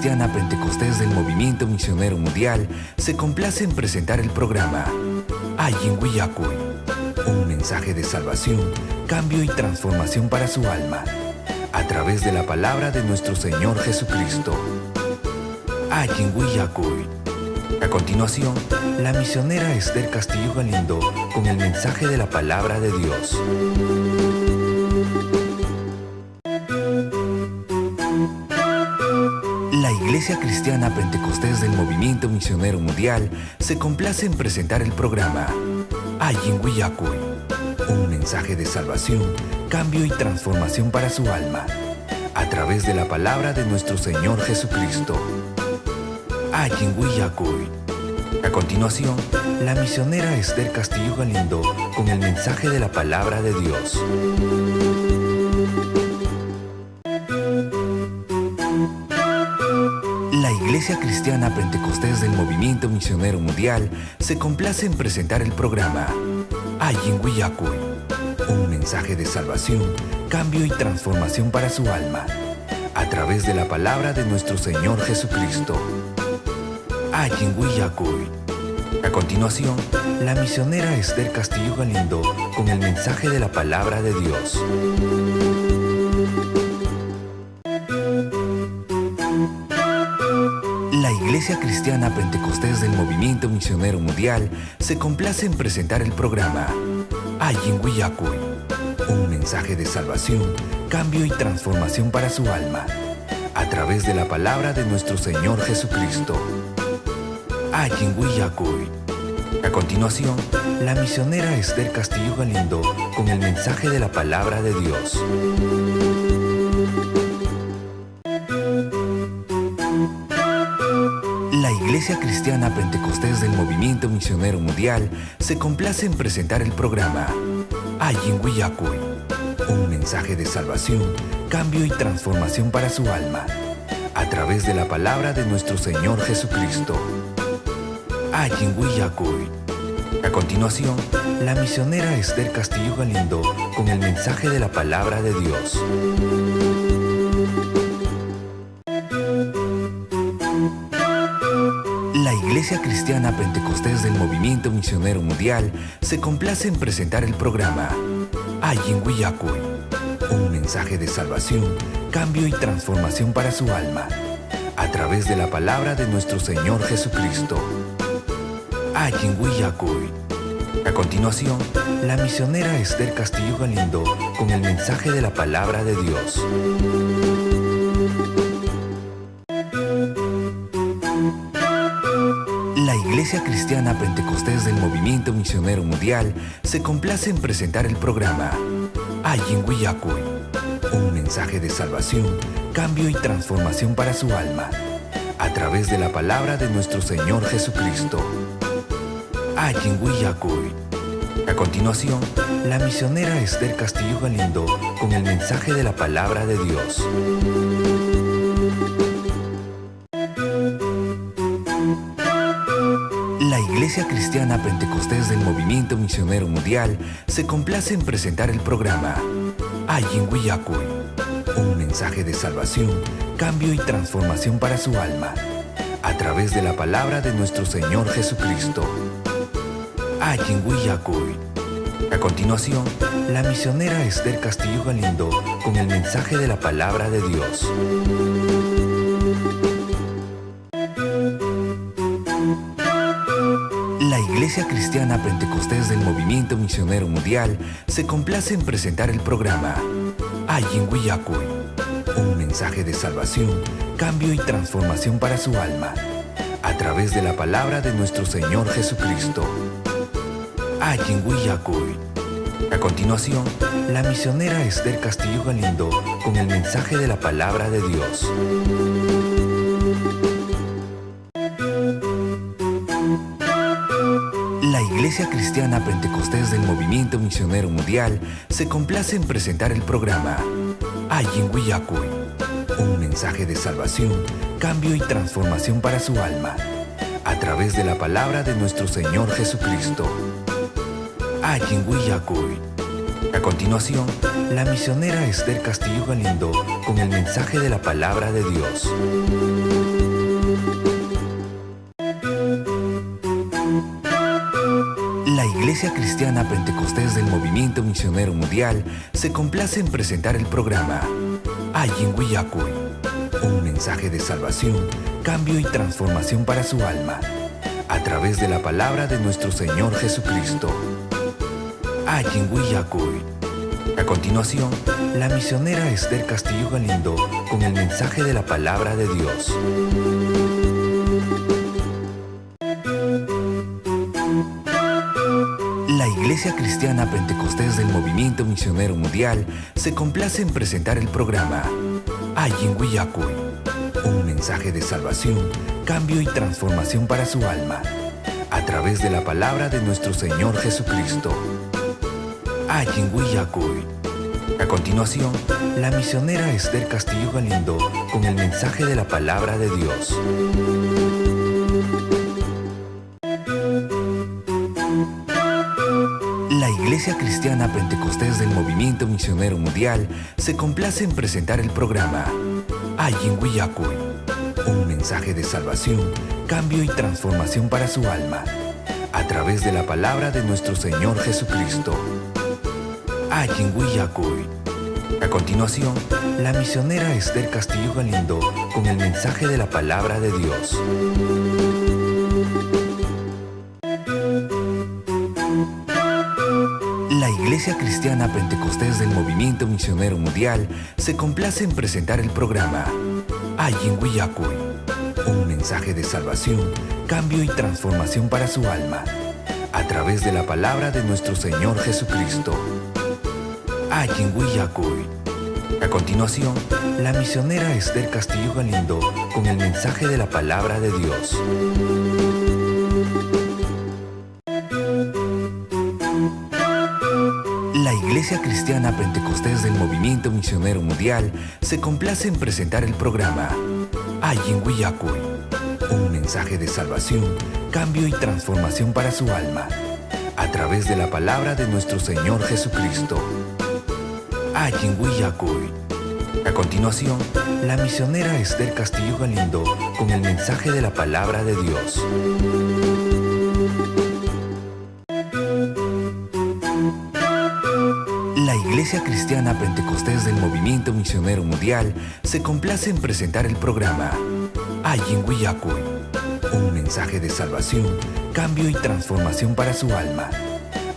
Cristiana Pentecostés del Movimiento Misionero Mundial se complace en presentar el programa Ayin Willacuy, un mensaje de salvación, cambio y transformación para su alma, a través de la palabra de nuestro Señor Jesucristo. Ayin Willacuy. A continuación, la misionera Esther Castillo Galindo con el mensaje de la palabra de Dios. La Iglesia Cristiana Pentecostés del Movimiento Misionero Mundial se complace en presentar el programa Ayin Willacuy, un mensaje de salvación, cambio y transformación para su alma, a través de la palabra de nuestro Señor Jesucristo. Ayin Willacuy. A continuación, la misionera Esther Castillo Galindo con el mensaje de la palabra de Dios. La Iglesia Cristiana Pentecostés del Movimiento Misionero Mundial se complace en presentar el programa Ayin Willacuy, un mensaje de salvación, cambio y transformación para su alma, a través de la palabra de nuestro Señor Jesucristo. Ayin Willacuy. A continuación, la misionera Esther Castillo Galindo con el mensaje de la palabra de Dios. La Iglesia Cristiana Pentecostés del Movimiento Misionero Mundial se complace en presentar el programa Ayin Willacuy, un mensaje de salvación, cambio y transformación para su alma, a través de la palabra de nuestro Señor Jesucristo. Ayin Willacuy. A continuación, la misionera Esther Castillo Galindo con el mensaje de la palabra de Dios. La Iglesia Cristiana Pentecostés del Movimiento Misionero Mundial se complace en presentar el programa Ayin Willacuy, un mensaje de salvación, cambio y transformación para su alma, a través de la palabra de nuestro Señor Jesucristo. Ayin Willacuy. A continuación, la misionera Esther Castillo Galindo con el mensaje de la palabra de Dios. La Iglesia Cristiana Pentecostés del Movimiento Misionero Mundial se complace en presentar el programa Ayin Willacuy, un mensaje de salvación, cambio y transformación para su alma, a través de la palabra de nuestro Señor Jesucristo. Ayin Willacuy. A continuación, la misionera Esther Castillo Galindo con el mensaje de la palabra de Dios. La Iglesia Cristiana Pentecostés del Movimiento Misionero Mundial se complace en presentar el programa Ayin Willacuy, un mensaje de salvación, cambio y transformación para su alma, a través de la palabra de nuestro Señor Jesucristo. Ayin Willacuy. A continuación, la misionera Esther Castillo Galindo con el mensaje de la palabra de Dios. La Iglesia Cristiana Pentecostés del Movimiento Misionero Mundial se complace en presentar el programa Ayin Willacuy, un mensaje de salvación, cambio y transformación para su alma, a través de la palabra de nuestro Señor Jesucristo. Ayin Willacuy. A continuación, la misionera Esther Castillo Galindo con el mensaje de la palabra de Dios. La Iglesia Cristiana Pentecostés del Movimiento Misionero Mundial se complace en presentar el programa Ayin Willacuy, un mensaje de salvación, cambio y transformación para su alma, a través de la palabra de nuestro Señor Jesucristo. Ayin Willacuy. A continuación, la misionera Esther Castillo Galindo con el mensaje de la palabra de Dios. La Iglesia Cristiana Pentecostés del Movimiento Misionero Mundial se complace en presentar el programa Ayin Willacuy, un mensaje de salvación, cambio y transformación para su alma, a través de la palabra de nuestro Señor Jesucristo. Ayin Willacuy. A continuación, la misionera Esther Castillo Galindo con el mensaje de la palabra de Dios. Iglesia Cristiana Pentecostés del Movimiento Misionero Mundial se complace en presentar el programa Ayin Willacuy, un mensaje de salvación, cambio y transformación para su alma, a través de la palabra de nuestro Señor Jesucristo. Ayin Willacuy. A continuación, la misionera Esther Castillo Galindo con el mensaje de la palabra de Dios. La Iglesia Cristiana Pentecostés del Movimiento Misionero Mundial se complace en presentar el programa Ayin Willacuy, un mensaje de salvación, cambio y transformación para su alma, a través de la palabra de nuestro Señor Jesucristo. Ayin Willacuy. A continuación, la misionera Esther Castillo Galindo con el mensaje de la palabra de Dios. La Iglesia Cristiana Pentecostés del Movimiento Misionero Mundial se complace en presentar el programa Ayin Willacuy, un mensaje de salvación, cambio y transformación para su alma, a través de la palabra de nuestro Señor Jesucristo. Ayin Willacuy. A continuación, la misionera Esther Castillo Galindo con el mensaje de la palabra de Dios. La Iglesia Cristiana Pentecostés del Movimiento Misionero Mundial se complace en presentar el programa Ayin Willacuy, un mensaje de salvación, cambio y transformación para su alma, a través de la palabra de nuestro Señor Jesucristo. Ayin Willacuy. A continuación, la misionera Esther Castillo Galindo con el mensaje de la palabra de Dios. La Iglesia Cristiana Pentecostés del Movimiento Misionero Mundial se complace en presentar el programa Ayin Willacuy, un mensaje de salvación, cambio y transformación para su alma, a través de la palabra de nuestro Señor Jesucristo. Ayin Willacuy. A continuación, la misionera Esther Castillo Galindo con el mensaje de la palabra de Dios. La Iglesia Cristiana Pentecostés del Movimiento Misionero Mundial se complace en presentar el programa Ayin Willacuy, un mensaje de salvación, cambio y transformación para su alma,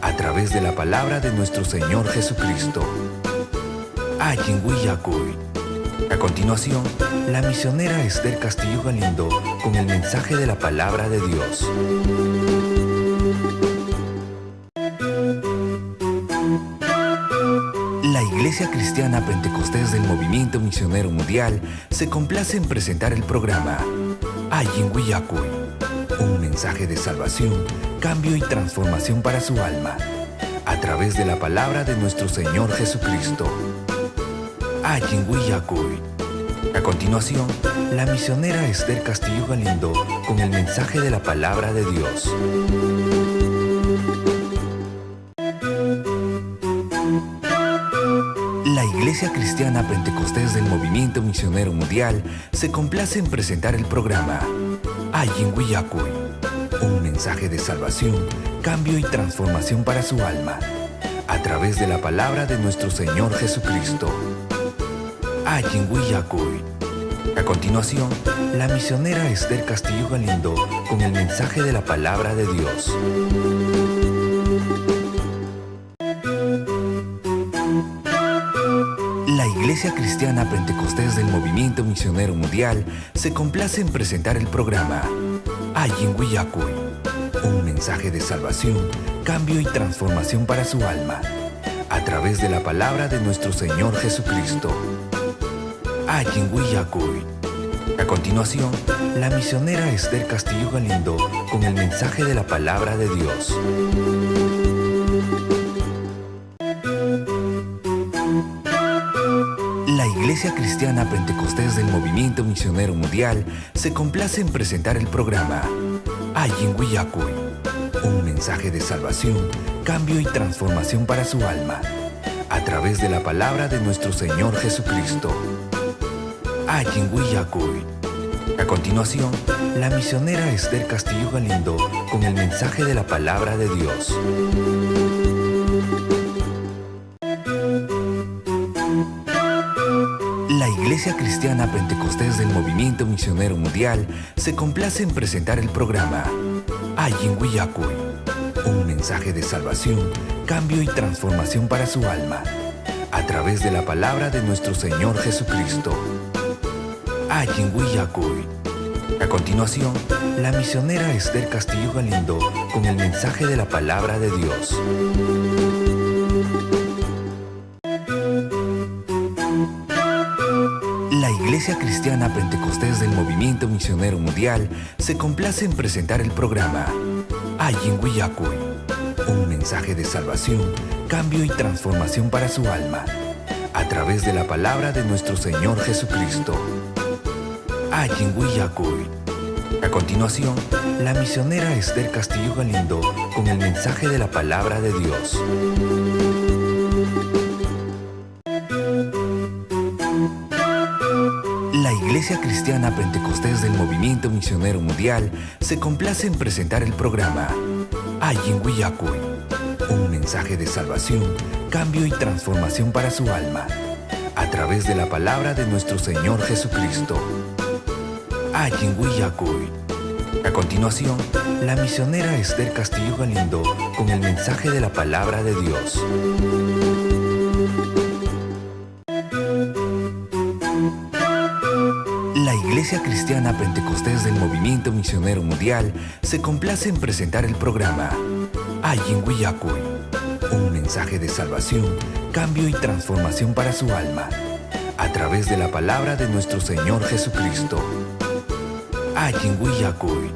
a través de la palabra de nuestro Señor Jesucristo. Ayin Willacuy. A continuación, la misionera Esther Castillo Galindo con el mensaje de la palabra de Dios. La Iglesia Cristiana Pentecostés del Movimiento Misionero Mundial se complace en presentar el programa Ayin Willacuy, un mensaje de salvación, cambio y transformación para su alma, a través de la palabra de nuestro Señor Jesucristo. Ayin Willacuy. A continuación, la misionera Esther Castillo Galindo con el mensaje de la palabra de Dios. La Iglesia Cristiana Pentecostés del Movimiento Misionero Mundial se complace en presentar el programa Ayin Willacuy, un mensaje de salvación, cambio y transformación para su alma, a través de la palabra de nuestro Señor Jesucristo. Ayin Willacuy. A continuación, la misionera Esther Castillo Galindo con el mensaje de la palabra de Dios. La Iglesia Cristiana Pentecostés del Movimiento Misionero Mundial se complace en presentar el programa Ayin Willacuy, un mensaje de salvación, cambio y transformación para su alma, a través de la palabra de nuestro Señor Jesucristo. Ayin Willacuy. A continuación, la misionera Esther Castillo Galindo con el mensaje de la palabra de Dios. La Iglesia Cristiana Pentecostés del Movimiento Misionero Mundial se complace en presentar el programa Ayin Willacuy, un mensaje de salvación, cambio y transformación para su alma, a través de la palabra de nuestro Señor Jesucristo. Ayin Willacuy. A continuación, la misionera Esther Castillo Galindo con el mensaje de la palabra de Dios. La Iglesia Cristiana Pentecostés del Movimiento Misionero Mundial se complace en presentar el programa Ayin Willacuy, un mensaje de salvación, cambio y transformación para su alma, a través de la palabra de nuestro Señor Jesucristo. Ayin Willacuy. A continuación, la misionera Esther Castillo Galindo con el mensaje de la palabra de Dios. La Iglesia Cristiana Pentecostés del Movimiento Misionero Mundial se complace en presentar el programa Ayin Willacuy, un mensaje de salvación, cambio y transformación para su alma, a través de la palabra de nuestro Señor Jesucristo. Ayin Willacuy. A continuación, la misionera Esther Castillo Galindo con el mensaje de la palabra de Dios. La Iglesia Cristiana Pentecostés del Movimiento Misionero Mundial se complace en presentar el programa Ayin Willacuy, un mensaje de salvación, cambio y transformación para su alma, a través de la palabra de nuestro Señor Jesucristo. Ayin Willacuy. A continuación, la misionera Esther Castillo Galindo con el mensaje de la palabra de Dios. La Iglesia Cristiana Pentecostés del Movimiento Misionero Mundial se complace en presentar el programa Ayin Willacuy, un mensaje de salvación, cambio y transformación para su alma, a través de la palabra de nuestro Señor Jesucristo. Ayin Willacuy.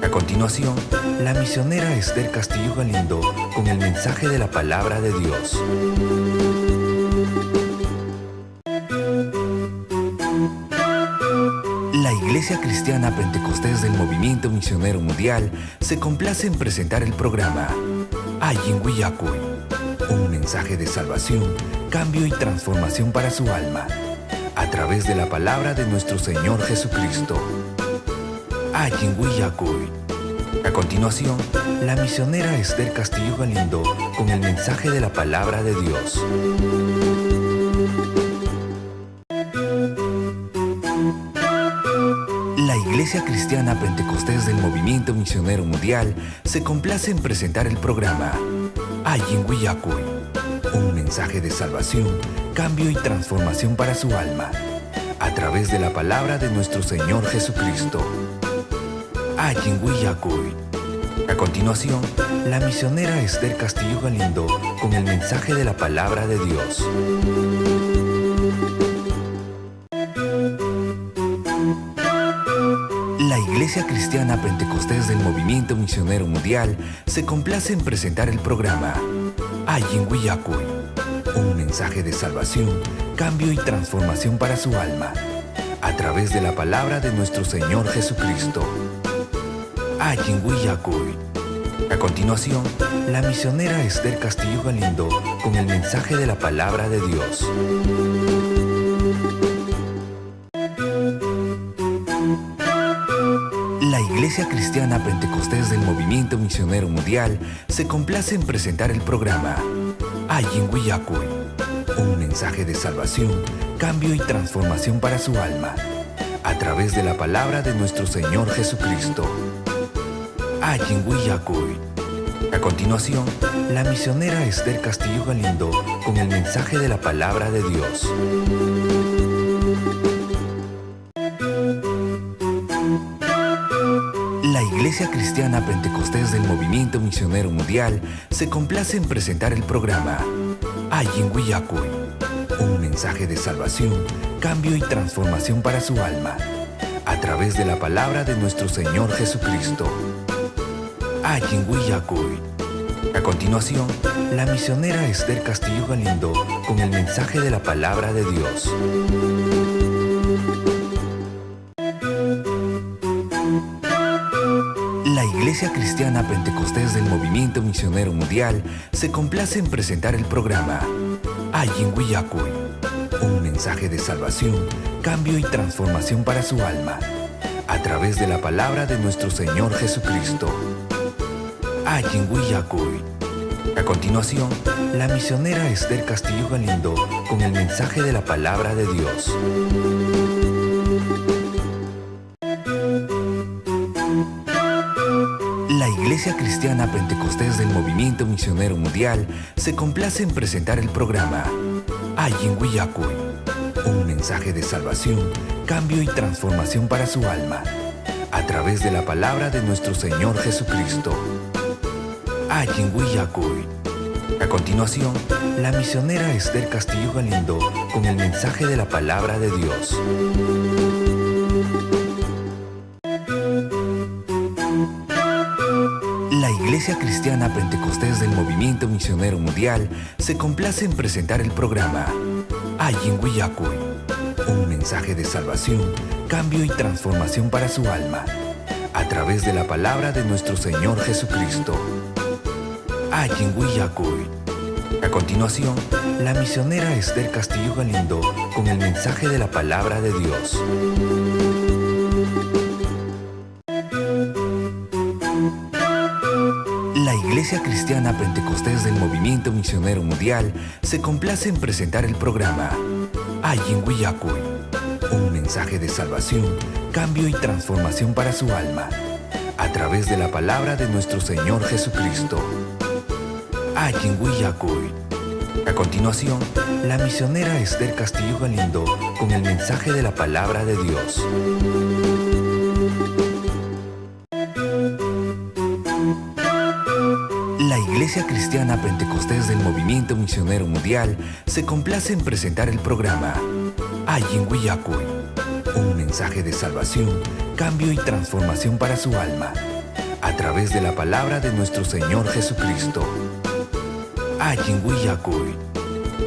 A continuación, la misionera Esther Castillo Galindo con el mensaje de la palabra de Dios. La Iglesia Cristiana Pentecostés del Movimiento Misionero Mundial se complace en presentar el programa Ayin Willacuy, un mensaje de salvación, cambio y transformación para su alma, a través de la palabra de nuestro Señor Jesucristo. Ayin Willacuy. A continuación, la misionera Esther Castillo Galindo con el mensaje de la palabra de Dios. La Iglesia Cristiana Pentecostés del Movimiento Misionero Mundial se complace en presentar el programa Ayin Willacuy, un mensaje de salvación, cambio y transformación para su alma, a través de la palabra de nuestro Señor Jesucristo. Ayin Willacuy. A continuación, la misionera Esther Castillo Galindo con el mensaje de la palabra de Dios. La Iglesia Cristiana Pentecostés del Movimiento Misionero Mundial se complace en presentar el programa Ayin Willacuy, un mensaje de salvación, cambio y transformación para su alma, a través de la palabra de nuestro Señor Jesucristo. Ayin Willacuy. A continuación, la misionera Esther Castillo Galindo con el mensaje de la palabra de Dios. La Iglesia Cristiana Pentecostés del Movimiento Misionero Mundial se complace en presentar el programa Ayin Willacuy, un mensaje de salvación, cambio y transformación para su alma, a través de la palabra de nuestro Señor Jesucristo. Ayin Willacuy. A continuación, la misionera Esther Castillo Galindo con el mensaje de la palabra de Dios. La Iglesia Cristiana Pentecostés del Movimiento Misionero Mundial se complace en presentar el programa Ayin Willacuy, un mensaje de salvación, cambio y transformación para su alma, a través de la palabra de nuestro Señor Jesucristo. Ayin Willacuy. A continuación, la misionera Esther Castillo Galindo con el mensaje de la palabra de Dios. La Iglesia Cristiana Pentecostés del Movimiento Misionero Mundial se complace en presentar el programa Ayin Willacuy, un mensaje de salvación, cambio y transformación para su alma, a través de la palabra de nuestro Señor Jesucristo. Ayinhuiyacuy. A continuación, la misionera Esther Castillo Galindo con el mensaje de la palabra de Dios. La Iglesia Cristiana Pentecostés del Movimiento Misionero Mundial se complace en presentar el programa Ayinhuiyacuy, un mensaje de salvación, cambio y transformación para su alma, a través de la palabra de nuestro Señor Jesucristo. Ayinhuiyacuy. A continuación, la misionera Esther Castillo Galindo con el mensaje de la palabra de Dios. La Iglesia Cristiana Pentecostés del Movimiento Misionero Mundial se complace en presentar el programa Ayinhuiyacuy, un mensaje de salvación, cambio y transformación para su alma, a través de la palabra de nuestro Señor Jesucristo. Ayinhuiyacuy. A continuación, la misionera Esther Castillo Galindo con el mensaje de la palabra de Dios. La Iglesia Cristiana Pentecostés del Movimiento Misionero Mundial se complace en presentar el programa Ayinhuiyacuy, un mensaje de salvación, cambio y transformación para su alma, a través de la palabra de nuestro Señor Jesucristo. Ayinhuiyacuy. A continuación, la misionera Esther Castillo Galindo con el mensaje de la palabra de Dios. La Iglesia Cristiana Pentecostés del Movimiento Misionero Mundial se complace en presentar el programa Ayinhuiyacuy, un mensaje de salvación, cambio y transformación para su alma, a través de la palabra de nuestro Señor Jesucristo. Ayinhuiyacuy.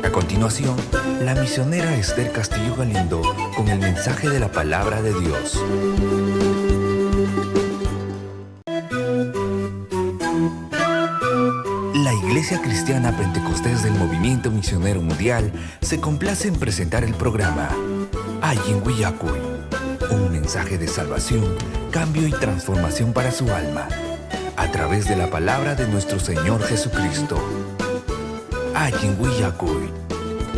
A continuación, la misionera Esther Castillo Galindo con el mensaje de la palabra de Dios. La Iglesia Cristiana Pentecostés del Movimiento Misionero Mundial se complace en presentar el programa Ayinhuiyacuy, un mensaje de salvación, cambio y transformación para su alma, a través de la palabra de nuestro Señor Jesucristo. Ayinhuiyacuy.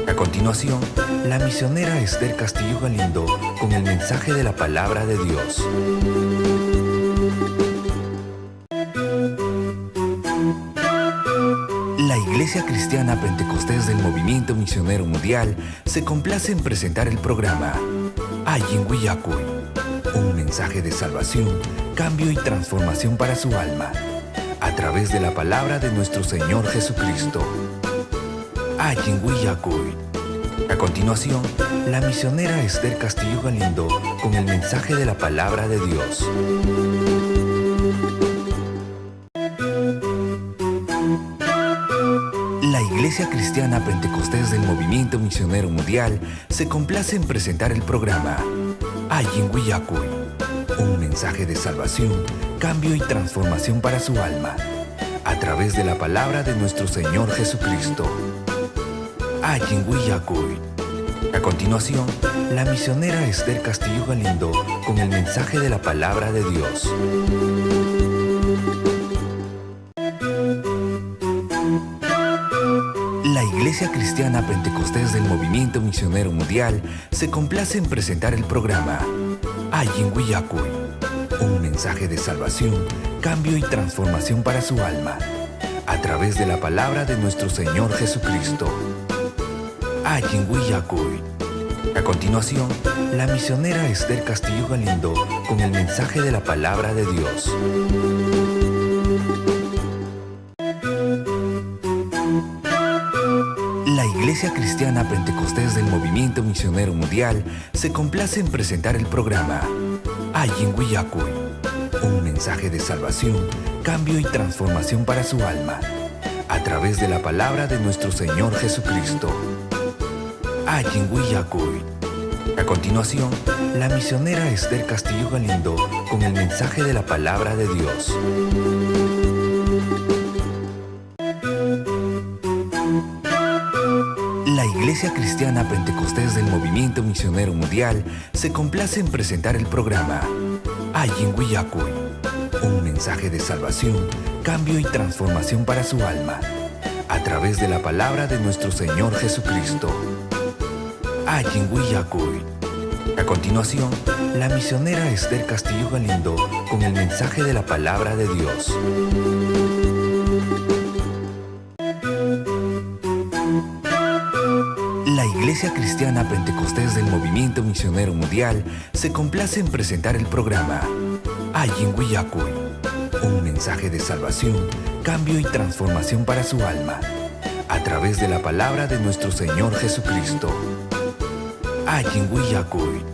A continuación, la misionera Esther Castillo Galindo con el mensaje de la palabra de Dios. La Iglesia Cristiana Pentecostés del Movimiento Misionero Mundial se complace en presentar el programa Ayinhuiyacuy, un mensaje de salvación, cambio y transformación para su alma, a través de la palabra de nuestro Señor Jesucristo. Ayinhuiyacuy. A continuación, la misionera Esther Castillo Galindo con el mensaje de la palabra de Dios. La Iglesia Cristiana Pentecostés del Movimiento Misionero Mundial se complace en presentar el programa Ayinhuiyacuy, un mensaje de salvación, cambio y transformación para su alma, a través de la palabra de nuestro Señor Jesucristo. Ayinhuiyacuy. A continuación, la misionera Esther Castillo Galindo con el mensaje de la palabra de Dios. La Iglesia Cristiana Pentecostés del Movimiento Misionero Mundial se complace en presentar el programa Ayinhuiyacuy, un mensaje de salvación, cambio y transformación para su alma, a través de la palabra de nuestro Señor Jesucristo. Ayinhuiyacuy. A continuación, la misionera Esther Castillo Galindo con el mensaje de la palabra de Dios. La Iglesia Cristiana Pentecostés del Movimiento Misionero Mundial se complace en presentar el programa Ayinhuiyacuy, un mensaje de salvación, cambio y transformación para su alma, a través de la palabra de nuestro Señor Jesucristo. Ayinhuiyacuy. A continuación, la misionera Esther Castillo Galindo con el mensaje de la palabra de Dios. La Iglesia Cristiana Pentecostés del Movimiento Misionero Mundial se complace en presentar el programa Ayinguiyacuy, un mensaje de salvación, cambio y transformación para su alma, a través de la palabra de nuestro Señor Jesucristo. Ayinguiyacuy. A continuación, la misionera Esther Castillo Galindo con el mensaje de la palabra de Dios. La Iglesia Cristiana Pentecostés del Movimiento Misionero Mundial se complace en presentar el programa Ayinguiyacuy, un mensaje de salvación, cambio y transformación para su alma, a través de la palabra de nuestro Señor Jesucristo. Ayinguiyacuy.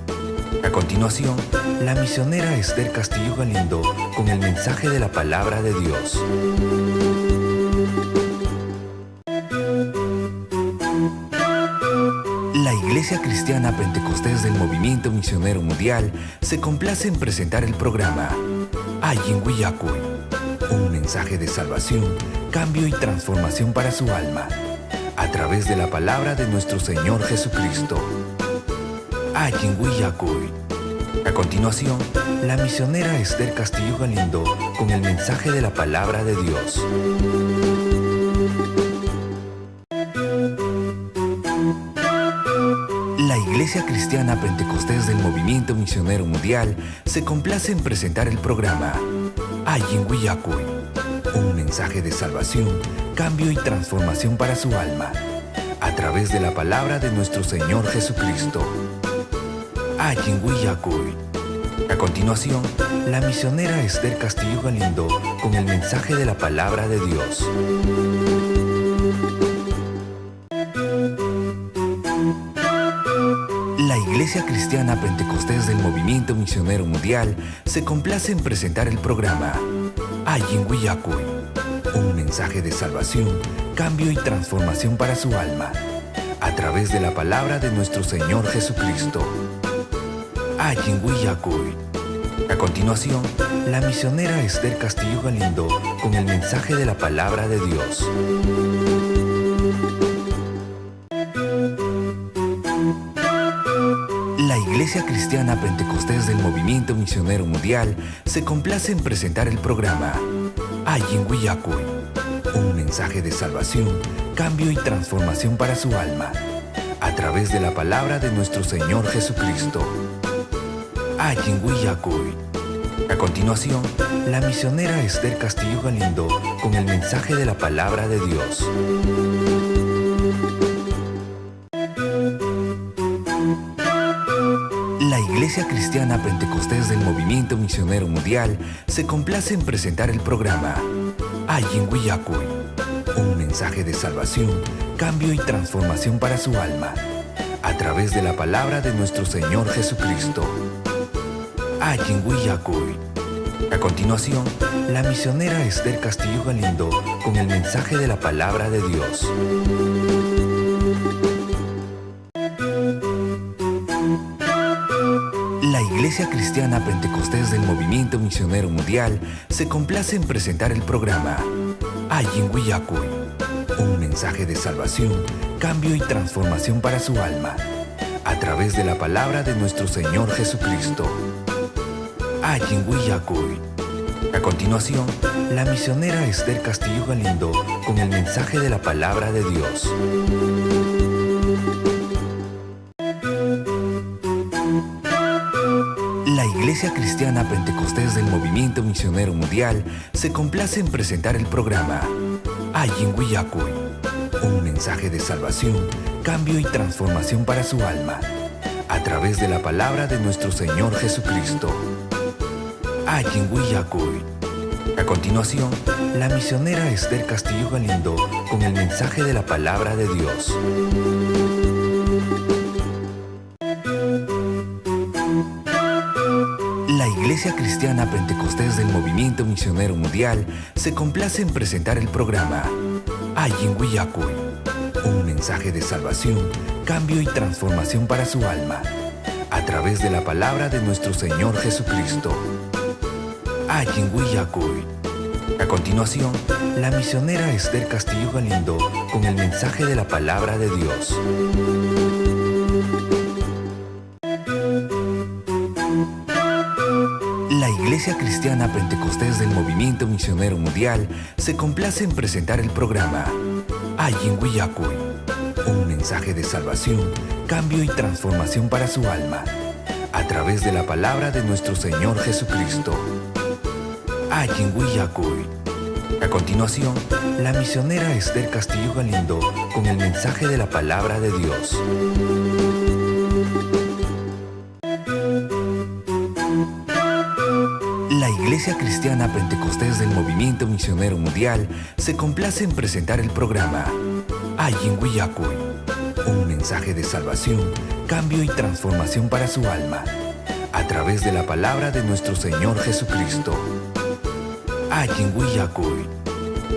A continuación, la misionera Esther Castillo Galindo con el mensaje de la palabra de Dios. La Iglesia Cristiana Pentecostés del Movimiento Misionero Mundial se complace en presentar el programa Ayinguiyacuy, un mensaje de salvación, cambio y transformación para su alma, a través de la palabra de nuestro Señor Jesucristo. Ayinguiyacuy. A continuación, la misionera Esther Castillo Galindo con el mensaje de la palabra de Dios. La Iglesia Cristiana Pentecostés del Movimiento Misionero Mundial se complace en presentar el programa Ayinguiyacuy, un mensaje de salvación, cambio y transformación para su alma, a través de la palabra de nuestro Señor Jesucristo. Ayinguiyacuy. A continuación, la misionera Esther Castillo Galindo con el mensaje de la palabra de Dios. La Iglesia Cristiana Pentecostés del Movimiento Misionero Mundial se complace en presentar el programa Ayinguiyacuy, un mensaje de salvación, cambio y transformación para su alma, a través de la palabra de nuestro Señor Jesucristo. Ayinguiyacuy. A continuación, la misionera Esther Castillo Galindo con el mensaje de la palabra de Dios. La Iglesia Cristiana Pentecostés del Movimiento Misionero Mundial se complace en presentar el programa Ayinguiyacuy, un mensaje de salvación, cambio y transformación para su alma, a través de la palabra de nuestro Señor Jesucristo. Ayinguiyacuy. A continuación, la misionera Esther Castillo Galindo con el mensaje de la palabra de Dios. La Iglesia Cristiana Pentecostés del Movimiento Misionero Mundial se complace en presentar el programa Ayinguiyacuy, un mensaje de salvación, cambio y transformación para su alma, a través de la palabra de nuestro Señor Jesucristo. Ayinguiyacuy. A continuación, la misionera Esther Castillo Galindo con el mensaje de la palabra de Dios. La Iglesia Cristiana Pentecostés del Movimiento Misionero Mundial se complace en presentar el programa Ayinguiyacuy, un mensaje de salvación, cambio y transformación para su alma, a través de la palabra de nuestro Señor Jesucristo. Ayinguiyacuy. A continuación, la misionera Esther Castillo Galindo con el mensaje de la palabra de Dios. La Iglesia Cristiana Pentecostés del Movimiento Misionero Mundial se complace en presentar el programa Ayinguiyacuy, un mensaje de salvación, cambio y transformación para su alma, a través de la palabra de nuestro Señor Jesucristo. Ayinguiyacuy. A continuación, la misionera Esther Castillo Galindo con el mensaje de la palabra de Dios. La Iglesia Cristiana Pentecostés del Movimiento Misionero Mundial se complace en presentar el programa Ayinguiyacuy, un mensaje de salvación, cambio y transformación para su alma, a través de la palabra de nuestro Señor Jesucristo. Ayinguiyacuy. A continuación, la misionera Esther Castillo Galindo con el mensaje de la palabra de Dios. La Iglesia Cristiana Pentecostés del Movimiento Misionero Mundial se complace en presentar el programa Ayin Willacuy, un mensaje de salvación, cambio y transformación para su alma, a través de la palabra de nuestro Señor Jesucristo. Ayin Willacuy. A continuación, la misionera Esther Castillo Galindo con el mensaje de la palabra de Dios. La Iglesia Cristiana Pentecostés del Movimiento Misionero Mundial se complace en presentar el programa Ayin Willacuy, un mensaje de salvación, cambio y transformación para su alma, a través de la palabra de nuestro Señor Jesucristo. Ayin Willacuy.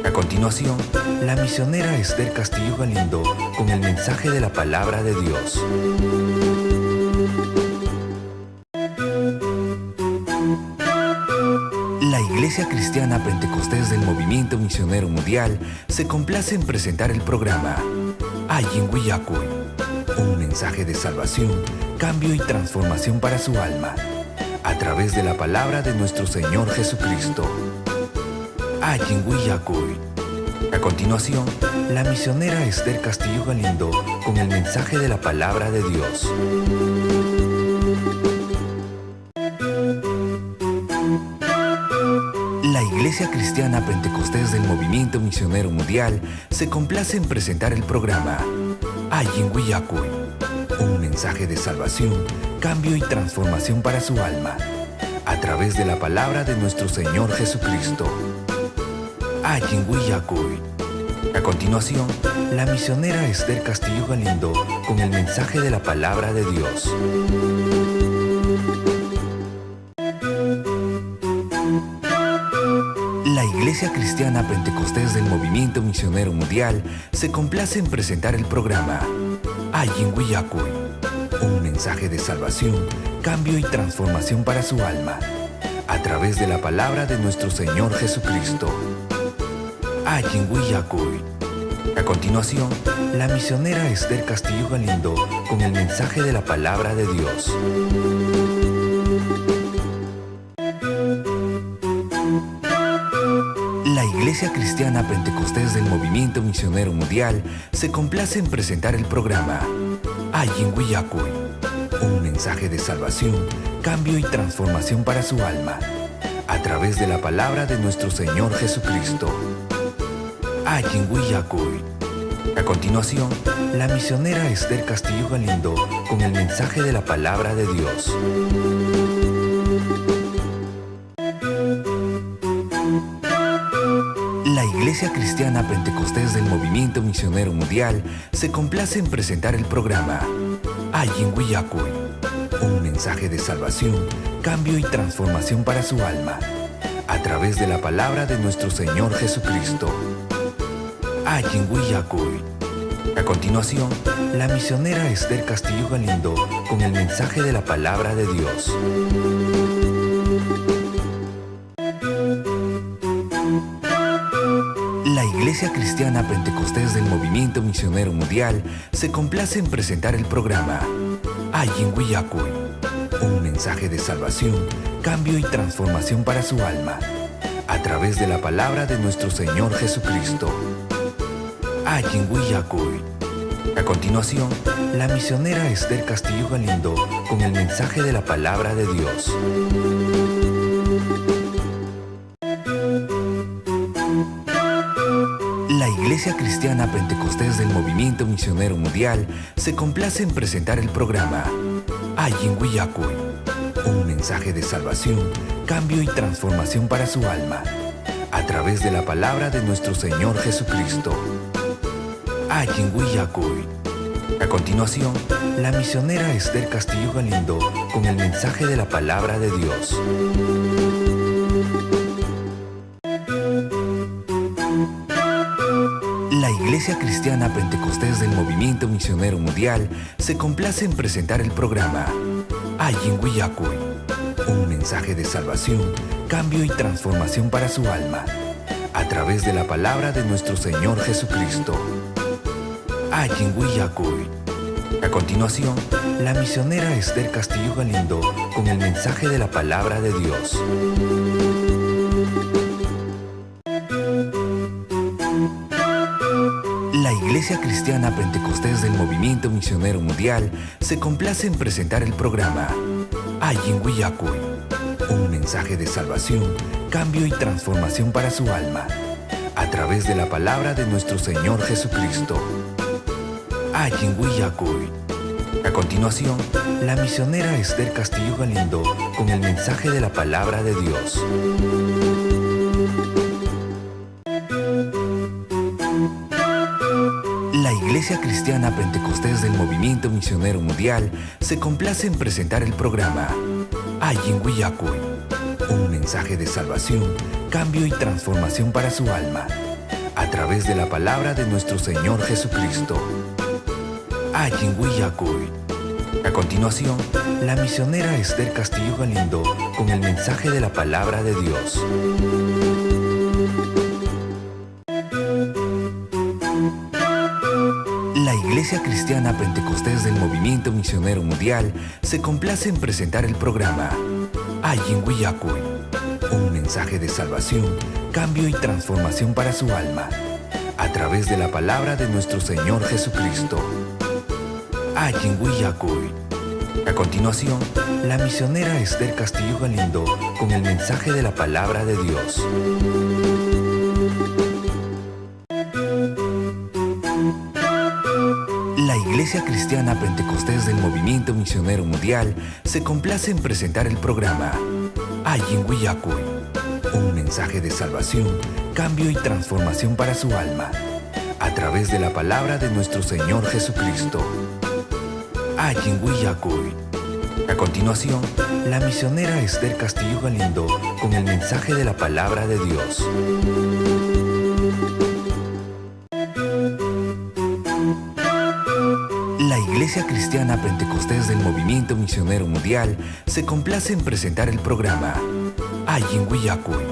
A continuación, la misionera Esther Castillo Galindo con el mensaje de la palabra de Dios. La Iglesia Cristiana Pentecostés del Movimiento Misionero Mundial se complace en presentar el programa Ayin Willacuy, un mensaje de salvación, cambio y transformación para su alma, a través de la palabra de nuestro Señor Jesucristo. Ayin Willacuy. A continuación, la misionera Esther Castillo Galindo con el mensaje de la palabra de Dios. La Iglesia Cristiana Pentecostés del Movimiento Misionero Mundial se complace en presentar el programa Ayin Willacuy, un mensaje de salvación, cambio y transformación para su alma, a través de la palabra de nuestro Señor Jesucristo. Ayin Willacuy. A continuación, la misionera Esther Castillo Galindo con el mensaje de la palabra de Dios. La Iglesia Cristiana Pentecostés del Movimiento Misionero Mundial se complace en presentar el programa Ayin Willacuy, un mensaje de salvación, cambio y transformación para su alma, a través de la palabra de nuestro Señor Jesucristo. Ayin Willacuy. A continuación, la misionera Esther Castillo Galindo con el mensaje de la palabra de Dios. La Iglesia Cristiana Pentecostés del Movimiento Misionero Mundial se complace en presentar el programa Ayin Willacuy, un mensaje de salvación, cambio y transformación para su alma, a través de la palabra de nuestro Señor Jesucristo. Ayin Willacuy. A continuación, la misionera Esther Castillo Galindo con el mensaje de la palabra de Dios. La Iglesia Cristiana Pentecostés del Movimiento Misionero Mundial se complace en presentar el programa Ayin Willacuy, un mensaje de salvación, cambio y transformación para su alma, a través de la palabra de nuestro Señor Jesucristo. Ayin Willacuy. A continuación, la misionera Esther Castillo Galindo con el mensaje de la palabra de Dios. La Iglesia Cristiana Pentecostés del Movimiento Misionero Mundial se complace en presentar el programa Ayin Willacuy, un mensaje de salvación, cambio y transformación para su alma, a través de la palabra de nuestro Señor Jesucristo. Ayin Willacuy. A continuación, la misionera Esther Castillo Galindo con el mensaje de la palabra de Dios. La Iglesia Cristiana Pentecostés del Movimiento Misionero Mundial se complace en presentar el programa Ayin Willacuy, un mensaje de salvación, cambio y transformación para su alma, a través de la palabra de nuestro Señor Jesucristo. Ayin Willacuy. A continuación, la misionera Esther Castillo Galindo con el mensaje de la palabra de Dios. La Iglesia Cristiana Pentecostés del Movimiento Misionero Mundial se complace en presentar el programa Ayin Willacuy, un mensaje de salvación, cambio y transformación para su alma, a través de la palabra de nuestro Señor Jesucristo. Ayin Willacuy. A continuación, la misionera Esther Castillo Galindo con el mensaje de la palabra de Dios. La Iglesia Cristiana Pentecostés del Movimiento Misionero Mundial se complace en presentar el programa Ayin Willacuy, un mensaje de salvación, cambio y transformación para su alma, a través de la palabra de nuestro Señor Jesucristo. Ayin Willacuy. A continuación, la misionera Esther Castillo Galindo con el mensaje de la palabra de Dios. La Iglesia Cristiana Pentecostés del Movimiento Misionero Mundial se complace en presentar el programa Ayin Willacuy, un mensaje de salvación, cambio y transformación para su alma, a través de la palabra de nuestro Señor Jesucristo. Ayin Willacuy. A continuación, la misionera Esther Castillo Galindo con el mensaje de la palabra de Dios. La Iglesia Cristiana Pentecostés del Movimiento Misionero Mundial se complace en presentar el programa Ayin Willacuy, un mensaje de salvación, cambio y transformación para su alma, a través de la palabra de nuestro Señor Jesucristo. Ayin Willacuy. A continuación, la misionera Esther Castillo Galindo con el mensaje de la palabra de Dios. La Iglesia Cristiana Pentecostés del Movimiento Misionero Mundial se complace en presentar el programa Ayin Willacuy, un mensaje de salvación, cambio y transformación para su alma, a través de la palabra de nuestro Señor Jesucristo. Ayin Willacuy. A continuación, la misionera Esther Castillo Galindo con el mensaje de la palabra de Dios. La Iglesia Cristiana Pentecostés del Movimiento Misionero Mundial se complace en presentar el programa Ayin Willacuy,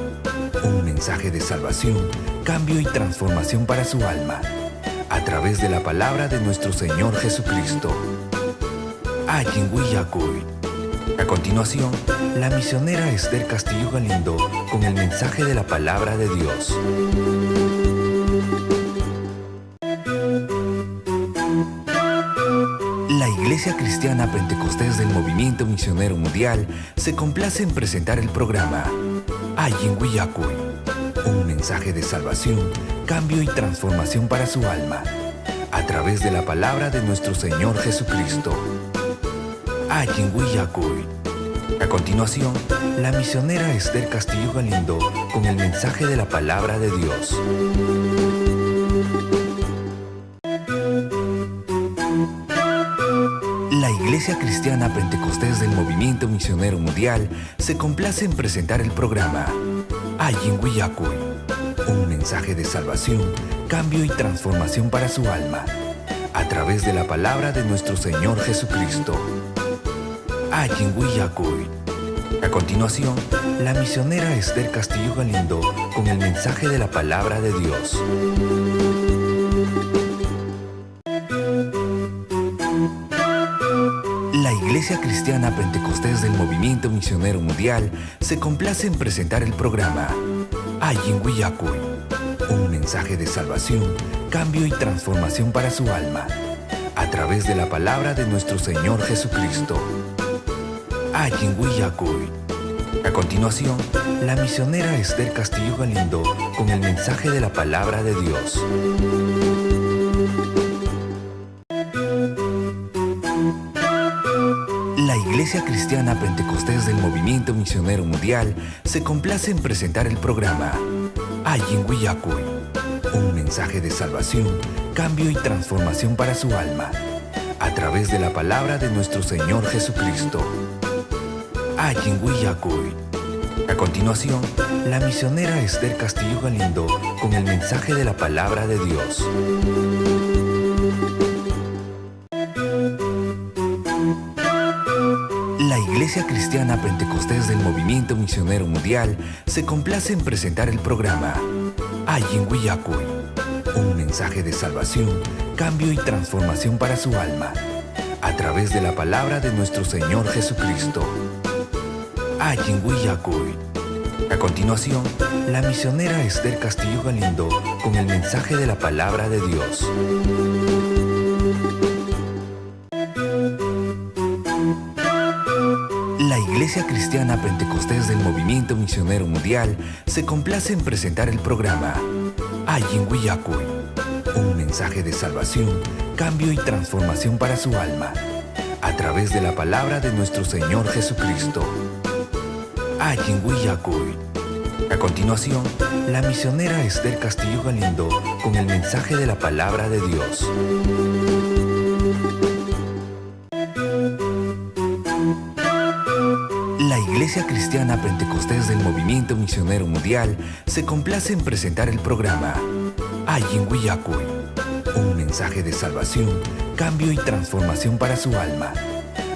un mensaje de salvación, cambio y transformación para su alma, a través de la palabra de nuestro Señor Jesucristo. Ayin Willacuy. A continuación, la misionera Esther Castillo Galindo con el mensaje de la palabra de Dios. La Iglesia Cristiana Pentecostés del Movimiento Misionero Mundial se complace en presentar el programa Ayin Willacuy, un mensaje de salvación, cambio y transformación para su alma, a través de la palabra de nuestro Señor Jesucristo. Ayin Willacuy. A continuación, la misionera Esther Castillo Galindo con el mensaje de la palabra de Dios. La Iglesia Cristiana Pentecostés del Movimiento Misionero Mundial se complace en presentar el programa Ayin Willacuy, un mensaje de salvación, cambio y transformación para su alma, a través de la palabra de nuestro Señor Jesucristo. Ayin Willacuy. A continuación, la misionera Esther Castillo Galindo con el mensaje de la palabra de Dios. La Iglesia Cristiana Pentecostés del Movimiento Misionero Mundial se complace en presentar el programa Ayin Willacuy, un mensaje de salvación, cambio y transformación para su alma, a través de la palabra de nuestro Señor Jesucristo. Ayin Willacuy. A continuación, la misionera Esther Castillo Galindo con el mensaje de la palabra de Dios. La Iglesia Cristiana Pentecostés del Movimiento Misionero Mundial se complace en presentar el programa Ayin Willacuy, un mensaje de salvación, cambio y transformación para su alma, a través de la palabra de nuestro Señor Jesucristo. Ayin Willacuy. A continuación, la misionera Esther Castillo Galindo con el mensaje de la palabra de Dios. La Iglesia Cristiana Pentecostés del Movimiento Misionero Mundial se complace en presentar el programa Ayin Willacuy, un mensaje de salvación, cambio y transformación para su alma, a través de la palabra de nuestro Señor Jesucristo. Ayinguiyacuy. A continuación, la misionera Esther Castillo Galindo con el mensaje de la palabra de Dios. La Iglesia Cristiana Pentecostés del Movimiento Misionero Mundial se complace en presentar el programa Ayinguiyacuy, un mensaje de salvación, cambio y transformación para su alma, a través de la palabra de nuestro Señor Jesucristo. Ayinguiyacuy. A continuación, la misionera Esther Castillo Galindo con el mensaje de la palabra de Dios. La Iglesia Cristiana Pentecostés del Movimiento Misionero Mundial se complace en presentar el programa Ayinguiyacuy, un mensaje de salvación, cambio y transformación para su alma,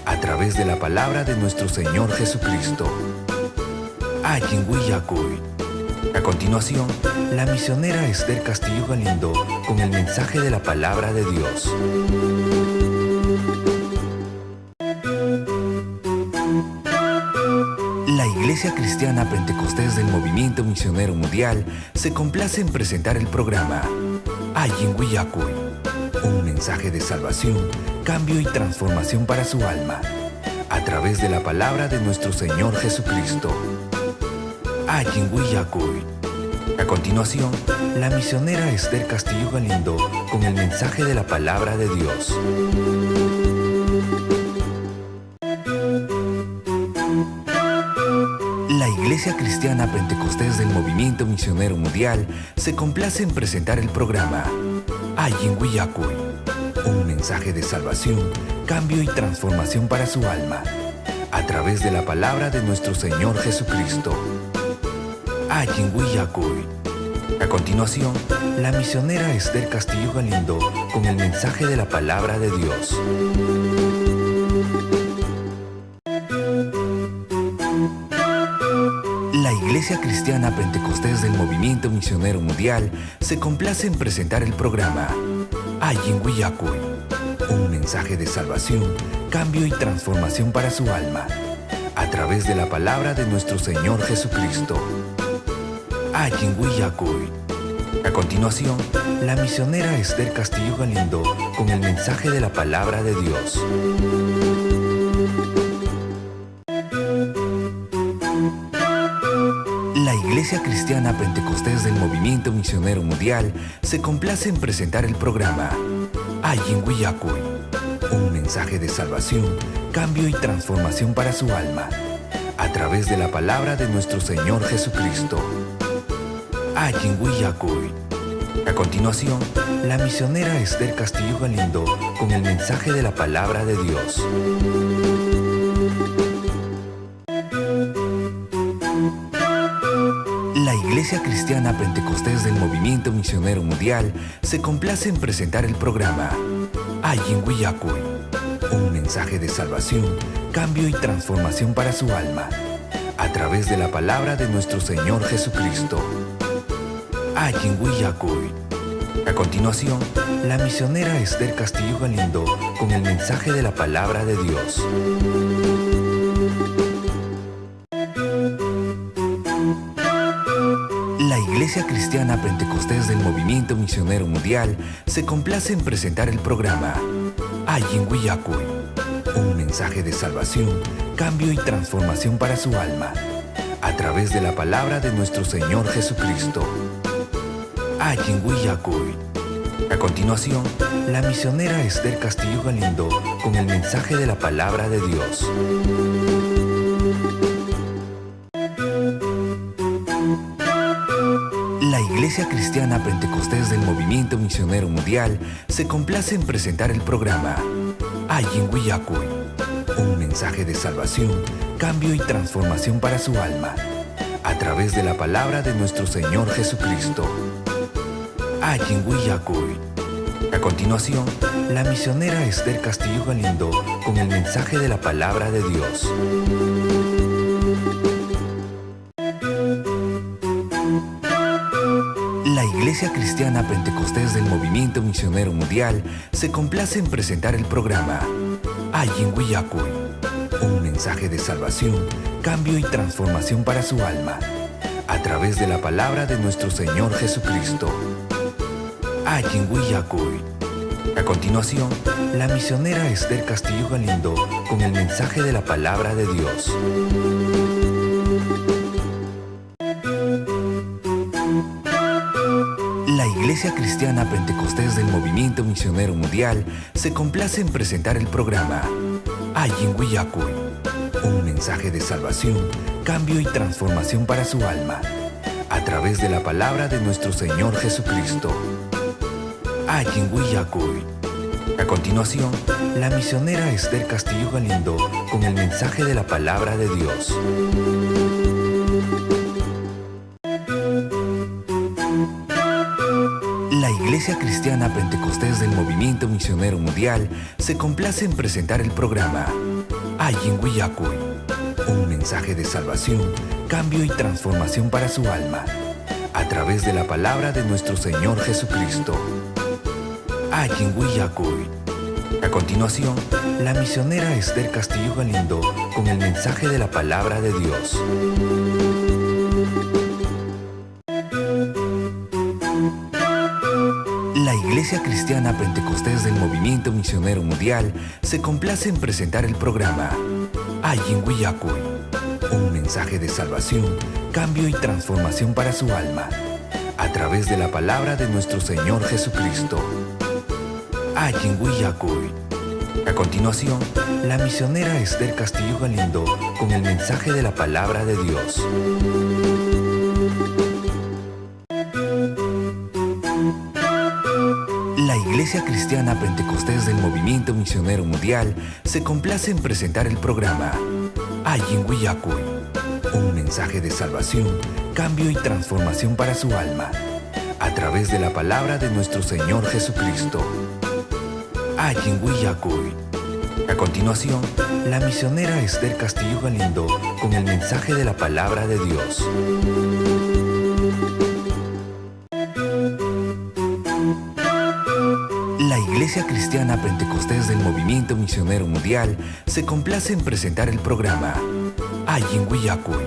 a través de la palabra de nuestro Señor Jesucristo. Ayinguiyacuy. A continuación, la misionera Esther Castillo Galindo con el mensaje de la palabra de Dios. La Iglesia Cristiana Pentecostés del Movimiento Misionero Mundial se complace en presentar el programa Ayinguiyacuy, un mensaje de salvación, cambio y transformación para su alma, a través de la palabra de nuestro Señor Jesucristo. Ayinguiyacuy. A continuación, la misionera Esther Castillo Galindo con el mensaje de la palabra de Dios. La Iglesia Cristiana Pentecostés del Movimiento Misionero Mundial se complace en presentar el programa Ayinguiyacuy, un mensaje de salvación, cambio y transformación para su alma, a través de la palabra de nuestro Señor Jesucristo. Ayinguiyacuy. A continuación, la misionera Esther Castillo Galindo con el mensaje de la palabra de Dios. La Iglesia Cristiana Pentecostés del Movimiento Misionero Mundial se complace en presentar el programa Ayinguiyacuy, un mensaje de salvación, cambio y transformación para su alma, a través de la palabra de nuestro Señor Jesucristo. Ayinguiyacuy. A continuación, la misionera Esther Castillo Galindo con el mensaje de la palabra de Dios. La Iglesia Cristiana Pentecostés del Movimiento Misionero Mundial se complace en presentar el programa Ayinguiyacuy, un mensaje de salvación, cambio y transformación para su alma, a través de la palabra de nuestro Señor Jesucristo. Ayinguiyacuy. A continuación, la misionera Esther Castillo Galindo con el mensaje de la palabra de Dios. La Iglesia Cristiana Pentecostés del Movimiento Misionero Mundial se complace en presentar el programa Ayinguiyacuy, un mensaje de salvación, cambio y transformación para su alma, a través de la palabra de nuestro Señor Jesucristo. Ayinguiyacuy. A continuación, la misionera Esther Castillo Galindo con el mensaje de la palabra de Dios. La Iglesia Cristiana Pentecostés del Movimiento Misionero Mundial se complace en presentar el programa Ayinguiyacuy, un mensaje de salvación, cambio y transformación para su alma, a través de la palabra de nuestro Señor Jesucristo. Ayinguiyacuy. A continuación, la misionera Esther Castillo Galindo con el mensaje de la palabra de Dios. La Iglesia Cristiana Pentecostés del Movimiento Misionero Mundial se complace en presentar el programa Ayinguiyacuy, un mensaje de salvación, cambio y transformación para su alma, a través de la palabra de nuestro Señor Jesucristo. Ayinguiyacuy. A continuación, la misionera Esther Castillo Galindo con el mensaje de la palabra de Dios. La Iglesia Cristiana Pentecostés del Movimiento Misionero Mundial se complace en presentar el programa Ayinguiyacuy, un mensaje de salvación, cambio y transformación para su alma, a través de la palabra de nuestro Señor Jesucristo. Ayinguiyacuy. A continuación, la misionera Esther Castillo Galindo con el mensaje de la palabra de Dios. La Iglesia Cristiana Pentecostés del Movimiento Misionero Mundial se complace en presentar el programa Ayinguiyacuy, un mensaje de salvación, cambio y transformación para su alma, a través de la palabra de nuestro Señor Jesucristo. Ayinguiyacuy. A continuación, la misionera Esther Castillo Galindo con el mensaje de la palabra de Dios. La Iglesia Cristiana Pentecostés del Movimiento Misionero Mundial se complace en presentar el programa Ayinguiyacuy, un mensaje de salvación, cambio y transformación para su alma, a través de la palabra de nuestro Señor Jesucristo. Ayinguiyacuy. A continuación, la misionera Esther Castillo Galindo con el mensaje de la palabra de Dios. La Iglesia Cristiana Pentecostés del Movimiento Misionero Mundial se complace en presentar el programa Ayinguiyacuy, un mensaje de salvación, cambio y transformación para su alma, a través de la palabra de nuestro Señor Jesucristo. Ayinguiyacuy. A continuación, la misionera Esther Castillo Galindo con el mensaje de la palabra de Dios. La Iglesia Cristiana Pentecostés del Movimiento Misionero Mundial se complace en presentar el programa Ayinguiyacuy, un mensaje de salvación, cambio y transformación para su alma, a través de la palabra de nuestro Señor Jesucristo. Ayinguiyacuy. A continuación, la misionera Esther Castillo Galindo con el mensaje de la palabra de Dios. La Iglesia Cristiana Pentecostés del Movimiento Misionero Mundial se complace en presentar el programa Ayinguiyacuy,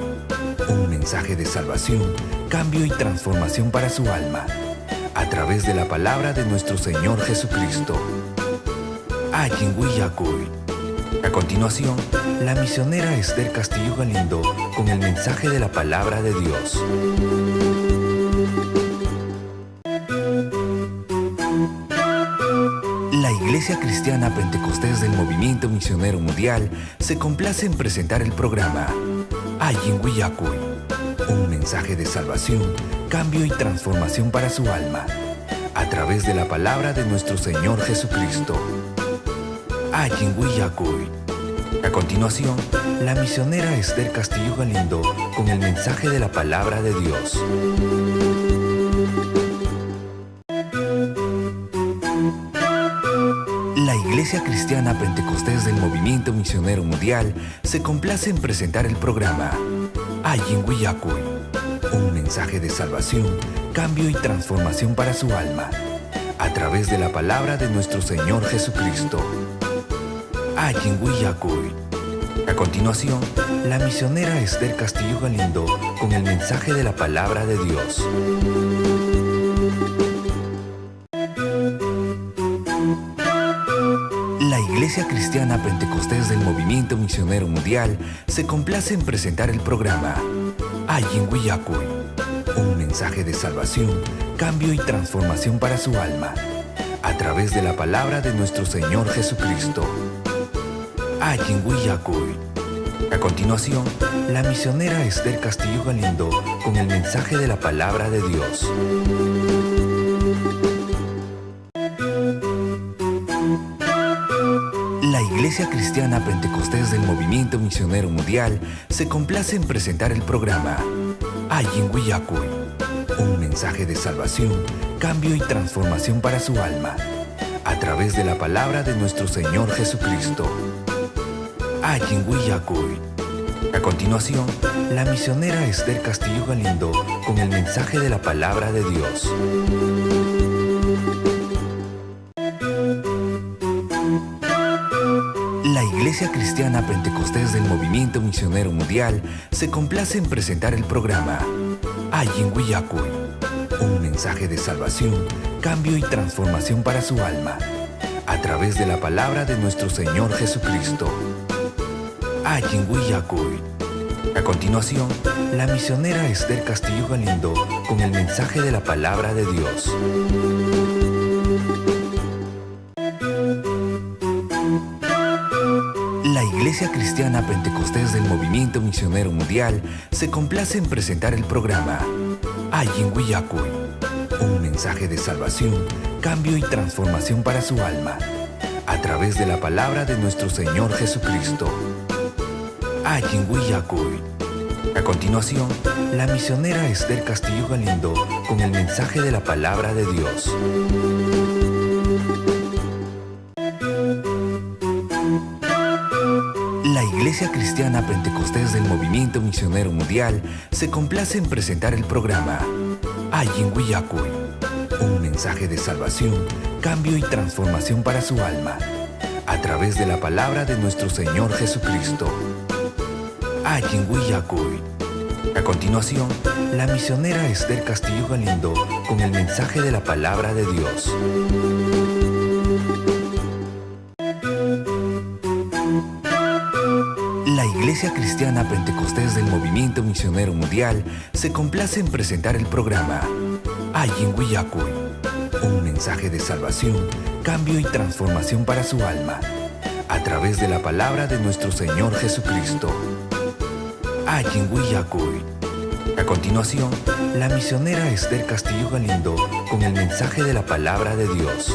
un mensaje de salvación, cambio y transformación para su alma, a través de la palabra de nuestro Señor Jesucristo. Ayinguiyacuy. A continuación, la misionera Esther Castillo Galindo con el mensaje de la palabra de Dios. La Iglesia Cristiana Pentecostés del Movimiento Misionero Mundial se complace en presentar el programa Ayinguiyacuy, un mensaje de salvación, cambio y transformación para su alma, a través de la palabra de nuestro Señor Jesucristo. Ayinguiyacuy. A continuación, la misionera Esther Castillo Galindo con el mensaje de la palabra de Dios. La Iglesia Cristiana Pentecostés del Movimiento Misionero Mundial se complace en presentar el programa Ayinguiyacuy, un mensaje de salvación, cambio y transformación para su alma, a través de la palabra de nuestro Señor Jesucristo. Ayinguiyacuy. A continuación, la misionera Esther Castillo Galindo con el mensaje de la palabra de Dios. La Iglesia Cristiana Pentecostés del Movimiento Misionero Mundial se complace en presentar el programa Ayinguiyacuy, un mensaje de salvación, cambio y transformación para su alma, a través de la palabra de nuestro Señor Jesucristo. Ayinguiyacuy. A continuación, la misionera Esther Castillo Galindo con el mensaje de la palabra de Dios. La Iglesia Cristiana Pentecostés del Movimiento Misionero Mundial se complace en presentar el programa Ayinguiyacuy, un mensaje de salvación, cambio y transformación para su alma, a través de la palabra de nuestro Señor Jesucristo. Ayinguiyacuy. A continuación, la misionera Esther Castillo Galindo con el mensaje de la palabra de Dios. La Iglesia Cristiana Pentecostés del Movimiento Misionero Mundial se complace en presentar el programa Ayin Willacuy, un mensaje de salvación, cambio y transformación para su alma, a través de la palabra de nuestro Señor Jesucristo. Ayin Willacuy. A continuación, la misionera Esther Castillo Galindo con el mensaje de la palabra de Dios. La Iglesia Cristiana Pentecostés del Movimiento Misionero Mundial se complace en presentar el programa Ayin Willacuy, un mensaje de salvación, cambio y transformación para su alma, a través de la palabra de nuestro Señor Jesucristo. Ayin Willacuy. A continuación, la misionera Esther Castillo Galindo con el mensaje de la palabra de Dios. La Iglesia Cristiana Pentecostés del Movimiento Misionero Mundial se complace en presentar el programa Ayin Willacuy, un mensaje de salvación, cambio y transformación para su alma, a través de la palabra de nuestro Señor Jesucristo. Ayin Willacuy. A continuación, la misionera Esther Castillo Galindo con el mensaje de la palabra de Dios. La Iglesia Cristiana Pentecostés del Movimiento Misionero Mundial se complace en presentar el programa Ayin Willacuy, un mensaje de salvación, cambio y transformación para su alma, a través de la palabra de nuestro Señor Jesucristo. Ayin Willacuy. A continuación, la misionera Esther Castillo Galindo con el mensaje de la palabra de Dios.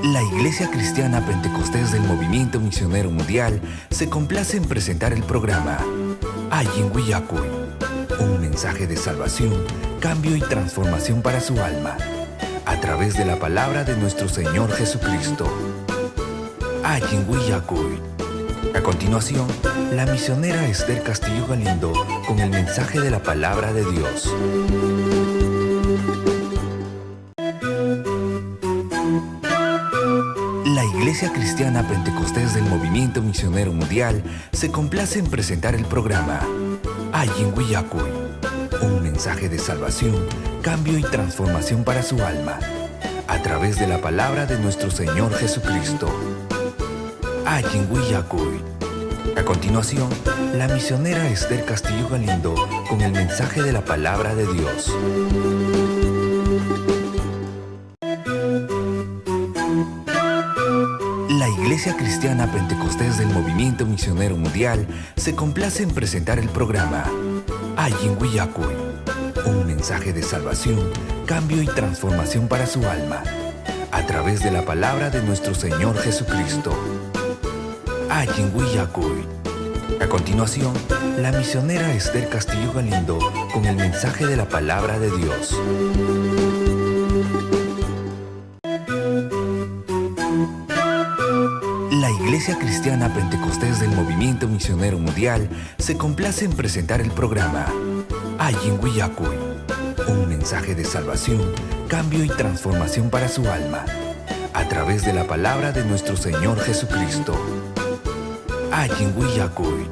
La Iglesia Cristiana Pentecostés del Movimiento Misionero Mundial se complace en presentar el programa Ayin Willacuy, un mensaje de salvación, cambio y transformación para su alma, a través de la palabra de nuestro Señor Jesucristo. Ayin Willacuy. A continuación, la misionera Esther Castillo Galindo con el mensaje de la palabra de Dios. La Iglesia Cristiana Pentecostés del Movimiento Misionero Mundial se complace en presentar el programa Ayin Willacuy, un mensaje de salvación, cambio y transformación para su alma, a través de la palabra de nuestro Señor Jesucristo. Ayin Willacuy. A continuación, la misionera Esther Castillo Galindo con el mensaje de la palabra de Dios. La Iglesia Cristiana Pentecostés del Movimiento Misionero Mundial se complace en presentar el programa Ayin Willacuy, un mensaje de salvación, cambio y transformación para su alma, a través de la palabra de nuestro Señor Jesucristo. Ayin Willacuy. A continuación, la misionera Esther Castillo Galindo con el mensaje de la palabra de Dios. La Iglesia Cristiana Pentecostés del Movimiento Misionero Mundial se complace en presentar el programa Ayin Willacuy, un mensaje de salvación, cambio y transformación para su alma, a través de la palabra de nuestro Señor Jesucristo. Ayin Willacuy.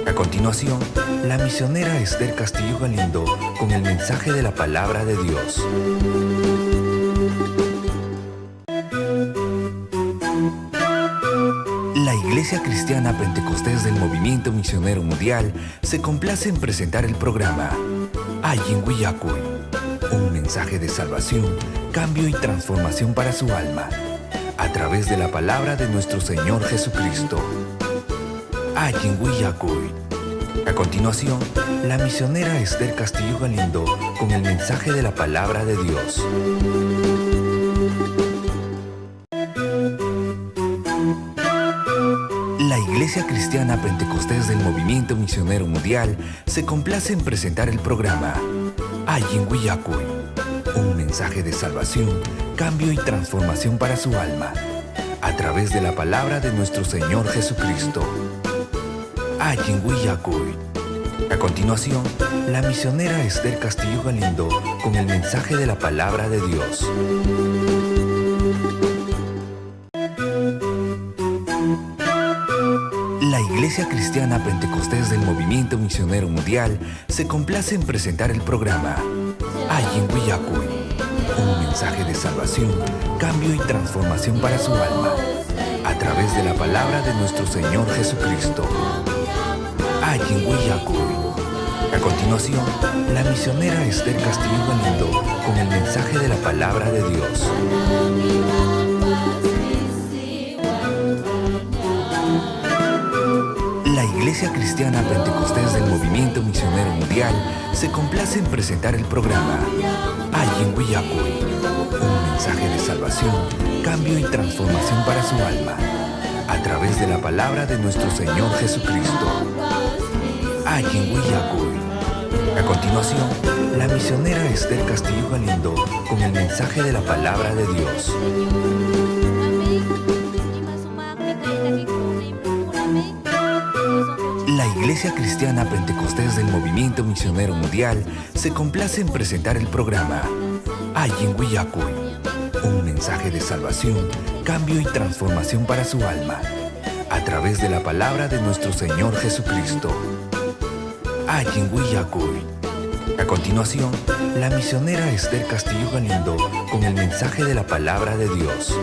A continuación, la misionera Esther Castillo Galindo con el mensaje de la palabra de Dios. La Iglesia Cristiana Pentecostés del Movimiento Misionero Mundial se complace en presentar el programa Ayin Willacuy, un mensaje de salvación, cambio y transformación para su alma, a través de la palabra de nuestro Señor Jesucristo. Ayin Willacuy. A continuación, la misionera Esther Castillo Galindo con el mensaje de la palabra de Dios. La Iglesia Cristiana Pentecostés del Movimiento Misionero Mundial se complace en presentar el programa Ayin Willacuy, un mensaje de salvación, cambio y transformación para su alma, a través de la palabra de nuestro Señor Jesucristo. Ayin Willacuy. A continuación, la misionera Esther Castillo Galindo con el mensaje de la palabra de Dios. La Iglesia Cristiana Pentecostés del Movimiento Misionero Mundial se complace en presentar el programa Ayin Willacuy, un mensaje de salvación, cambio y transformación para su alma, a través de la palabra de nuestro Señor Jesucristo. Ayin Willacuy. A continuación, la misionera Esther Castillo Galindo con el mensaje de la palabra de Dios. La Iglesia Cristiana Pentecostés del Movimiento Misionero Mundial se complace en presentar el programa Ayin Willacuy, un mensaje de salvación, cambio y transformación para su alma, a través de la palabra de nuestro Señor Jesucristo. Ayin Willacuy. A continuación, la misionera Esther Castillo Galindo con el mensaje de la palabra de Dios. La Iglesia Cristiana Pentecostés del Movimiento Misionero Mundial se complace en presentar el programa Ayin Willacuy, un mensaje de salvación, cambio y transformación para su alma, a través de la palabra de nuestro Señor Jesucristo. Ayin Willacuy. A continuación, la misionera Esther Castillo Galindo con el mensaje de la palabra de Dios.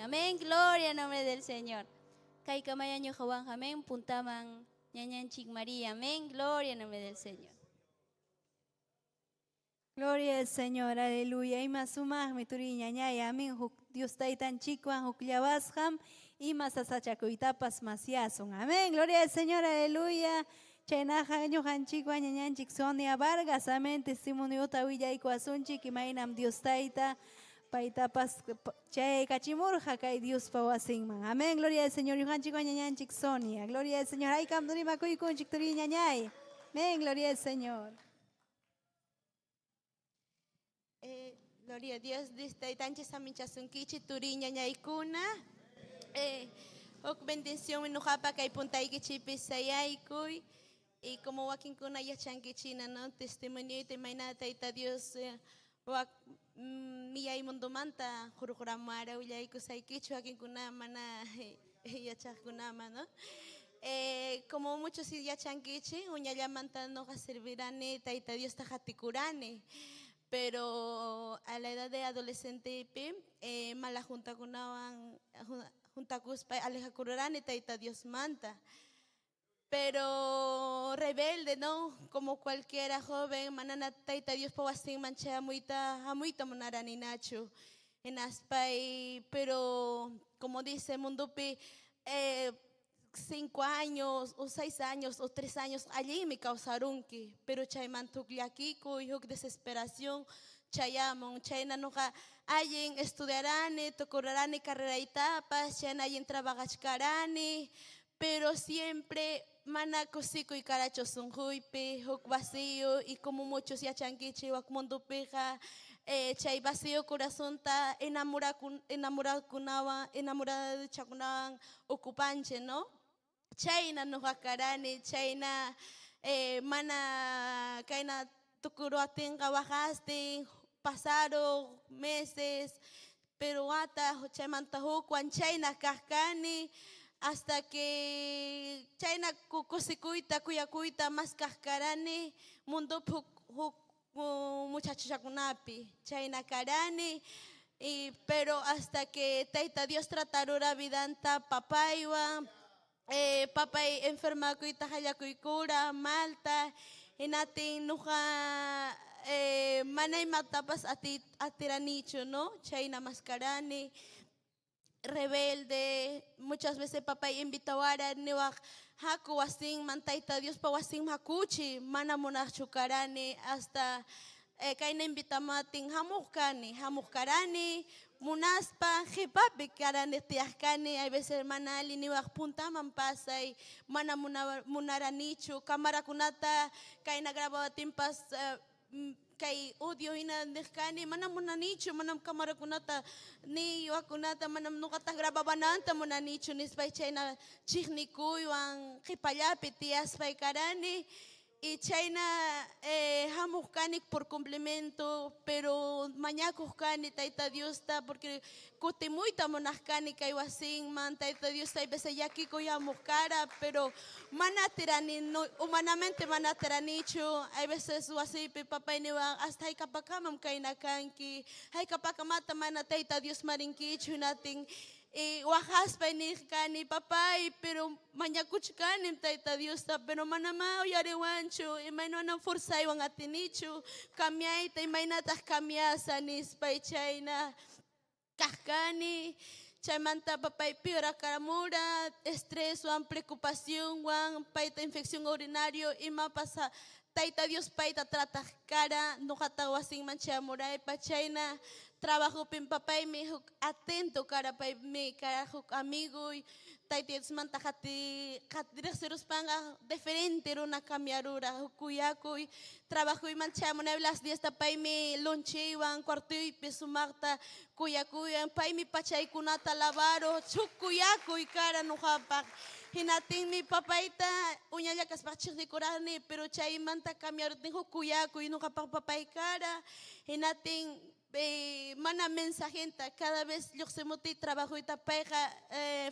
Amén, gloria al nombre del Señor. Kay kamayan nyo kawang amén, puntamang nyanyan chik María, amén, gloria al nombre del Señor. Gloria al Señor, aleluya. Ima sumah mi turi ñañaya, amén. Dios taitan chikwan, hukllavasham, y más asachakuytapas masiasun. Amén. Gloria al Señor, aleluya. Chaynaja ñuqanchikwan ñañanchik Sonia Vargas, amén. Testimoniota willayku asunchik imaynam Dios tayta paytapas chay kachimurja kay Dios pa wasinman. Amén. Gloria al Señor. Ñuqanchikwan ñañanchik Sonia. Gloria al Señor. Ay kam durimakuykunchik turi ñañay. Amén. Gloria al Señor. Gloria a Dios, diste tanches a minchasunkichi turiña ñaykuna. Ok bendición enojapa kay puntaykichi pisayaykuy. Y como wakinkuna yachankichina, ¿no? Testimonio y temaina taita Dios miyay mundomanta jurujuramara uyayku saykichu wakinkuna mana yachakunama, ¿no? Como muchos yachankichi, uñallamanta no servirane taita Dios tajatikurane. Pero a la edad de adolescente, mala junta kunawan junta kuspa aleja kurarane taita Dios manta. Pero rebelde, ¿no? Como cualquiera joven, manana taita Dios pa wasin mancha amuita monarani nacho en aspay, pero como dice Mundupi, 5 años o 6 años o 3 años allí me causaron que, pero chay mantucliaquico y desesperación chayamon, chayna noja allen estudiarane, tocorarane carrera etapas, chayna allen trabajachcarane, pero siempre mana cosico y caracho son huipe, hok vacío y como muchos ya chanquiche wak mundo peja, chay vacío corazón ta enamorada de chakunawan ocupanche, ¿no? Chayna no jacarane, chayna mana kaina tukuruaten bajaste, pasaron meses, pero hasta chaymanta juan chayna cascane, hasta que chayna kukusikuita kuyakuita más cascarane, mundo muchacho chakunapi, chayna carane. Pero hasta que taita Dios tratarura vidanta papaywa, papay enferma kuita hayakuikura, malta, enatin nuja manay matapas atiranicho, ¿no? Chayna mascarane, rebelde, muchas veces papay invitawara niwak haku wasin mantaita Dios pa wasin hakuchi, mana monachukarane hasta kaina invitamatin hamukarane, munaspa jepapi karane tiaskane, hay veces manali niwak puntaman pasay, mana munaranichu, cámara kunata kaina grabatin pas kay audio ina deskani manam munanichu manam kamera kunata ni wakunata manam nukata grababananta munanichu nispay chayna chihnikuwan qipallapi tiaspay karani y chayna hamukanik por complemento pero mañakuskani taita Diosta porque kutimuita monaskani kay wasin man taita Dios hay veces yakiko yamuskara pero manatirani no, humanamente manatiranichu hay veces wasipi papay niwan hasta hay kapakamam kay nakanki hay kapakamata mana taita Dios marinkichu nating wahaspa ni papay pero mañakuchkanim taita Diosta pero manama yariwanchu imaynonan fursaywan atinichu kamyaita imaynatas kamyasa nispay chayna kajkani chaymanta papay piora karamura estrés wan preocupación wan paita infección urinario ima pasa taita Dios paita trata cara nojata wasin manchamuray pachayna trabajo pin papay mi atento cara pay mi cara amigo y taita manta hati direcceros panga diferente una cambiarura hukuyaku y trabajo y manchamuray las 10 pay mi lonche wan cuarto y pesumarta kuyaku pay mi pachay kunata lavaro chukuyaku y cara nojapa hinating mi papaita uñaya kaspachik de corane pero chay manta cambiar tengo kuyaku y nunca papay cara hinating mana mensajenta cada vez yo se moti trabajo y tapeja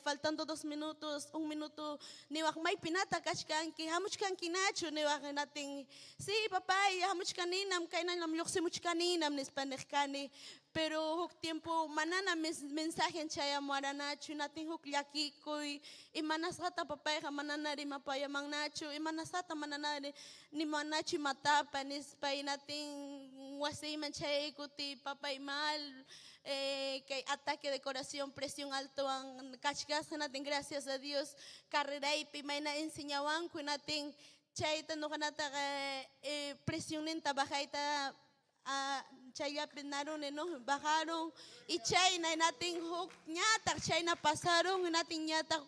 faltando 2 minutos 1 minuto ni wak may pinata kachkanki hamuchkanki nacho ni wak nating sí papay hamuchkaninam kainam yo se muchkaninam nispanekani pero huk tiempo manana mensaje chaya muaranacho nating huk yakiko y manasata papay manana ri mapaya mang nacho y manasata manana ni manacho matapa nispay nating wasi manchay kuti papay mal que ataque de corazón, presión alto, kachkas natin gracias a Dios, carrera y pimaina enseñaban que natin chaita no ganata presión en tabajaita chaya penaron no bajaron y chayna natin huk ñata chayna pasaron natin ñata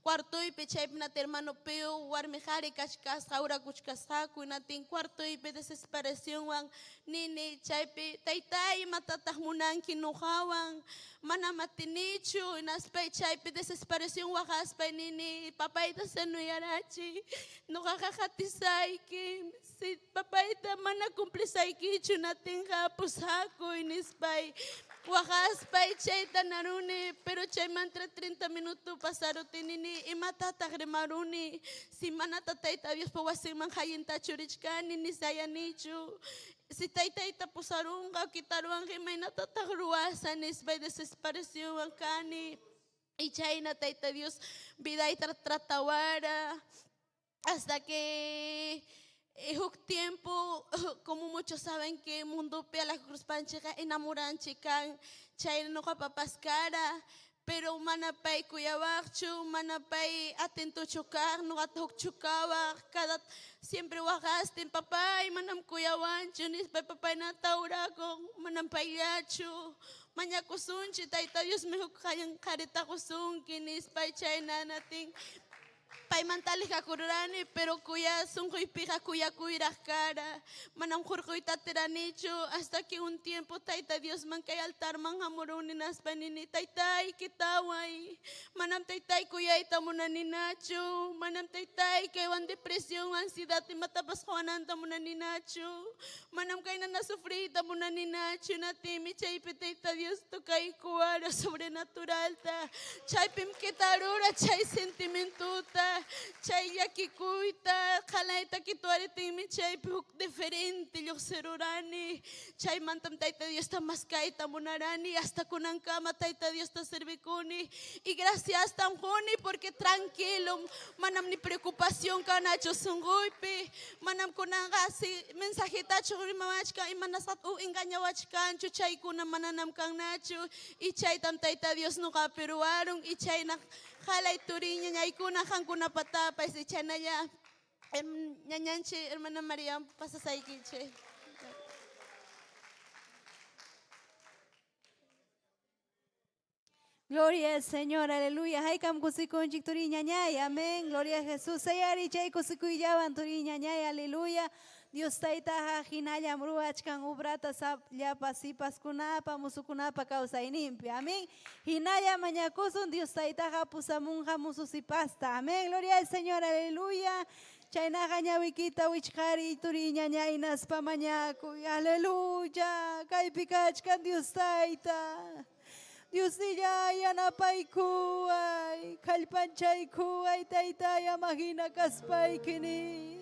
cuarto y pechay na hermano peo warmejare kachkas ahora kuchkasaku natin cuarto y pe desesperación wan nini chaype taytay matatahmunan kinuhawan mana matinichu inaspay chaype desesperación wajaspay nini papayta sanuyarachi no jajajatisay que si papayta mana cumplisay kichu natin hapusaku inispay Wajaspay chayta naruni, pero chay mantra 30 minutos pasaron tinini y matata gremaruni. Si manata taita Dios pa wasin manjayinta churichkani ni sayanichu. Si taita pusarunga kitaruan gimainata tagruasa nisbay desesperación ankani. Y chayna taita Dios vida y tratawara hasta que huk tiempo, como muchos saben que mundo pe a la cruz pancheca enamoran chican chay no papascara pero manapay kuyabachu manapay atento chocar no atok chukaba cada siempre wagaste papá y manam kuyawanchu nis papá na taura con manam payachu maña kusunchi taita Dios me huk kayan karita kusunki nis pay chay na nating Pai mantali kakurani pero kuya sunkoy pija kuya kuiras cara manam jurkoy tateranicho hasta que un tiempo taita Dios man kay altar man hamuruni nas panini taitay kitaway manam taitay kuya itamunani nacho manam taitay kay wan depresión ansiedad y matapas juanan tamunani nacho manam kay na nasufri tamunani nacho natimi chay taita Dios to kay kuara sobrenatural ta chay pim kitarura chay sentimentuta chay yakikuita khalaita kituaritimi chay puk diferente yo serurani chay mantam taita Dios ta maskaita munarani hasta kunan kama taita Dios ta servicuni y gracias tamjoni porque tranquilo manam ni preocupación kanacho sunguipi manam kunan gasi mensajita churi mamachka y manasat engañawachkan chay kunan mananam kan nacho y chay tam taita Dios no ka peruaron y chay na Jalay turiña ñay kuna jankuna patapa ese chanaya ñañanche hermana María pasa saikiche. Gloria al Señor, aleluya. Haikam kusikun turiña ñay, amén. Gloria a Jesús. Sayari chay kusikuyaban turiña ñay, aleluya. Dios taita hinaya mruachkan ubrata llapa sipas kunapa musukunapa causa inimpia. Amén. Hinaya mañakusun Dios taita pusamunja mususipasta. Amén. Gloria al Señor. Aleluya. Chayna ñawikita wichkari turiña ñaynas pa mañaku. Aleluya. Kaipikachkan Dios taita. Dios ya yanapaykuay. Kalpanchaykuay taita yamagina kaspaykini.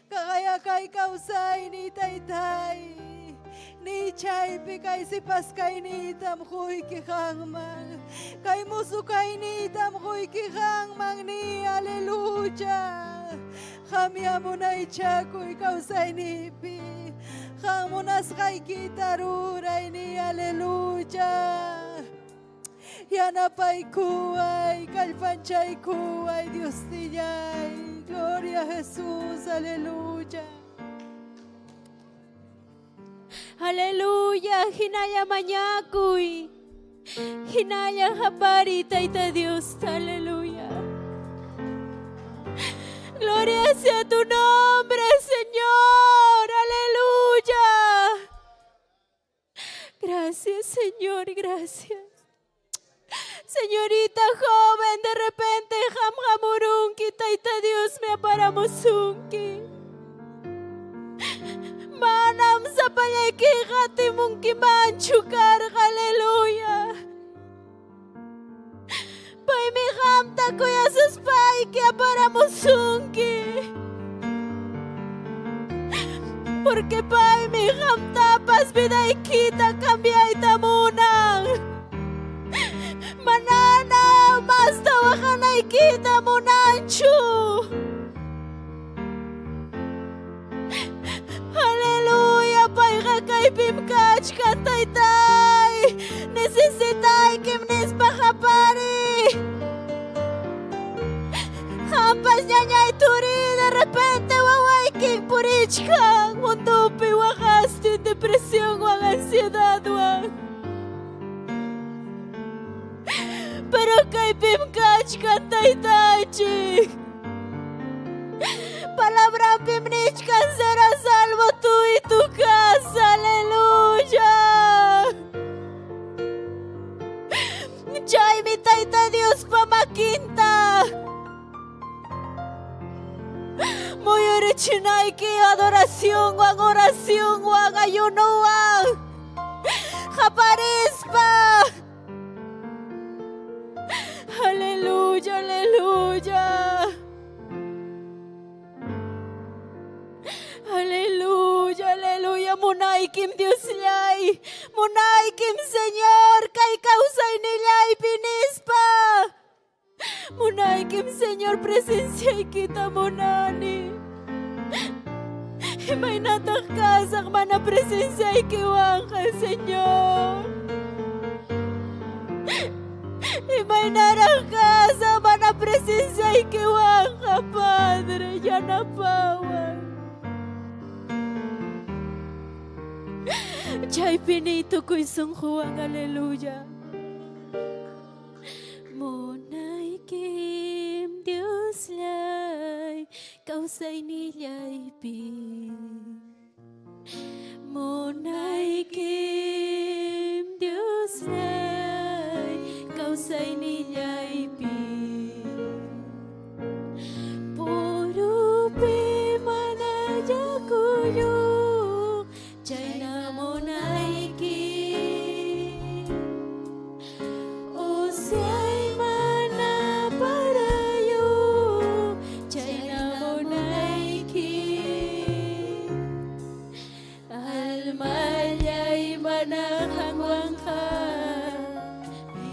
Kaya kay kausay ni taytay ni chay pikay si paskay ni tam huy kihangman kay musu kay ni tam huy kihangman ni aleluya hamya munay chakoy kausay ni pi hamunas kay kitaruray ni aleluya yanapay kuay kalpanchay kuay Dios tiyay. Gloria a Jesús, aleluya. Aleluya, hinaya mañakuy, hinaya hapari taita Dios, aleluya. Gloria sea tu nombre, Señor, aleluya. Gracias, Señor, gracias. Señorita joven, de repente hamhamurunki, taita Dios me aparamusunki. Manam sapayaki hatimunki manchukar, aleluya. Pai mi hamta kuya suspai que aparamusunki. Porque pai mi hamta pas vida ikita cambia itamunang. Manana basta wahana ikita munanchu. Aleluya, pai kay pimkach kataytay. Achkan mundupi waqasti depresión wan ansiedad wan. Pero kaypim kachkan taytachik. Palabra pimnichkan será salvo tú y tu casa. Aleluya. Chay mi tayta Dios pamaquinta. Muy orichinayki adoración wan oración wan ayuno wan. Japarispa. Aleluya, aleluya. Aleluya, aleluya. Munaykim Dios llay. Munaykim Señor. Kay causa inillay pinispa. Munaykim Señor presencia y kita munani. Imaynatak kasak mana presencia y kiwangka Señor. Imaynatak kasak mana presencia y kiwangka Padre. Yanapawan. Chay pinito ko isang huwang, aleluya. Munaykim Dios lay, kausay nilay pin. Munaykim Dios lay, kausay nilay pin. Puro pimanaya kuyo. Chayna munaykim usyay mana parayo. Chayna munaykim almayay mana hangwangka.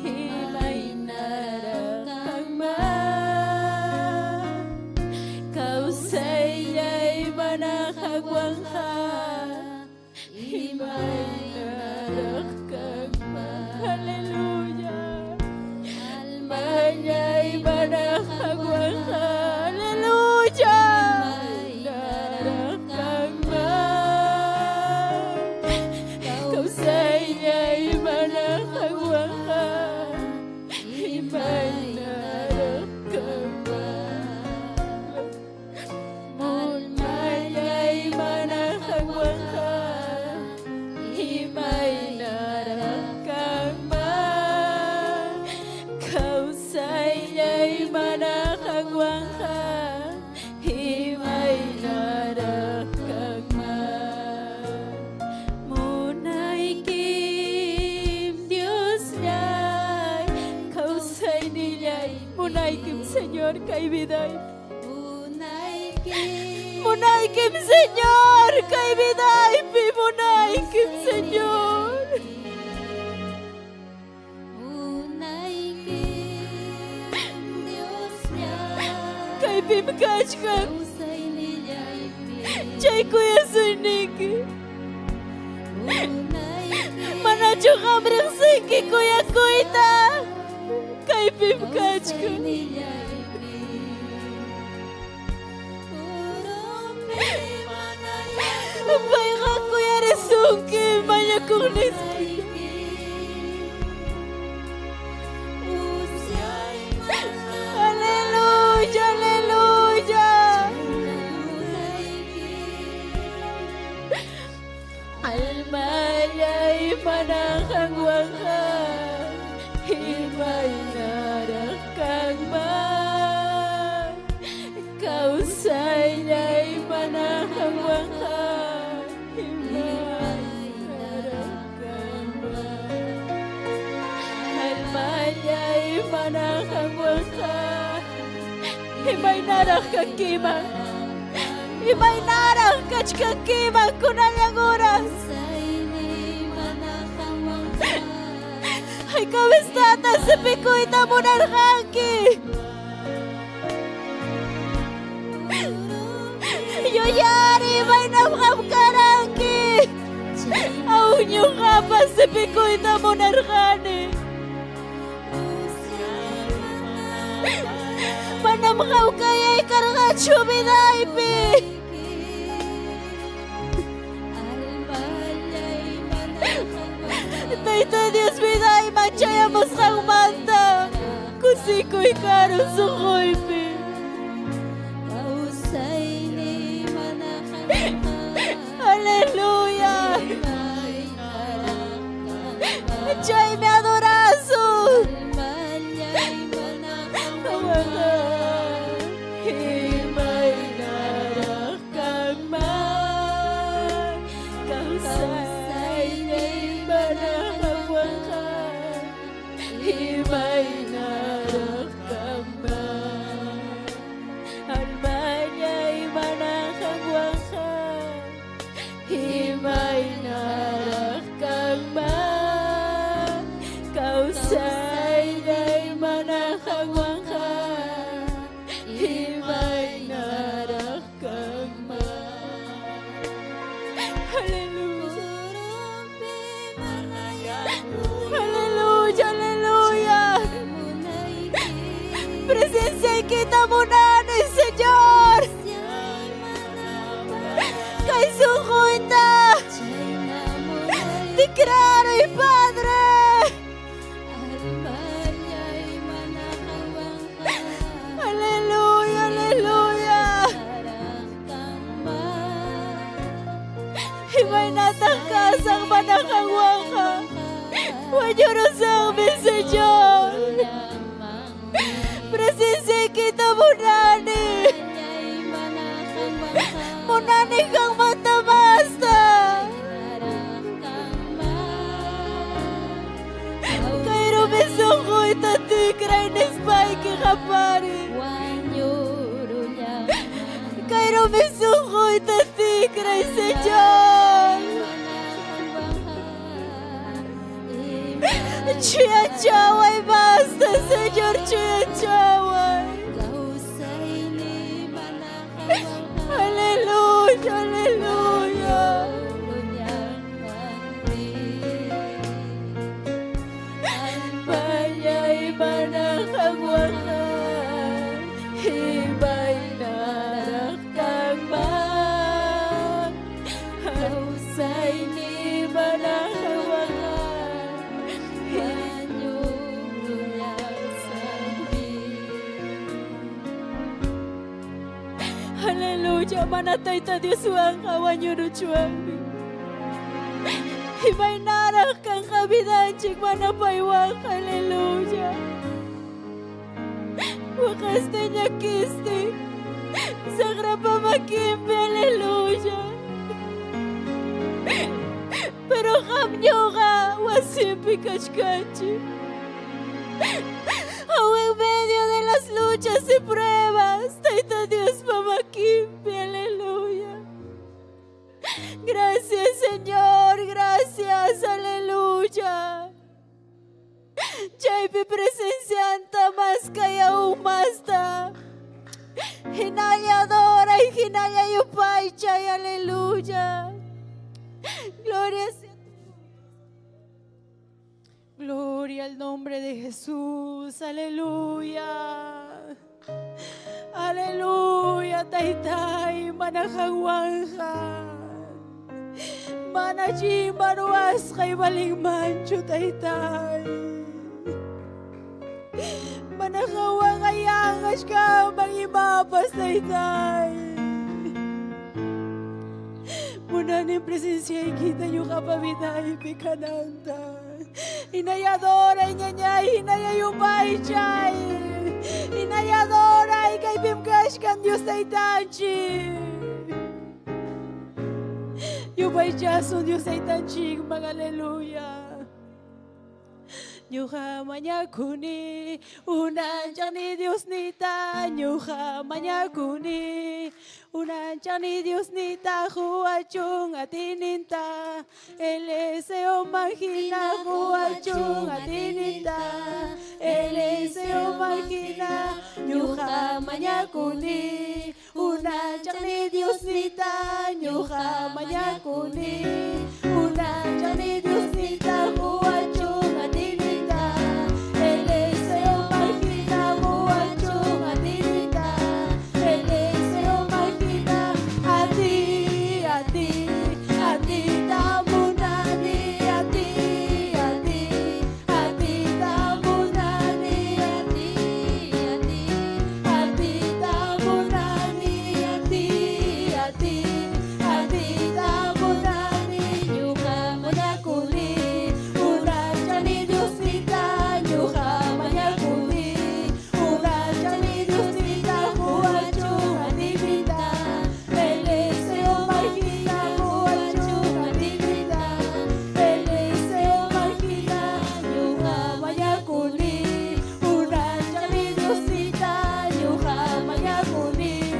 Himay narakangma kausayay mana hangwangka. Aleluya. Almayay manakagwangka. Aleluya. Narakagma. Kausayay manakagwangka. Himay narakagma. Almayay manakagwangka. Himay narakagma. Kausayay manakagwangka. Himay narakagma. Munaykim Dios lay, kausay nilay. Munaykim Señor kay biday. Munaykim Señor kay biday. Munaykim Señor. Kay bimkachkan. Chay kuya suniki. Manacho kamring siki kuya kuita. Kay bimkachkan. Bayka kuya resuki. Maya kong niski. Aleluya, aleluya. Almayay manakagwangka. Himay narakagma. Kausayay manakagwangka. Himay narakagma. Almayay manakagwangka. Himay narakagkimang. Himay narakagkimang kunanyang oras. Ay kawistata sa pikoy na monarhanki. Yoyari may namkamkaranki. Aw nyo ka pa sa pikoy na monarhani. Manamkaw kaya'y karngat syumidaypi. siko ikaron sukoypi. Aleluya. Chay me adorazo. Himay narakang man. Kausay na'y manakawang ka. Himay narakang man. Almanya'y manakawang ka. Himay narakang man. Kausay na'y manakawang ka. Himay narakang man. Hallelujah. Hallelujah, hallelujah. Presencia kita muna ni Señor. Kay sukoy ta. Declaro y Padre. Aleluya, aleluya. Himay natangkas ang manakawang ka. Wanyuros ang Señor. Presencia kita munani. Munani kang matamasta. Kay rumesong ko'y tatikray na spay kakapari. Kay rumesong ko'y tatikray sa Diyos. Chiyachaway basta, Señor, chiyachaway. Aleluya, aleluya. Almanya'y manakagwakan. Himay narakang man. Kausay ni manakagwakan. Haleluya, manatay ta Diyos wang kawan nyo nuchuang. Himay narak kang kabidanchik manapaywang. Haleluya. Wakas na niya kisti. Sakra pa makimpi. Haleluya. Pero kamnyo ka wasimpi kachkachi. Aún en medio de las luchas y pruebas, Taita Dios mamakimpi, aleluya. Gracias, Señor, gracias, aleluya. Chaypi presencianta más kaya umasta. Hinaya adora y hinaya yupay chay, aleluya. Gloria a Gloria al nombre de Jesús, aleluya. Aleluya, Taytay, manakawanja. Manaji manuas kay baling mancho, Taytay. Manakawang ayangas ka, mangimapas, Taytay. Muna ni presencia kita yung kapabitay, pikananta. Inayadora niya, inayayupay chay. Inayadora kay bimkash kan Diyos ay tanchi. Yupay jason Diyos ay tanchi, mga aleluya. Nyuha manyakuni, unan chan ni Dios nita. Nyuha manyakuni, unan chan ni Dios nita. Huachung atininta, Eliseo magina. Huachung atininta, Eliseo magina. Nyuha manyakuni, unan chan ni Dios nita. Nyuha manyakuni, unan chan ni Dios nita. Huachung atininta. hati Adita munani nyuha manyakuli Urachani Diosita nyuha manyakuli Urachani Diosita huachu hadibita Eliseo marquita huachu hadibita Eliseo marquita nyuha manyakuli Urachani Diosita nyuha manyakuli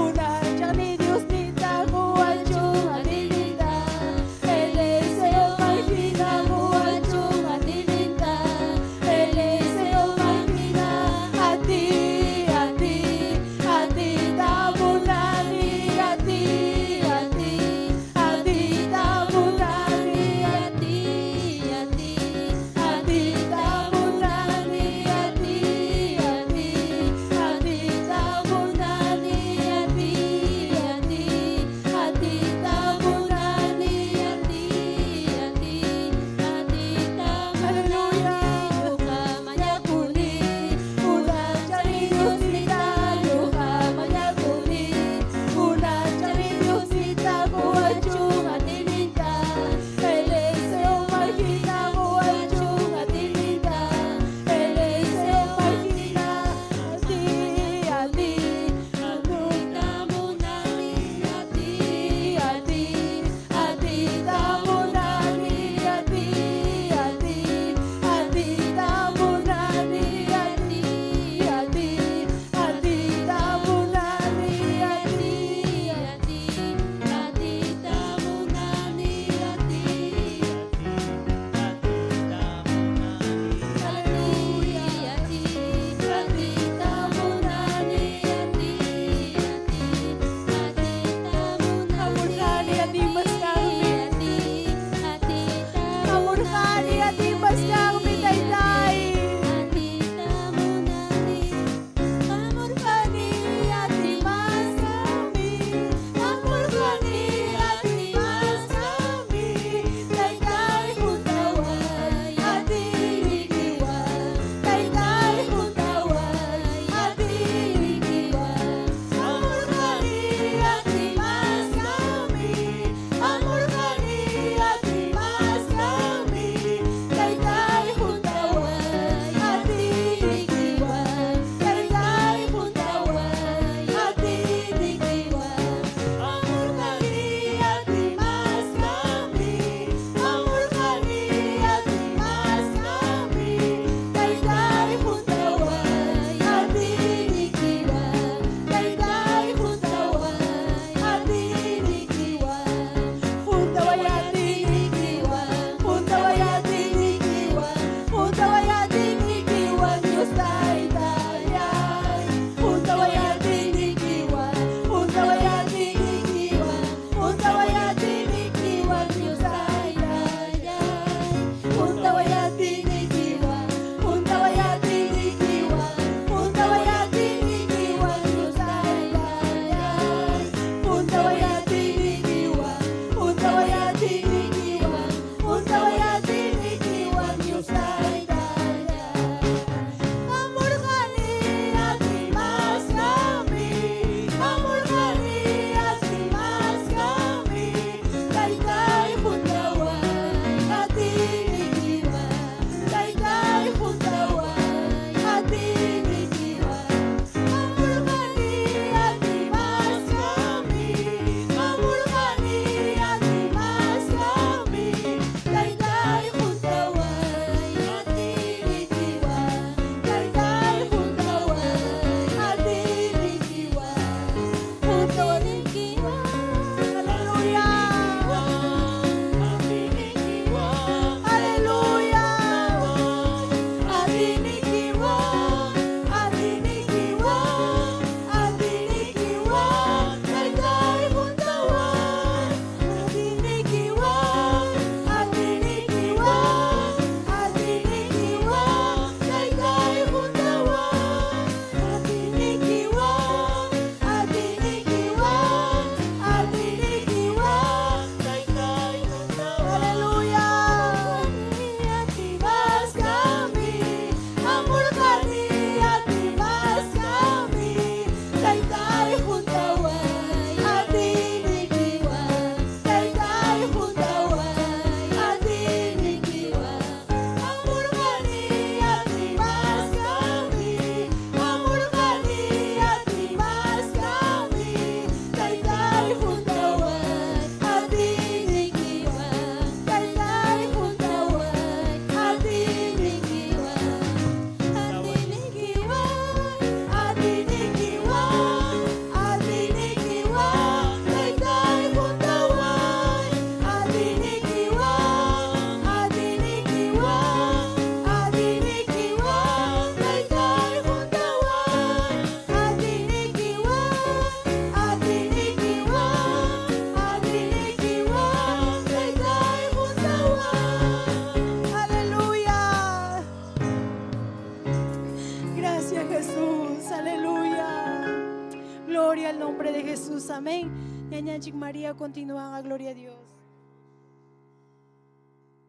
Urachani Diosita amén. Ñañanchik María continúan a gloria a Dios.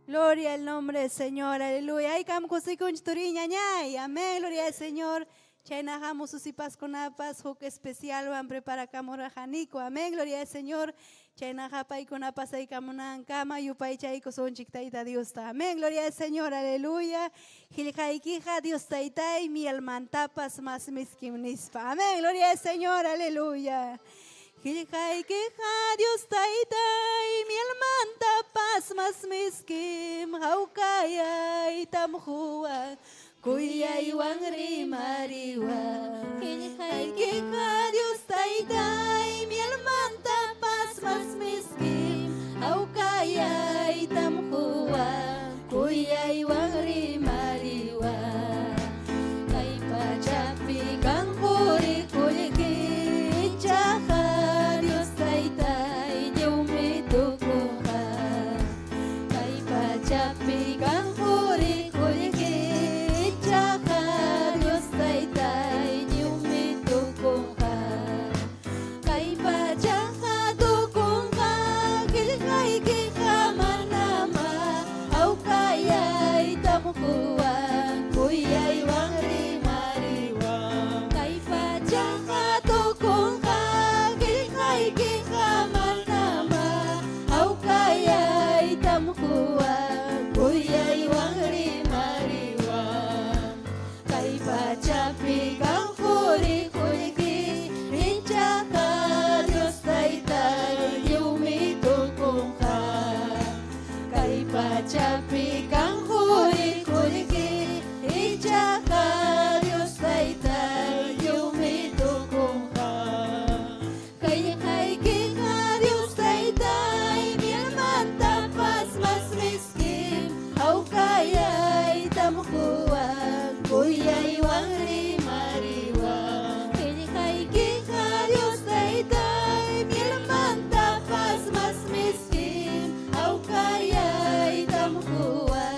Gloria al nombre del Señor, aleluya. Ay, cam cosikunch turiña ñay, amén, gloria al Señor. Chaynajamos usipas con apas, hook especial van prepara camorajanico, amén, gloria al Señor. Chaynajapay con apas ay camunan cama, yupay chayco son chictaita Dios ta, amén, gloria al Señor, aleluya. Giljaikija Dios taitay, mi almantapas más misquimnispa, amén, gloria al Señor, aleluya. Giljaikija Dios taitay, mi almantapas más misquim, haukaya itamjua. Kuyay wangri mariwa, Giljaikija Dios taitay, mi almantapas más misquim, haukaya itamjua. Kuyay wangri mariwa, kay pachapi kang huri kuliki, chaha Dios taitay, yumitukuha. Kay pachapi kang huri kuliki, chaha Dios taitay, yumitukuha. Kay pachaha tukuha, giljaikija manama, haukayay tamukuha, kuyay wangri mariwa. Kay pachaha tukuha, giljaikija manama, haukayay tamukuha, kuyay wangri mariwa. Kay pachapi kang huri kuliki, rinchaka Dios taitay, yumitukuha. Kay pachapi kang huri kuliki, rinchaka Dios taitay, yumitukuha. Kay haikika Dios taitay, mi almantapas mas miskin, haukayay tamukuha, kuyay wangri mariwa. Kay haikika Dios taitay, mi almantapas mas miskin, haukayay tamukuha,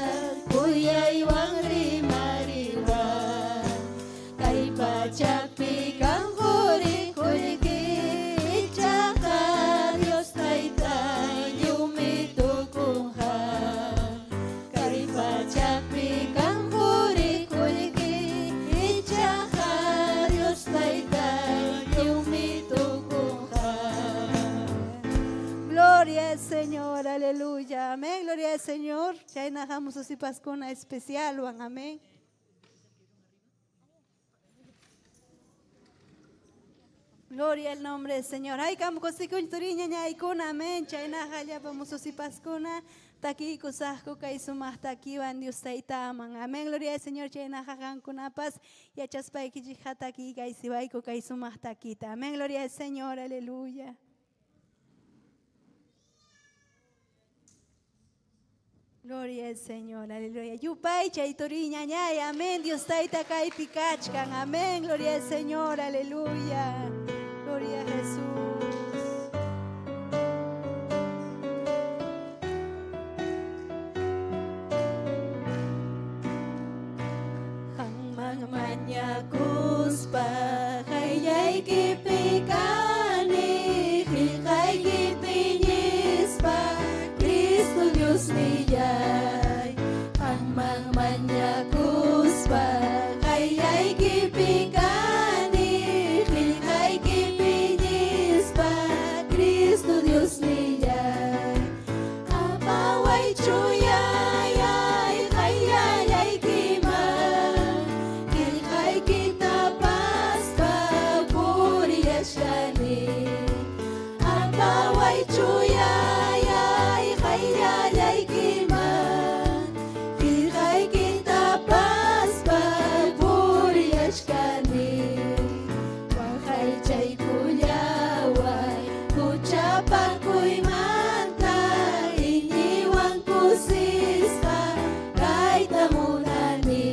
kuyay wangri mariwa. Kay pachapi kang huri kuliki, tsaka Dios taitay, yumitukuha. Kay pachapi kang huri kuliki, tsaka Dios taitay, yumitukuha. Gloria al Señor, aleluya, amén, gloria al Señor. Chaynajamos usipas con una especial, Juan, amén. Gloria al nombre del Señor. Ay, cam cosikun turiña ñay kuna, amén. Chaynaja ya vamos usipas kuna. Taki kusajko kay sumah taki van Dios taitaman. Amén. Gloria al Señor. Chaynaja kan kunapas. Yachaspay kijija taki kay sibayko kay sumah takita. Amén. Gloria al Señor. Aleluya. Gloria al Señor, aleluya. Yupay chaytoriña ñay, amén. Dios taita kay pikachkan, amén. Gloria al Señor, aleluya. Gloria a Jesús. Hangmang manyakuspa, kayay kipikani, kay kipinyispa, Cristo Dios niyay. Hangmang manyakuspa, kayay kipikani, kay kipinyispa, Cristo Dios niyay. Apaway chuyayay, kayayay kiman, kay kita paspa, puriyashani. Apaway chuyayay, kayayay kiman, kay kita paspa, puriyashani. Wakay chay kuyaway, kuchapan kuy manta, iniwan kusispa, kay tamunani.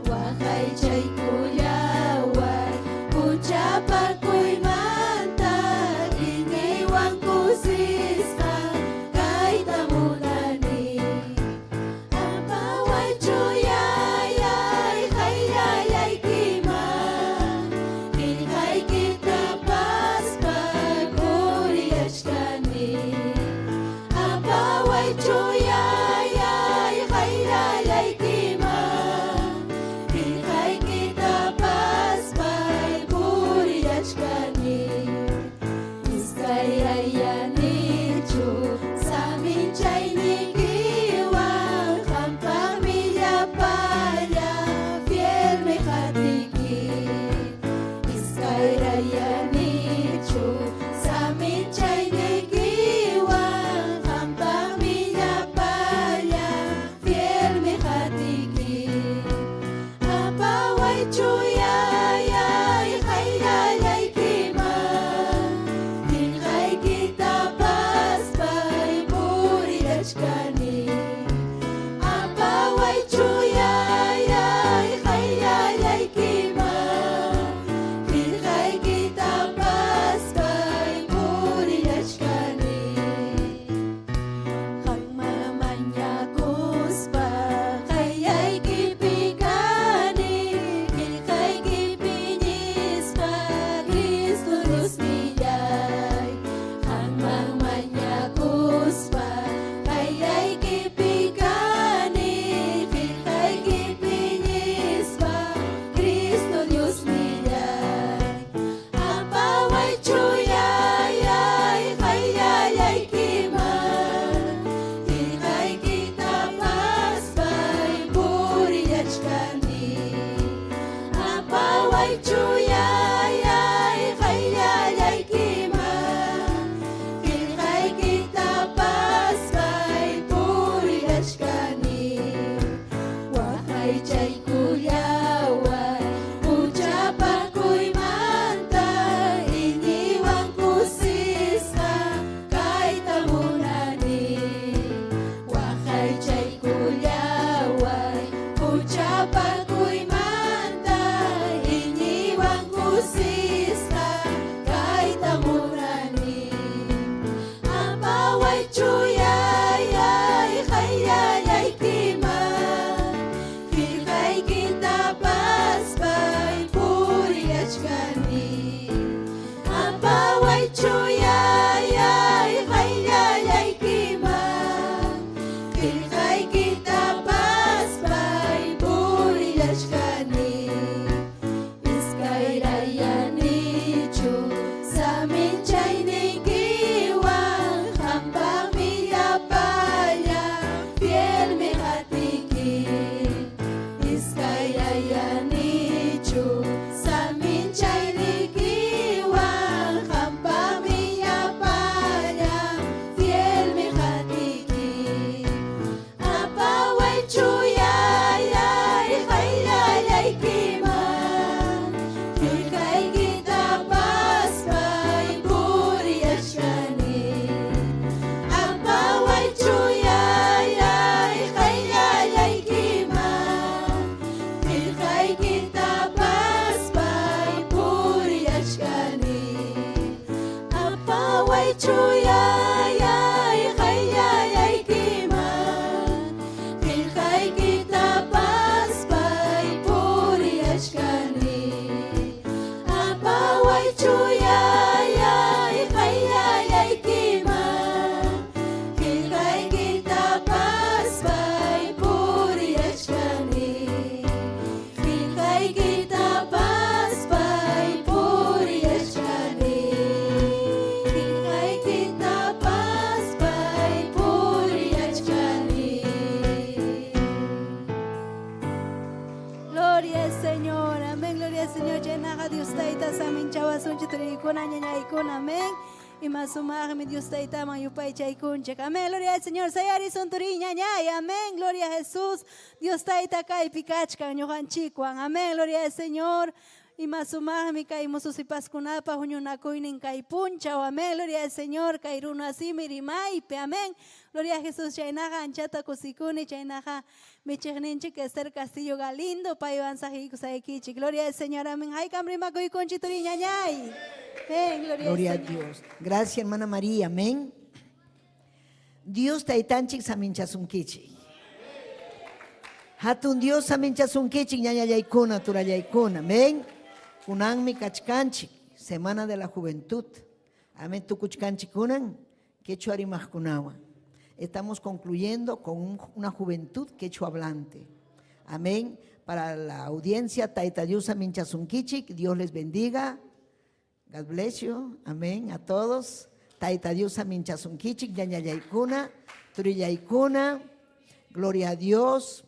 Wakay chay kuyaway, kuchapan kuy manta, iniwan kusispa, Amén, Dios te ama, yupay chay kunchak. Amén, gloria al Señor. Sayari son turiña ñay. Amén, gloria a Jesús. Dios te ita y picachka, ñojan chicuan. Amén, gloria al Señor. Y más sumami kay musus y pascunapa, juñuna coinin kay puncha. Amén, gloria al Señor. Kairuna así mirimaipe. Amén, gloria a Jesús. Chaynaja anchata kusikuni, chaynaja michegninchi que Esther Castillo Galindo, paivan sajiku saikichi. Gloria al Señor. Amén. Hay cambrima koy conchi turiña ñay. Amén, gloria a Dios. Gracias, hermana María. Amén. Dios taitanchik saminchasunkichi. Hatun Dios saminchasunkichi ñaña yaykuna turayaykuna. Amén. Kunanmi kachkanchik. Semana de la Juventud. Amén. Tukuchkanchik kunan. Quechua rimajkunawan. estamos concluyendo con una juventud quechua hablante. Amén. Para la audiencia, Taitayusa Minchasunkichik, Dios les bendiga. God bless you. Amén. A todos. Taitayusa Minchasunkichik, Yañayaykuna, Turiyaykuna. Gloria a Dios.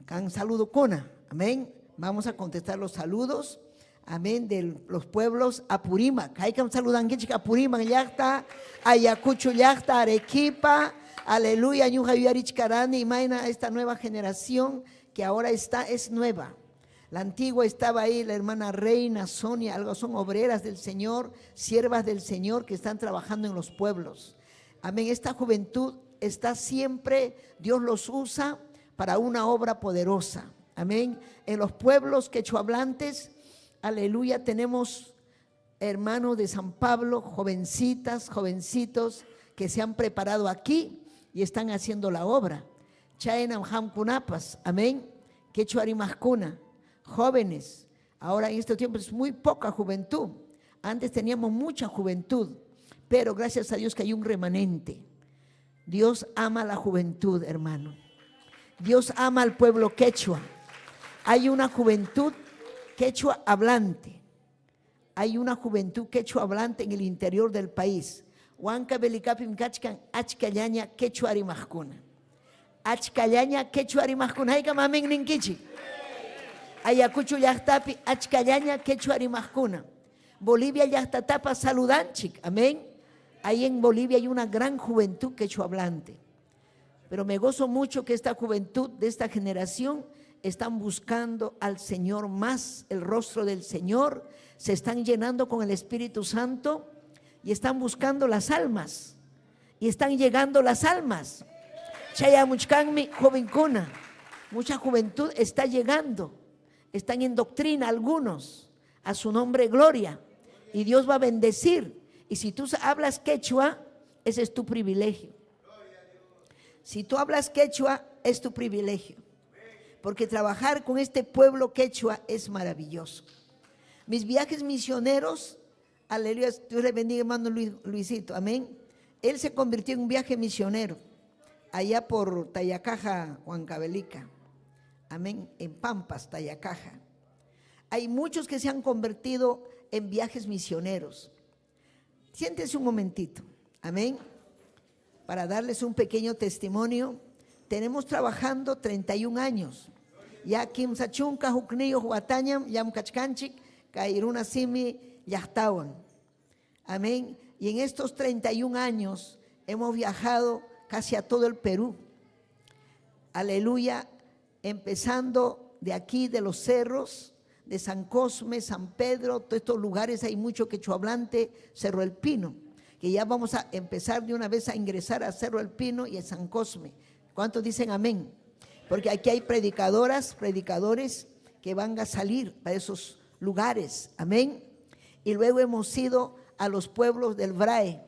Can saludo kuna. Amén. Vamos a contestar los saludos. Amén. De los pueblos Apurímac. Hay que saludar a Apurímac, Yachta, Ayacucho, Yachta, Arequipa. Aleluya, Ñuja Yarichcarani, Imaina, esta nueva generación que ahora es nueva. La antigua estaba ahí, la hermana Reina, Sonia, algo son obreras del Señor, siervas del Señor que están trabajando en los pueblos. Amén, esta juventud está siempre, Dios los usa para una obra poderosa. Amén, en los pueblos quechuahablantes, aleluya, tenemos hermanos de San Pablo, jovencitas, jovencitos que se han preparado aquí y están haciendo la obra. Chaenam Hamkunapas, amén. Quechuarimascuna, jóvenes. Ahora en este tiempo es muy poca juventud. Antes teníamos mucha juventud, pero gracias a Dios que hay un remanente. Dios ama la juventud, hermano. Dios ama al pueblo quechua. Hay una juventud quechua hablante. Hay una juventud quechua hablante en el interior del país. Huanca belicapim kachkan achkallaña quechuarimajkuna. Achkallaña quechuarimajkuna. Hay kamamen ninkichi. Ayacucho yachtapi achkallaña quechuarimajkuna. Bolivia yachtatapa saludanchik. Amén. Ahí en Bolivia hay una gran juventud quechuahablante. Pero me gozo mucho que esta juventud de esta generación están buscando al Señor más, el rostro del Señor. Se están llenando con el Espíritu Santo. Y están buscando las almas. Y están llegando las almas. Chayamuchkanmi jovencuna. Mucha juventud está llegando. Están en doctrina algunos. A su nombre gloria. Y Dios va a bendecir. Y si tú hablas quechua, ese es tu privilegio. Si tú hablas quechua, es tu privilegio. Porque trabajar con este pueblo quechua es maravilloso. Mis viajes misioneros, aleluya, Dios le bendiga, hermano Luisito, amén. Él se convirtió en un viaje misionero, allá por Tayacaja, Huancavelica, amén, en Pampas, Tayacaja. Hay muchos que se han convertido en viajes misioneros. Siéntese un momentito, amén, para darles un pequeño testimonio. Tenemos trabajando 31 años. Ya Kim Sachunca, Jukniyo, Huatañam, Yam Kachkanchik, Kairuna Simi, Yachtawan. Amén. Y en estos 31 años hemos viajado casi a todo el Perú. Aleluya. Empezando de aquí, de los cerros, de San Cosme, San Pedro, todos estos lugares hay mucho quechuahablante, Cerro El Pino, que ya vamos a empezar de una vez a ingresar a Cerro El Pino y a San Cosme. ¿Cuántos dicen amén? Porque aquí hay predicadores que van a salir para esos lugares, amén. Y luego hemos ido a los pueblos del Brae,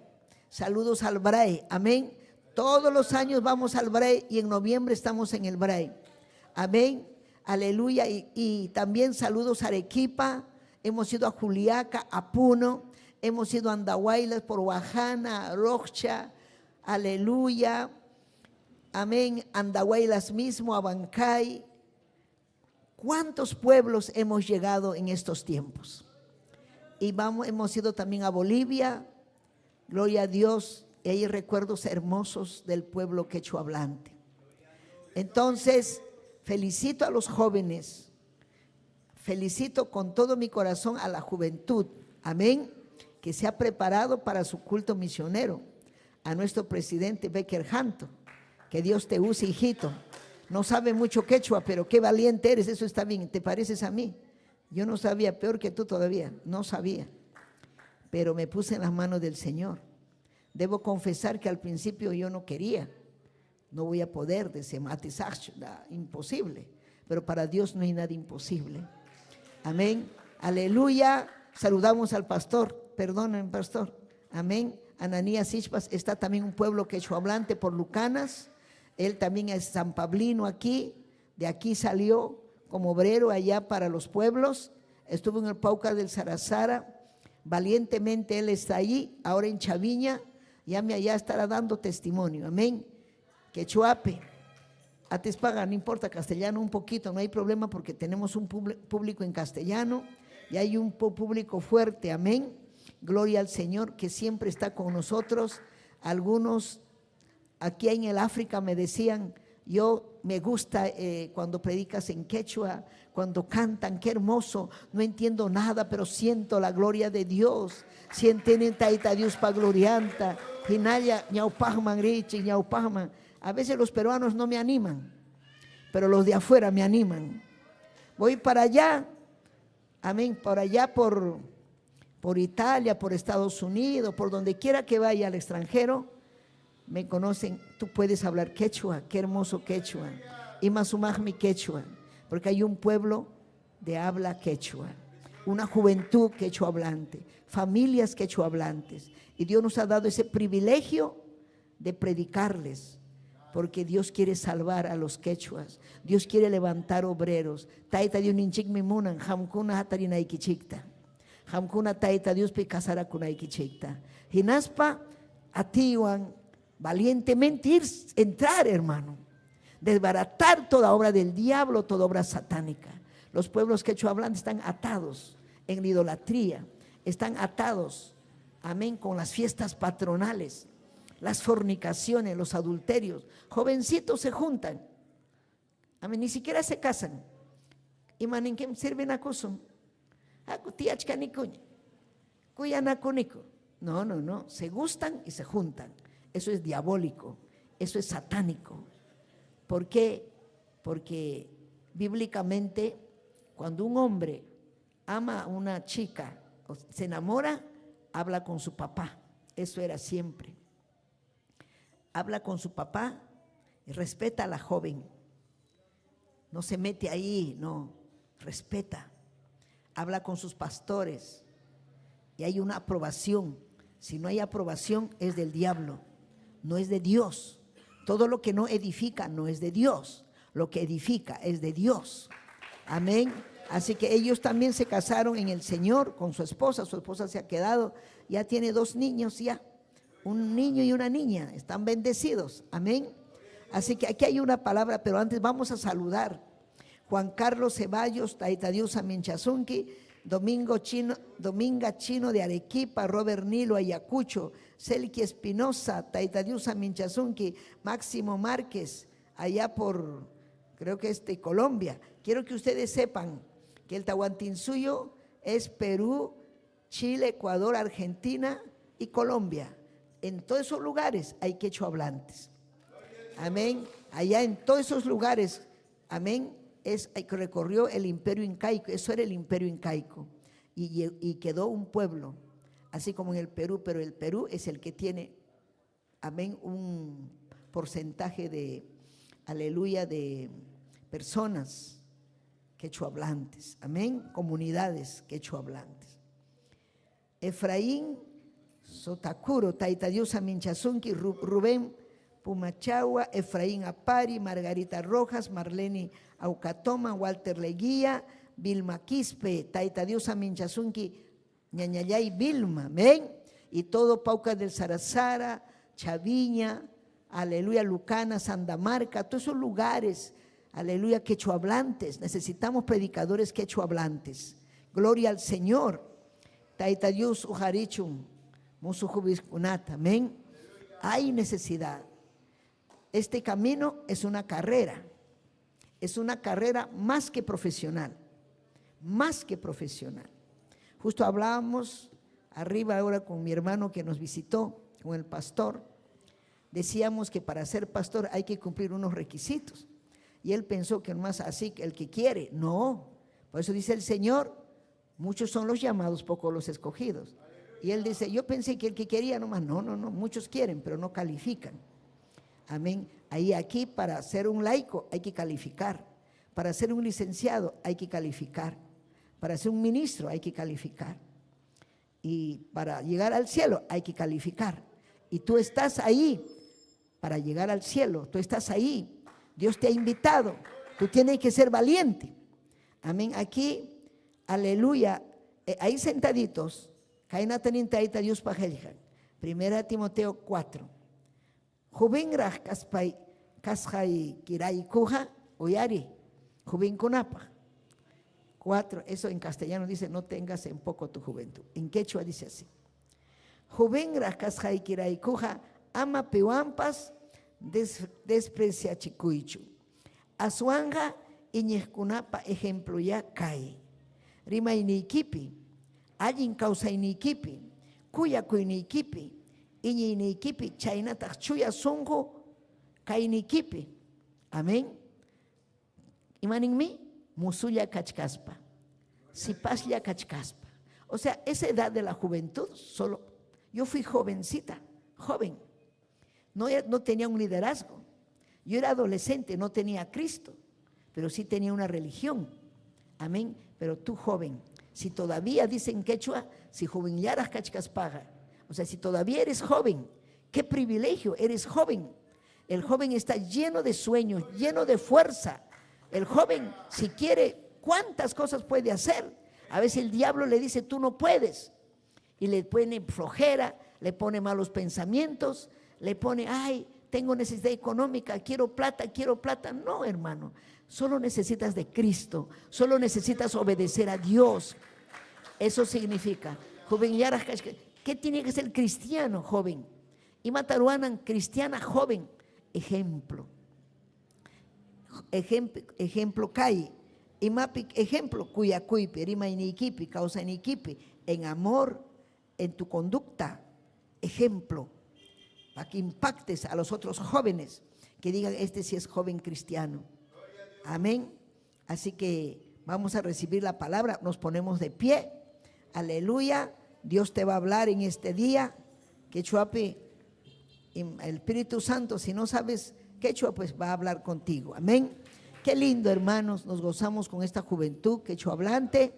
saludos al Brae, amén. Todos los años vamos al Brae y en noviembre estamos en el Brae, amén, aleluya. Y también saludos a Arequipa, hemos ido a Juliaca, a Puno, hemos ido a Andahuaylas, por Guajana, Rocha, aleluya, amén, Andahuaylas mismo, a Bancay. ¿Cuántos pueblos hemos llegado en estos tiempos? Y hemos ido también a Bolivia, gloria a Dios, y hay recuerdos hermosos del pueblo quechuahablante. Entonces, felicito a los jóvenes, felicito con todo mi corazón a la juventud, amén, que se ha preparado para su culto misionero, a nuestro presidente Becker Janto, que Dios te use, hijito. No sabe mucho quechua, pero qué valiente eres, eso está bien, te pareces a mí. Yo no sabía, peor que tú todavía, no sabía, pero me puse en las manos del Señor. Debo confesar que al principio yo no quería, no voy a poder, imposible, pero para Dios no hay nada imposible. Amén, aleluya. Saludamos al pastor, perdonen pastor, amén. Ananías Ishpas, está también un pueblo quechuahablante por Lucanas, él también es San Pablino aquí, de aquí salió como obrero allá para los pueblos, estuvo en el Paucar del Sarazara, valientemente él está allí, ahora en Chaviña, ya me allá estará dando testimonio, amén. Quechuape, Atispaga, no importa, castellano un poquito, no hay problema porque tenemos un público en castellano y hay un público fuerte, amén. Gloria al Señor que siempre está con nosotros. Algunos aquí en el África me decían, yo me gusta cuando predicas en quechua, cuando cantan, qué hermoso, no entiendo nada, pero siento la gloria de Dios. Sienten taita Dios pa glorianta, hinaya ñaupajman richi, ñaupajman. A veces los peruanos no me animan, pero los de afuera me animan. Voy para allá, amén, por allá por Italia, por Estados Unidos, por donde quiera que vaya al extranjero, me conocen, tú puedes hablar quechua, qué hermoso quechua, y masumajmi quechua, porque hay un pueblo de habla quechua, una juventud quechua hablante, familias quechua hablantes, y Dios nos ha dado ese privilegio de predicarles, porque Dios quiere salvar a los quechuas, Dios quiere levantar obreros. Taita Dios ninchik mimunan, hamkuna hatarina ikichikta, hamkuna taita Dios pikasara kuna ikichikta. Hinaspa atiwan valientemente entrar, hermano, desbaratar toda obra del diablo, toda obra satánica. Los pueblos quechua hablantes están atados en la idolatría, están atados, amén, con las fiestas patronales, las fornicaciones, los adulterios. Jovencitos se juntan, amén, ni siquiera se casan. Y maninquem sirven a kusum, no, se gustan y se juntan. Eso es diabólico, eso es satánico. ¿Por qué? Porque bíblicamente cuando un hombre ama a una chica o se enamora, habla con su papá. Eso era siempre. Habla con su papá y respeta a la joven. No se mete ahí, no, respeta. Habla con sus pastores y hay una aprobación. Si no hay aprobación es del diablo, no es de Dios. Todo lo que no edifica no es de Dios, lo que edifica es de Dios. Amén. Así que ellos también se casaron en el Señor con su esposa se ha quedado, ya tiene 2 niños ya, un niño y una niña, están bendecidos. Amén. Así que aquí hay una palabra, pero antes vamos a saludar. Juan Carlos Ceballos, Taita Dios Aminchazunqui, Dominga Chino de Arequipa, Robert Nilo Ayacucho, Selki Espinosa, Taita Dios Aminchazunqui, Máximo Márquez, allá por, creo que Colombia. Quiero que ustedes sepan que el Tahuantinsuyo es Perú, Chile, Ecuador, Argentina y Colombia. En todos esos lugares hay quechua hablantes. Amén. Allá en todos esos lugares, amén, recorrió el imperio incaico. Eso era el imperio incaico. Y quedó un pueblo, así como en el Perú, pero el Perú es el que tiene, amén, un porcentaje de, aleluya, de personas quechua hablantes. Amén. Comunidades quechua hablantes. Efraín Sotakuro, Taita Dios Aminchazunqui, Rubén Pumachagua, Efraín Apari, Margarita Rojas, Marlene Aucatoma, Walter Leguía, Vilma Quispe, Taita Dios Aminchazunqui, Ñañayay Vilma, amén. Y todo Pauca del Sarazara, Chaviña, aleluya, Lucana, Sandamarca, todos esos lugares, aleluya, quechua hablantes. Necesitamos predicadores quechua hablantes. Gloria al Señor. Taita Dios Ujarichum, Musujubiskunata, amén. Hay necesidad. Este camino es una carrera más que profesional, Justo hablábamos arriba ahora con mi hermano que nos visitó, con el pastor, decíamos que para ser pastor hay que cumplir unos requisitos, y él pensó que nomás así, el que quiere, no, por eso dice el Señor, muchos son los llamados, pocos los escogidos, y él dice, yo pensé que el que quería nomás, no, muchos quieren, pero no califican. Amén. Aquí para ser un laico hay que calificar, para ser un licenciado hay que calificar, para ser un ministro hay que calificar, y para llegar al cielo hay que calificar. Y tú estás ahí para llegar al cielo, tú estás ahí, Dios te ha invitado, tú tienes que ser valiente. Amén. Aquí, aleluya, ahí sentaditos, Dios pajeljan. Primera Timoteo 4. Joven raj kasjai kirai kuja oyari. Joven kunapa. 4. Eso en castellano dice, no tengas en poco tu juventud. En quechua dice así. Joven raj kasjai kirai kuja ama pewampas desprecia chikuichu. Asuanga iñezkunapa ejemplo ya cae. Rima inikipi, allin causa inikipi, kuya kuinikipi, iñi inikipi, chaynata chuya sungo, kainikipi. Amén. Imaninmi, musuya kachkaspa, sipasya kachkaspa. O sea, esa edad de la juventud, solo, yo fui jovencita, joven. No tenía un liderazgo. Yo era adolescente, no tenía a Cristo, pero sí tenía una religión. Amén. Pero tú, joven, si todavía dicen quechua, si jovenyaras cachcaspaga, o sea, si todavía eres joven, qué privilegio, eres joven. El joven está lleno de sueños, lleno de fuerza. El joven, si quiere, ¿cuántas cosas puede hacer? A veces el diablo le dice, tú no puedes. Y le pone flojera, le pone malos pensamientos, le pone, ay, tengo necesidad económica, quiero plata. No, hermano, solo necesitas de Cristo, solo necesitas obedecer a Dios. Eso significa, joven, ¿qué tiene que ser cristiano, joven? Y mataruanan, cristiana, joven, ejemplo. Ejemplo cae, y mapi, ejemplo, cuya cuipe, rima iniquipi, causa iniquipi, en amor, en tu conducta, ejemplo. Para que impactes a los otros jóvenes, que digan, este sí es joven cristiano. Amén. Así que vamos a recibir la palabra, nos ponemos de pie. Aleluya. Dios te va a hablar en este día. Quechua, el Espíritu Santo, si no sabes quechua, pues va a hablar contigo. Amén. Qué lindo, hermanos, nos gozamos con esta juventud quechua hablante.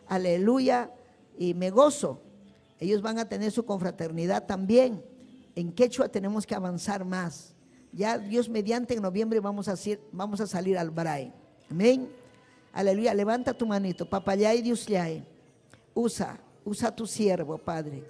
Aleluya. Y me gozo. Ellos van a tener su confraternidad también. En quechua tenemos que avanzar más. Ya Dios mediante en noviembre vamos a salir al Braille. Amén. Aleluya. Levanta tu manito. Papayay Dios yae. Usa tu siervo, Padre.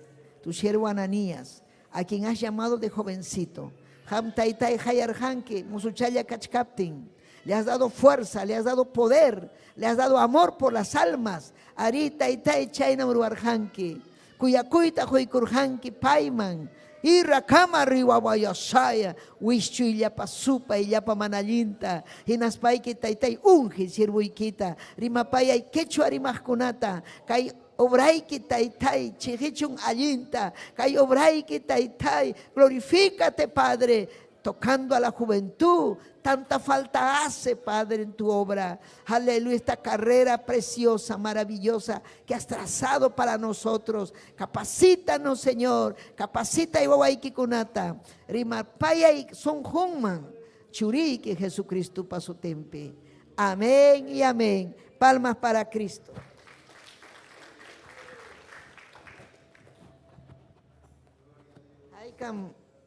Tu siervo Ananías, a quien has llamado de jovencito. Ham taitai hayarhanke, musuchaya kachkaptin. Le has dado fuerza, le has dado poder, le has dado amor por las almas. Arita itai chaina muruarhanke. Cuyacuita hoikurhanke paiman. Ira kama riwa wayasaya, wischu illapa supa illapa manalinta, hinaspai kitaitai unge sirvo ikita, rimapaya quechua rimajkunata, kai obrai kitaitai, chihichun allinta, kai obrai kitaitai, glorifícate, Padre, tocando a la juventud. Tanta falta hace, Padre, en tu obra. Aleluya, esta carrera preciosa, maravillosa que has trazado para nosotros. Capacítanos, Señor. Capacita y wawaiki kunata. Rimapaya y son hunman. Churi que Jesucristo pasó tempe. Amén y amén. Palmas para Cristo.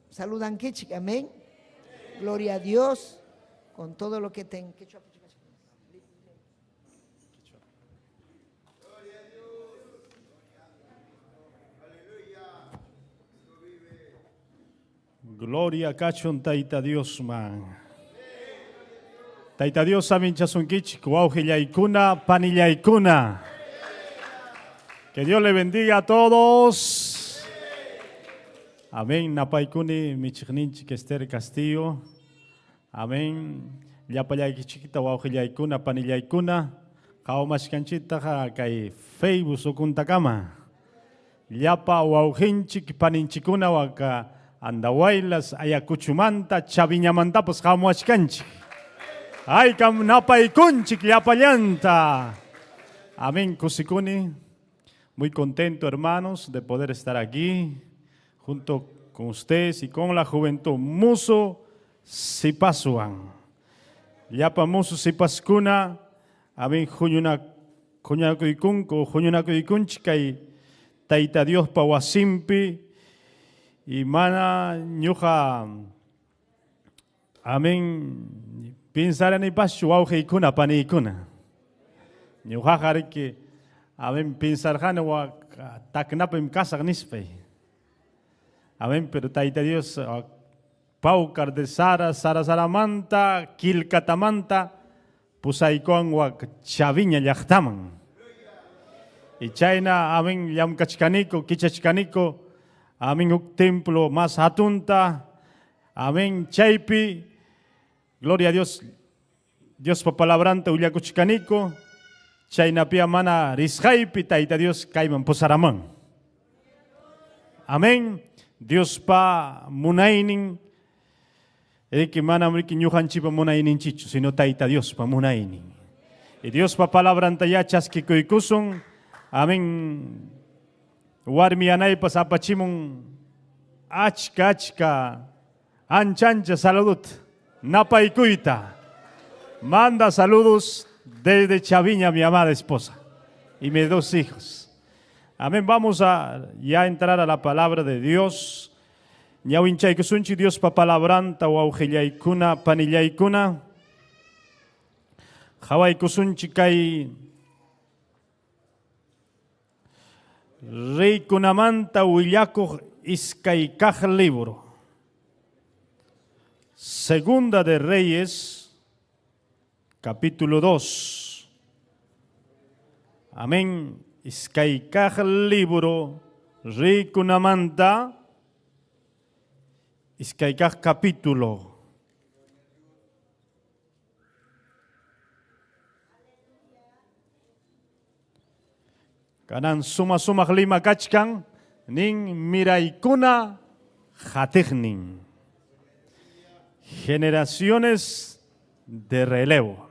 Saludan Kichik, amén. Gloria a Dios con todo lo que tenga. Gloria cachon taita Dios man. Taita Dios amin chasunkich kuaujillaikuna panillaikuna. Que Dios le bendiga a todos. Amén. Napaikuni michigninchi Esther Castillo. Amén. Yapayaki chiquita waujillaikuna panillaikuna. Kaumashkanchita kai Facebook sukuntakama. Yapa wauhinchik paninchikuna waka andawailas ayakuchumanta chaviñamanta pues jamuachkanchik. Ay kam napaikunchik yapallanta. Amén. Kusikuni. Muy contento, hermanos, de poder estar aquí junto con ustedes y con la juventud. Muso sipasuan. Yapa muso sipaskuna. Amén. Juñunakuikunko, juñunakuikunchikay. Taita Dios pawasimpi. Y mana ñuja. Amén. Pensar ni pashu aujeikuna panikuna. Ñuja hariki. Amén. Pensar hana wa taknapim kasak nispe. Amén, pero Taita Dios, Paucar de Sara, Saramanta, Kilcatamanta, Pusaikon, Chaviña, Yachtaman. Y China, amén, Yam Kachkanico, Kichachkanico, amén, un templo más atunta, amén, Chaipi, gloria a Dios, Dios pa palabranta, Uliacuchkanico, China pia mana Rishaipi, Taita Dios, Kaiman Pusaraman. Amén, Dios pa Munainin, que mana amriki ñujanchi pa Munainin chicho, sino Taita Dios pa Munainin. Y Dios pa palabranta ya chasquikuikusun, amén. Warmi anay pasapachimong achka anchancha saludut napaikuita. Manda saludos desde Chaviña, mi amada esposa y mis 2 hijos. Amén. Vamos a ya entrar a la palabra de Dios. Ñawinchay kusunchi Dios pa palabranta o aujillaykuna panillaykuna. Haway kusunchi kay Rey Kunamanta Huillaco Izcaicaj libro. Segunda de Reyes, capítulo 2. Amén. Izcaicaj libro, Rey Kunamanta, Izcaicaj capítulo. Kanan suma lima kachkan, nin miraikuna jatignin. Generaciones de relevo.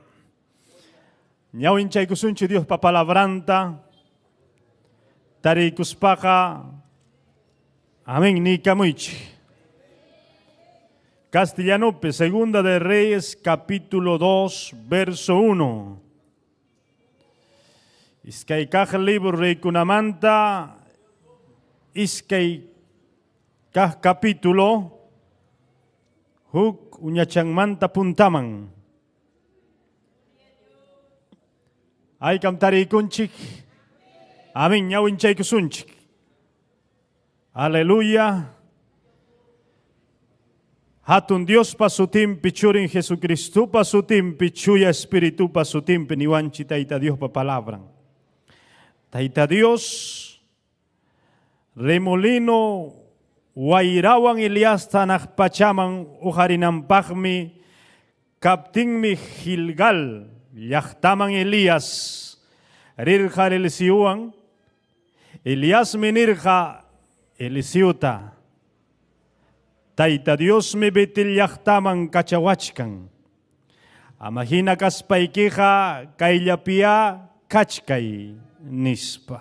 Ñawinchay kusunchi Dios pa palabranta, tarikuspaka, amén, ni kamuichi. Castellanope, Segunda de Reyes, capítulo 2, verso 1. Izcaicaj libro Rey Kunamanta, Izcaicaj capítulo, Huk uñachangmanta puntaman. Ay kamtari kunchik, amén, ñawinchay kusunchik. Aleluya. Hatun Dios pasutim pichurin Jesucristo pasutim pichuya Espíritu pasutim peniwanchi Taita Dios pa palabran. Taita Dios, remolino, wairawan Elias tanah pachaman ujarinampagmi, kaptingmi Gilgal, yachtaman Elias, rirja Elisiuan, Elias minirja Elisiuta. Taita Dios me betil yachtaman kachawachkan. Amahina kaspaikija kaillapia kachkay. Nispa.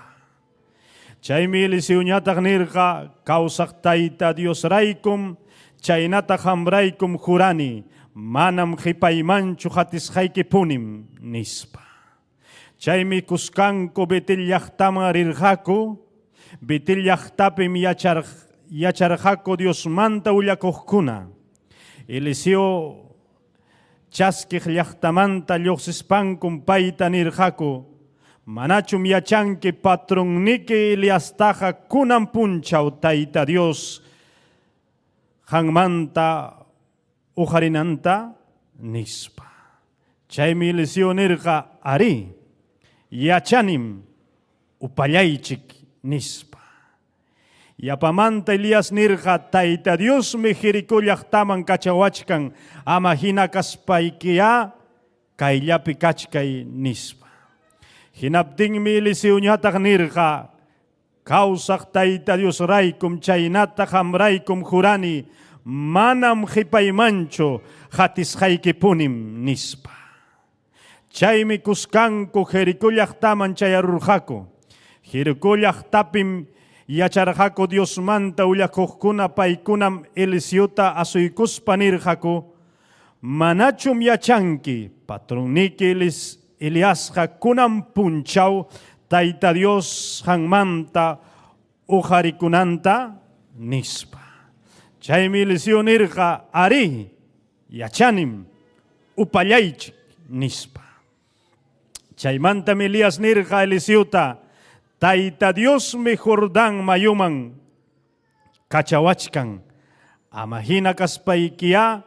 Chaymi Elisiuñataq nirqa kawsaq Tayta Dios raykum chaynata hambraykum jurani manam qhipaymanchu hatisqaykipunim nispa. Chaymi kuskanku Betel llaqtaman rirqaku, Betel llaqtapim yacharqaku Diosmanta ullakuqkuna. Eliseo chaskiq llaqtamanta lluqsispankum payta nirqaku, manachum yachanki patronniki Eliastaja kunan punchaw Taita Dios hangmanta ujarinanta nispa. Chaymi Eliseo nirqa ari yachanim upallaychik nispa. Yapamanta Elias nirqa Taita Dios mi Jericó llaqtaman kachawachkan ama hina kaspaykiya kayllapi kachkay nispa. Hinaptingmi Elisiuñataq nirqa kawsaq Tayta Dios raykum chaynata hamraykum jurani manam qhipaymanchu hatisqaykipunim nispa. Chaymi kuskanku Jericó llaqtaman chayarurqaku. Jericó llaqtapim yacharqaku Diosmanta ullakuqkuna paykunam Elisiuta asuykuspa nirqaku, manachum yachanki patronniki Eliasqa kunan punchaw Taita Dios hangmanta ujarikunanta nispa. Chaymi Eliseo nirqa ari yachanim upallaychik nispa. Chaymanta Elías nirqa Elisiuta Taita Dios mi Jordán mayuman kachawachkan amahina kaspaykiya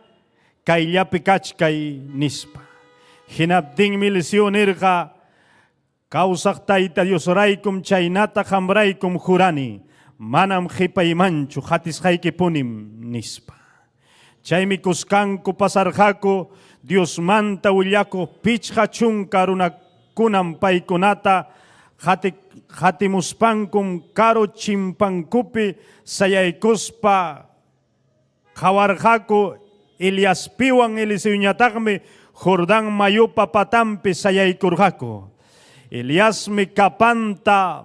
kayllapi kachkay nispa. Hinaptinmi lesionirqa kawsaq Tayta Dios raykum chaynata hamraykum jurani manam qhipaymanchu hatisqaykipunim nispa. Chaymi kuskanku pasarqaku Dios manta willakuq pichqa chunka runakunam paykunata hatimuspankum karo chimpankupi sayaykuspa qawarqaku Eliaspiwan Eliseuñataqmi Jordán mayupa patampi sayaykurqaku. Eliasmi kapanta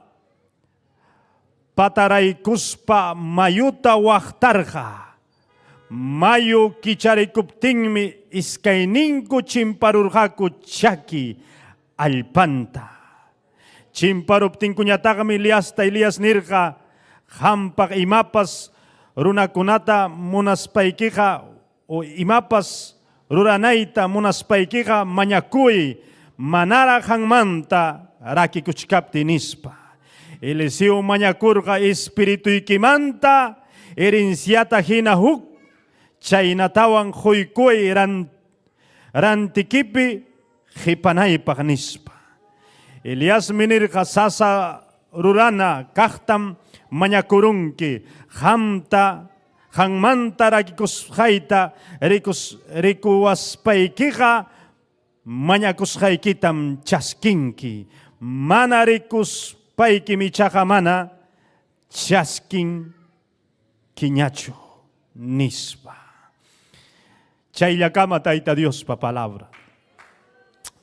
pataraykuspa mayuta waqtarqa. Mayu kicharikuptinmi iskayninku chimparurqaku chaki allpanta. Chimparuptinkuñataqmi Elias nirqa hampaq imapas runakunata munaspaykiqa o imapas ruranayta munaspaykiqa mañakuy manara hanmanta rakikuchkapti nispa. Eliseo mañakurqa espirituykimanta herenciata hina huk chaynatawan huykuy rantikipi hipanaypaq nispa. Elias minirqa sasa rurana kaqtam mañakurunki hamta hanmanta rakikusqayta rikuwaspaykiqa mañakusqaykitam chaskinki. Mana rikuspayki michaqa mana chaskinkiñachu nispa. Chayllakama Tayta Diospa palabra.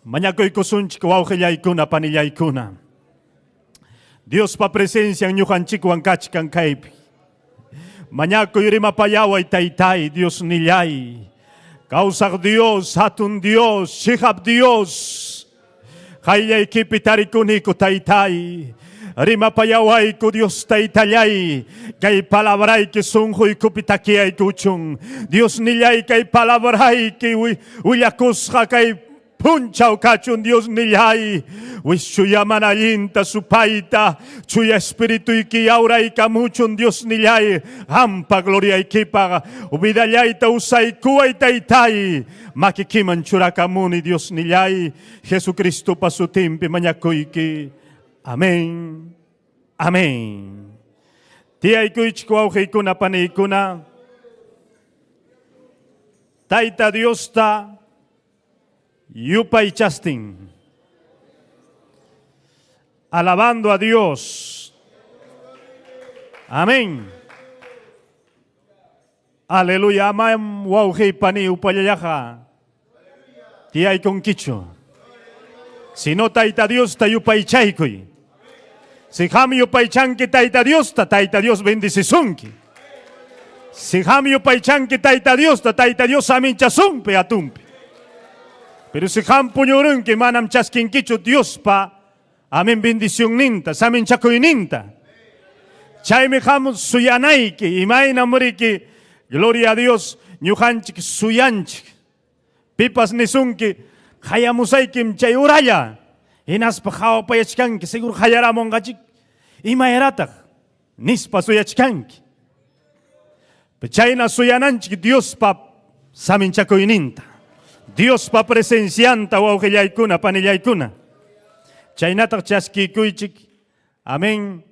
Mañakuykusunchik wawqillaykuna panillaykuna. Diospa presencia ñuqanchikwan kachkan kaypi. Mañakuy rimapayaway Taytay Dios nillay. Kawsaq Dios, hatun Dios, shihab Dios. Qayllaykipi tarikuniku Taytay. Rimapayawayku Dios Taytallay. Kay palabrayki sunquykupi takiyaykuchun. Dios nillay kay palabrayki willakusqa kay punchaw kachun Dios nillay. Wishuya manallinta supayta. Chuya espirituyki yaurayka muchun Dios nillay. Hampa gloriaykipa. Ubidallayta usaykuway Taytay. Makikiman churakamuni Dios nillay. Jesucristo pasutimpi mañakuyki. Amén. Amén. Tiyaykuychik wawqiykuna paniykuna. Tayta Diosta yupay chastin. Alabando a Dios. Amén. Aleluya. Amam wawqi pani upallayaja. Tiyaykunkichu. Si no Tayta Dios ta yupaychaykuy. Si ham yupaychanki Tayta Dios ta Tayta Dios bendicisunki. Si ham yupaychanki Tayta Dios ta Tayta Dios aminchasunpi atumpi. Pero si ham puñurunki manam chaskinkichu Dios pa amin bendición ninta, samin chakuy ninta. Chaymi ham suyanayki imayna muriki gloria a Dios ñuqanchik suyanchik. Pipas nisunki hayamusaykim chay uralla. Hinaspa hawapayachkanki seguro hayaramonqachik imayrataq nispa suyachkanki. Chayna suyananchik Diospa saminchakuyninta. Diospa presencianta wawqillaykuna panillaykuna. Chaynataq chaskikuychik. Amén.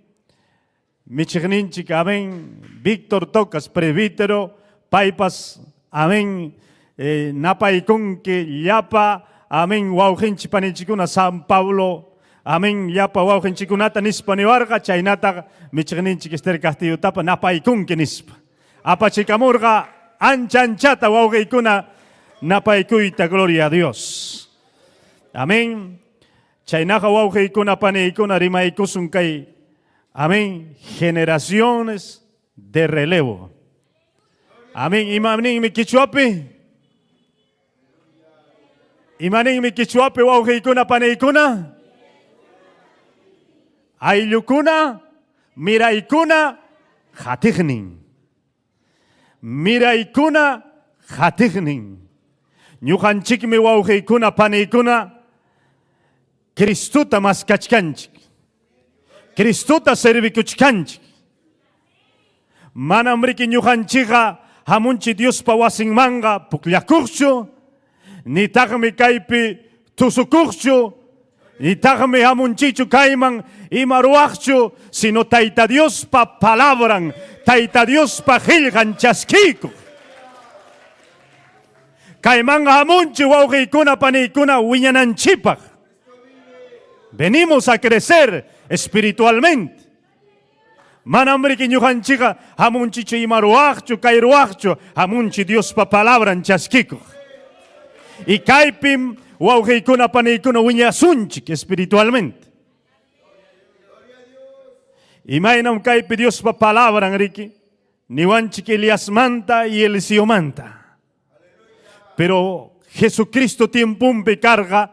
Michiqninchik. Amén. Víctor Tocas, presbítero. Paypas. Amén. Napaykunki llapa. Amén. Wawqinchik panichikuna San Pablo. Amén. Llapa wawqinchikunata nispa niwarqa. Chaynataq michiqninchik Esther Castillo tapa napaykunki nispa. Apachikamurqa ancha anchata wawqiykuna napaykuyta gloria a Dios. Amén. Chaynaqa wawqiykuna paniykuna rimaykusun kay. Amén. Generaciones de relevo. Amén. Imaninmi kichwapi. Imaninmi kichwapi wawqiykuna paniykuna. Ayllukuna miraykuna hatiqnin. Miraykuna hatiqnin. Ñuqanchikmi wawqiykuna paniykuna Cristuta maskachkanchik. Cristuta servikuchkanchik. Manam riki ñuqanchikqa hamunchi Diospa wasinmanqa pukllakuqchu, nitaqmi kaypi tusukuqchu, nitaqmi hamunchichu kayman ima ruwaqchu, sino Tayta Diospa palabran, Tayta Diospa qillqan chaskiykuq. Kaymanga hamunchi wawqiykuna paniykuna wiñananchipaq. Venimos a crecer espiritualmente. Manam riki ñuqanchikqa hamunchichu ima ruwaqchu, kay ruwaqchu, hamunchi Diospa palabran chaskikuq. Y kaypim wawqiykuna paniykuna wiñasunchik espiritualmente. Imaynam kaypi Diospa palabran riki, niwanchik Eliasmanta y Elisiomanta. Pero Jesucristo tiempumpi carga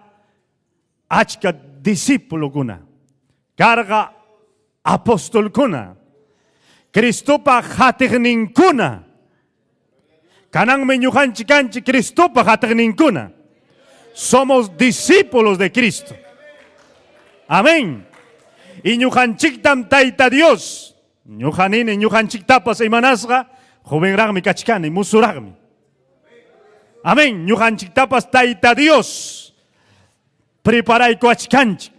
achka discípulo kuna, carga apóstol kuna, Cristopa hatiqninkuna, kananmi ñuqanchik kanchik Cristopa hatiqninkuna. Somos discípulos de Cristo. Amén. Y ñuqanchiktam Tayta Dios, ñuqanini ñuqanchiktapas imanasqa jovenraqmi kachkani, musuraqmi. Amén. Ñuqanchiktapas Tayta Dios preparayku achkanchik.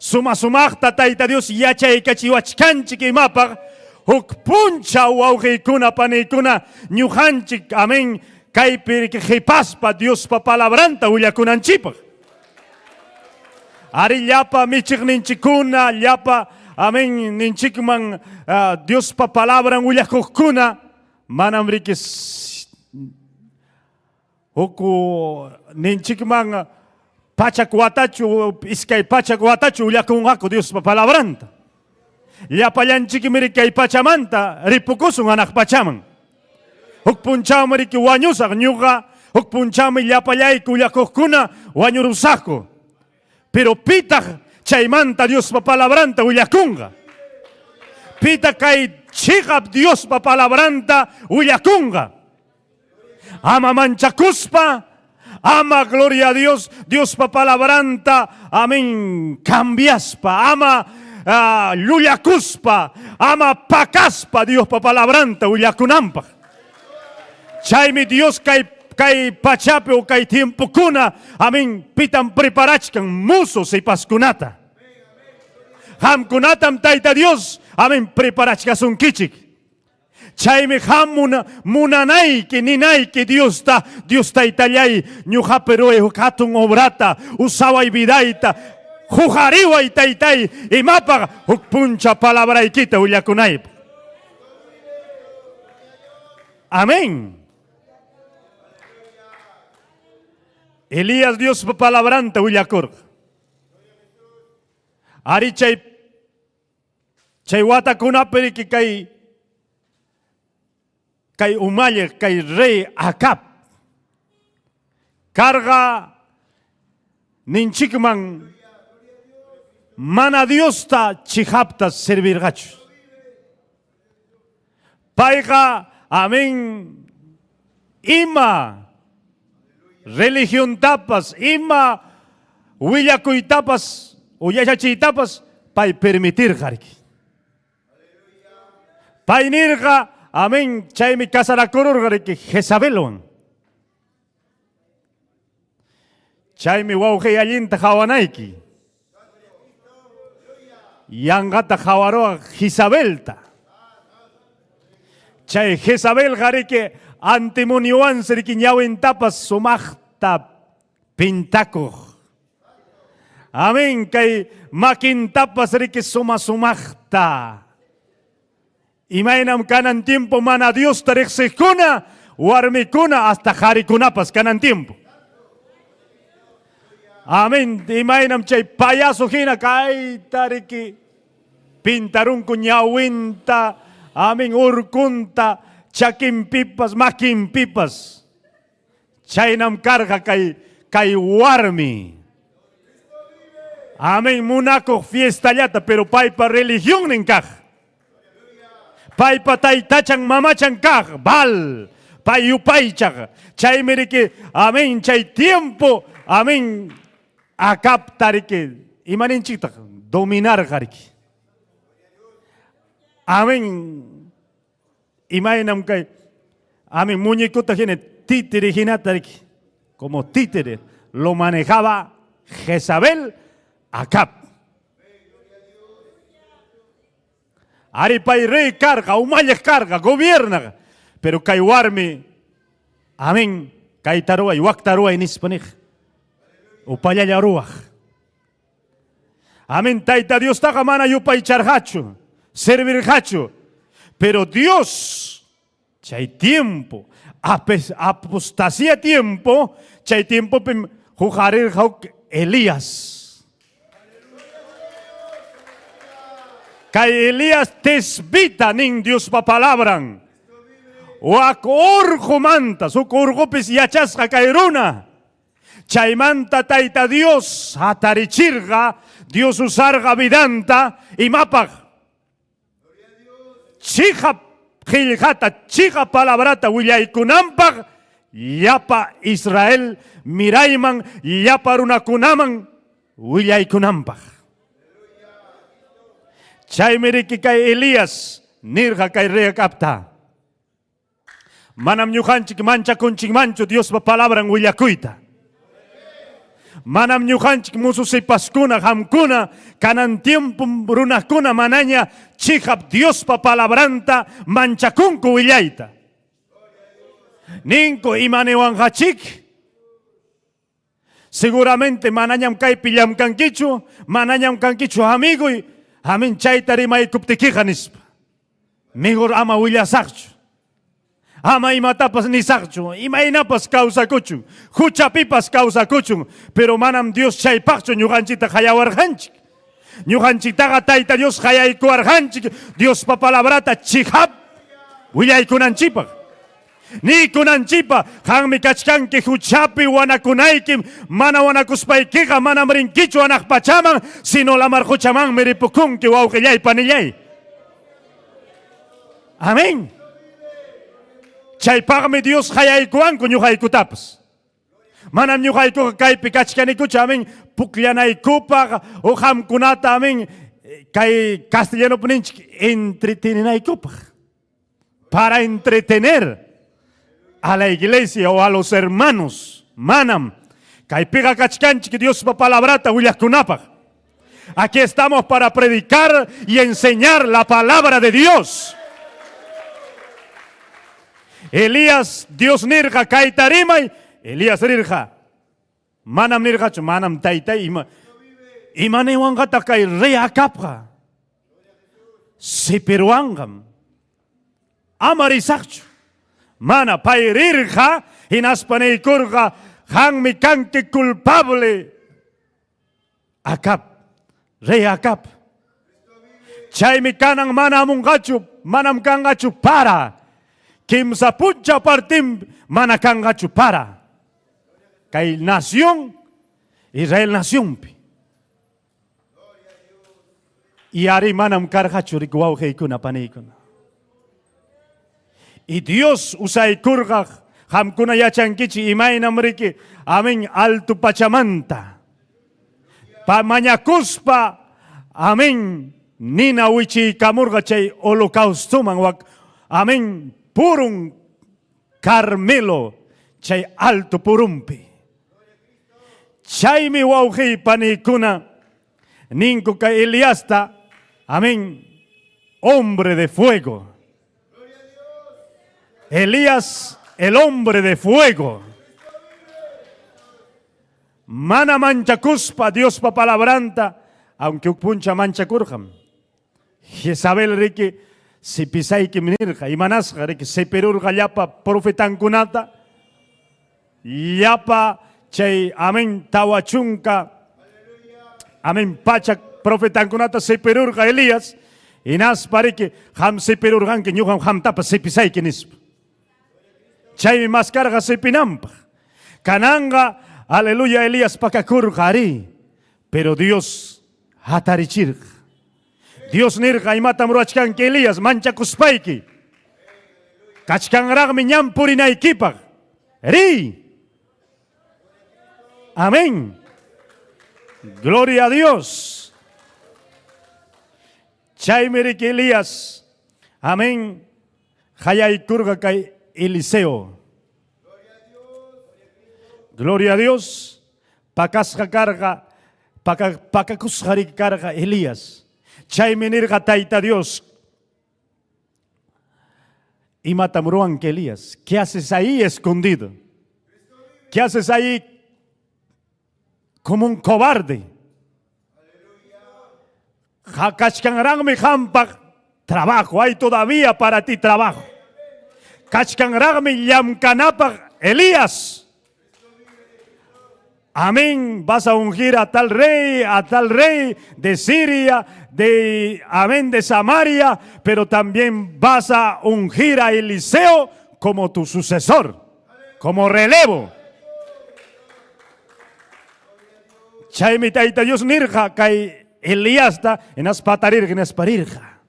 Sumaqta Tayta Dios yachaykachiwachkanchik imapaq huk puncha wawqiykuna paniykuna ñuqanchik, amén, kaypi qhipaspa Diospa palabranta willakunanchipaq. Ari llapa michiqninchikuna, llapa, amén, ninchikman Diospa palabran willakuqkuna manam riki huku ninchikman pachak watachu, iskay pachak watachu willakunqaku Diospa palabranta. Llapallanchikmi riki kay pachamanta ripukusun hanaq pachaman. Huk punchawmi riki wañusaq ñuqa, huk punchawmi llapallayku willakuqkuna wañurusaqku. Pero pitaq chaymanta Diospa palabranta willakunqa. Pita kay chiqap Diospa palabranta willakunqa. Ama manchakuspa, ama gloria a Dios, Diospa palabranta, amén, cambiaspa, ama llullakuspa, ama pakaspa Diospa palabranta willakunampaq. Chaymi Dios kay pachapi o kay tiempukuna, amén, pitan preparachkan musos y paskunata. Hamkunatam Tayta Dios, amén, preparachkasunkichik. Chaymi ham munanayki ninayki Dios Taytallay ñuqapi ruray huk hatun obrata usaway vidayta jujariway Taytay imapaq huk puncha palabraykita willakunaypaq. Amén. Elías Diospa palabranta willakurqa. Ari chay watakunapi riki kay umalle, kay rey Acab, carga ninchikman mana Diosta chihaptas servirgachu. Payqa, amén, ima religión tapas, ima willakuytapas o yachachiytapas pay permitir qarki. Pay nirqa, amén, chaymi kasarakururqa riki Jezabelwan. Chaymi wawqi allinta hawanayki. Yanqata hawaruqa Jezabelta. Chay Jezabelqa riki antimoniowansi riki ñawintapas sumaqta pintakuq. Amén, kay makintapas riki sumaqta. Imaynam kanan tiempo mana Dios riqsiqkuna, warmikuna hasta qarikunapas kanan tiempo. Amén. Imaynam chay payaso hina kayta riki pintarunku ñawinta, amén, urkunta, chakinpipas, makinpipas. Chaynam karqa kay warmi. Amén, munakuq fiestallata, pero paypa religión ninkaq. Paypa taytachan mamachan kaq, bal, pay yupaychaq. Chaymi riki, amén, chay tiempo, amén, Acabta riki, imaninchikta dominar riki. Amén. imaginam kay amin muñequito tiene títere jinata como títere lo manejaba Jezabel Acab. Aripay rey carga, humayas carga, gobierna, pero kay warmi, amin, kay taruay, wak taruay nispanig, upayaya ruach. Amin, taita Dios taga mana yupay charhacho, servir hacho, pero Dios, chay tiempo, apostasía tiempo, chay tiempo jujarir jauk Elías. Kay Elías tesbita nin Dios pa palabran. Wak orjo manta, su corgopis yachasca kairuna. Chaymanta taita Dios atarichirga, Dios usarga vidanta y mapag. Chija giljata, chija palabrata, willay-kunampag, yapa Israel mirayman, yapa runakunaman, willay-kunampag. Chaymiriki kay Elías, nirja kay rey Acabta. Manam ñujanchik mancha kunchik mancho Dios pa palabran willakuita. Manam ñujanchik mususipaskuna hamkuna kanan tiempo runakuna manaña chihap Dios pa palabranta manchakunku willayta. Ninko imanewanjachik. Seguramente manañam kay pillam kankichu, manañam kankichu amigo y amin chaytari may kuptikijanispa. Mejor ama willasakchu. Ama imatapas nisakchu. Imainapas kausakuchu. Huchapipas kausakuchu. Pero manam Dios chaypakchu ñuganchita hayawarjanchik. Ñuganchitaga tayta Dios hayaykuarjanchik. Dios pa palabrata chihap. Willaykunanchipak. Ni kunanchipa, hanmi kachkanki huchapi wanakunaykim, mana wanakuspaykiqa manam rinkichu anaqpachaman, sino lamar huchaman miripukunki wawqillay panillay. Amén. Chaypaqmi Dios hayaykuwanku ñuqaykutapas. Manam ñuqaykuqa kaypi kachkanikuchu, amén, pukllanaykupaq, o hamkunata, amén, kay castellano ninchik, entreteninaykupaq. Para entretener a la iglesia o a los hermanos, manam, kaypiga kachkanchik Dios pa palabrata willajkunapaj. Aquí estamos para predicar y enseñar la palabra de Dios. Elías, Dios nirja kaitarimay, Elías nirja, manam nirjachu, manam taitay, imanewangata kay rey Acabja, sipiruangam, amarisakchu. Mana pairirja inaspaneikurja hanmi kanki culpable Acab, rey Acab. Chaymi kanang manam gachu, manam kangachu para. Kimsa pucha partim mana kangachu para. Kay nación, Israel nación. Y ari manam kargachu rikuau heikuna paneikuna. Y Dios usay kurgaj, hamkuna yachankichi imaynam riki, amén, altu pachamanta. Pa mañakuspa, amén, nina wichi kamurga chay holocaustuman wak, amén, purun Carmelo, chay alto purumpi. Chaymi wauji panikuna, ninku ka Eliasta, amén, hombre de fuego. Elías, el hombre de fuego. Mana mancha cuspa, Dios pa palabranta, aunque puncha mancha curjam. Jezabel riki, si pisay que minirja, y manasja riki, se perurga yapa profetan kunata, yapa chay, amén, tawachunka, amén, pacha profetan kunata, se perurga Elías, y nas pariki, ham se perurgan que ñuham ham tapa se pisay que nispa. Chay mas carga se pinampa. Kananga, aleluya, Elías pakakurjari. Pero Dios hatarichir. Dios nirga y mata mruachkan que Elías mancha kuspaiki. Kachkan rag miñam purina equipa. Ri. Amén. Gloria a Dios. Chay mirik Elías. Amén. Hayay kurga kay Eliseo. Gloria a Dios. Pakasqa karqa, pakakusqari karqa Elías. Chaymi nirqa Tayta Dios. Y matamuruan que Elías. ¿Qué haces ahí escondido? ¿Qué haces ahí como un cobarde? Kachkanrangmi hampak trabajo. Hay todavía para ti trabajo. Kachkanrangmi llamkanapak Elías. Amén. Vas a ungir a tal rey de Siria, amén, de Samaria, pero también vas a ungir a Eliseo como tu sucesor, como relevo. Chaymi Tayta Dios nirja kay Eliasta enas patarirja enas parirja.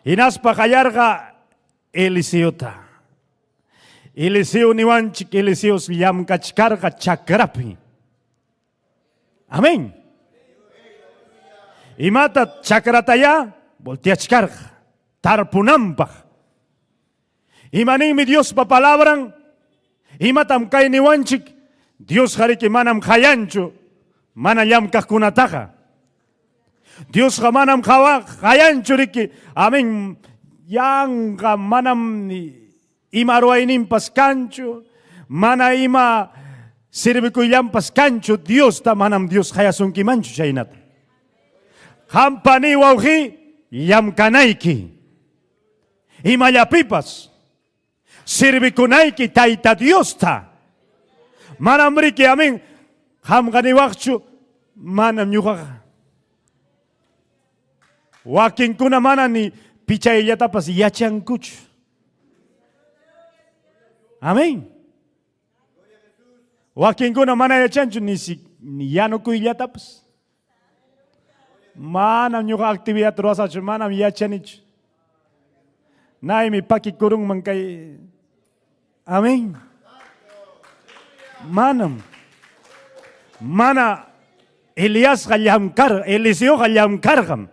Enas pajayarga Eliseota. Eliseo niwanchik Eliseo llamkachkarga chakrapi. Amén. Y mata chakrataya volteachkarga tarpunampaj. Y maninmi Dios pa palabran y matam kay niwanchik Dios hariki manam hayanchu mana llamkajkunataja. Dios manam hayanchu riki amén yanga manam ima ruaynimpas kanchu, mana ima sirvikuylampas kanchu, Dios ta manam Dios hayasunkimanchu chaynata. Hampani wawji llamkanayki, imallapipas sirvikunayki Tayta Dios ta. Manam riki amin hamganiwaqchu manam ñuqaqa. Wakinkuna mana ni pichayllatapas yachankuchu. Amén. Wakinkuna mana yachanchu ni yanukuyllatapas. Manam ñuqa actividad ruwasachu, manam yachanichu. Naimi pakikurunman kay. Amén. Manam. Mana Elías llamkar, Eliseo llamkargam.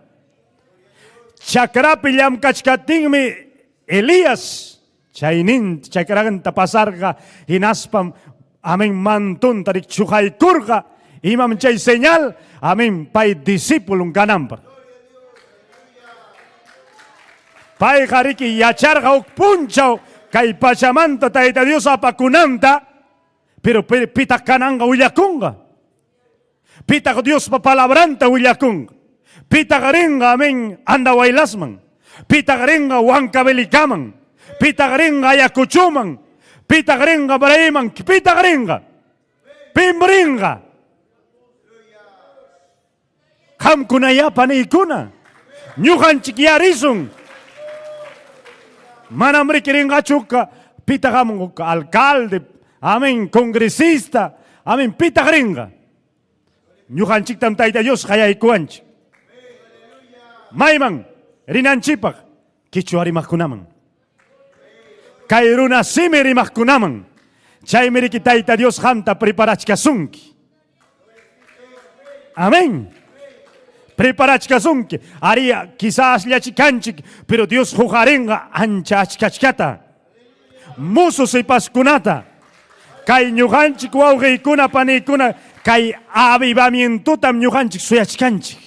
Chakrapi llamkachkatinmi Elías. Chaynin chakragan tapasarga hinaspam amén mantun tarik chujaykurga imam chay señal amén pay discípulo ganampa. Pay hariki yacharga uk punchaw kay pachamanta Tayta Dios apakunanta pero pita kananga uyakunga. Pita Dios pa palabranta uyakunga. Pita garinga amén anda wailasman. Pita garinga wankabelikaman. Pita gringa ayakuchuman, pita gringa braiman, pita gringa, pimbringa. Hamkuna ya panikuna, ñuqanchik yarisun. Manam rikiringa chuka, pita hamunga alcalde, amén, congresista, amén, pita gringa. Ñuqanchik tam Tayta Dios hayaykuanchik. Mayman, rinanchipak, kichuarimakunaman. Kairuna simiri mahkunaman. Chaymiri ki Tayta Dios hamta preparachkasunki. Amén. Preparachkasunki. Aria quizás llachikanchik, pero Dios jujarenga ancha achkachkata. Musos y paskunata. Kay ñuqanchik wawqiykuna paniykuna kay avivamientutam ñuqanchik suyachkanchik.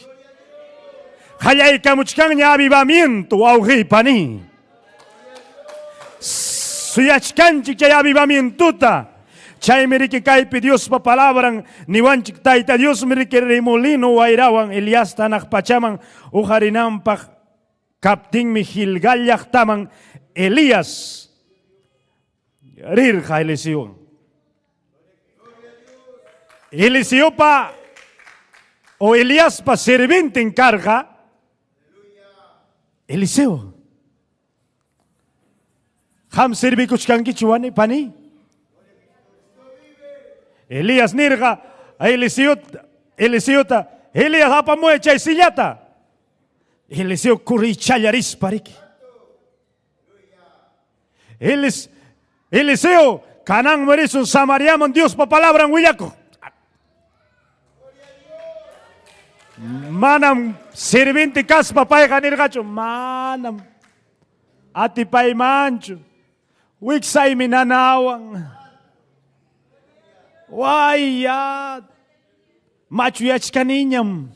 Qallaykamuchkanña avivamiento wawqiy pani. Suyachkanchik chay avivamientuta. Chay miriki kaypi Dios pa palabran niwanchik Tayta Dios miriki remolino wairawan Elias tanaq pachaman ujarinampaq kaptinmi Gilgal llaqtaman Elías rirqa Eliseo. Eliseo pa o Elías pa sirviente encarga Eliseo. Ham sirvi kuchkankichu pani. Elías nirga a Eliseota, Elías apamuye chay sillata. Eliseo kuri challaris pariki. Eliseo kanan merisun Samariaman Dios pa palabran willako. Manam sirviente kaspa payqa nirgachu manam. atipay mancho, wiksay minanawang. Waya, machuyach kaninyam.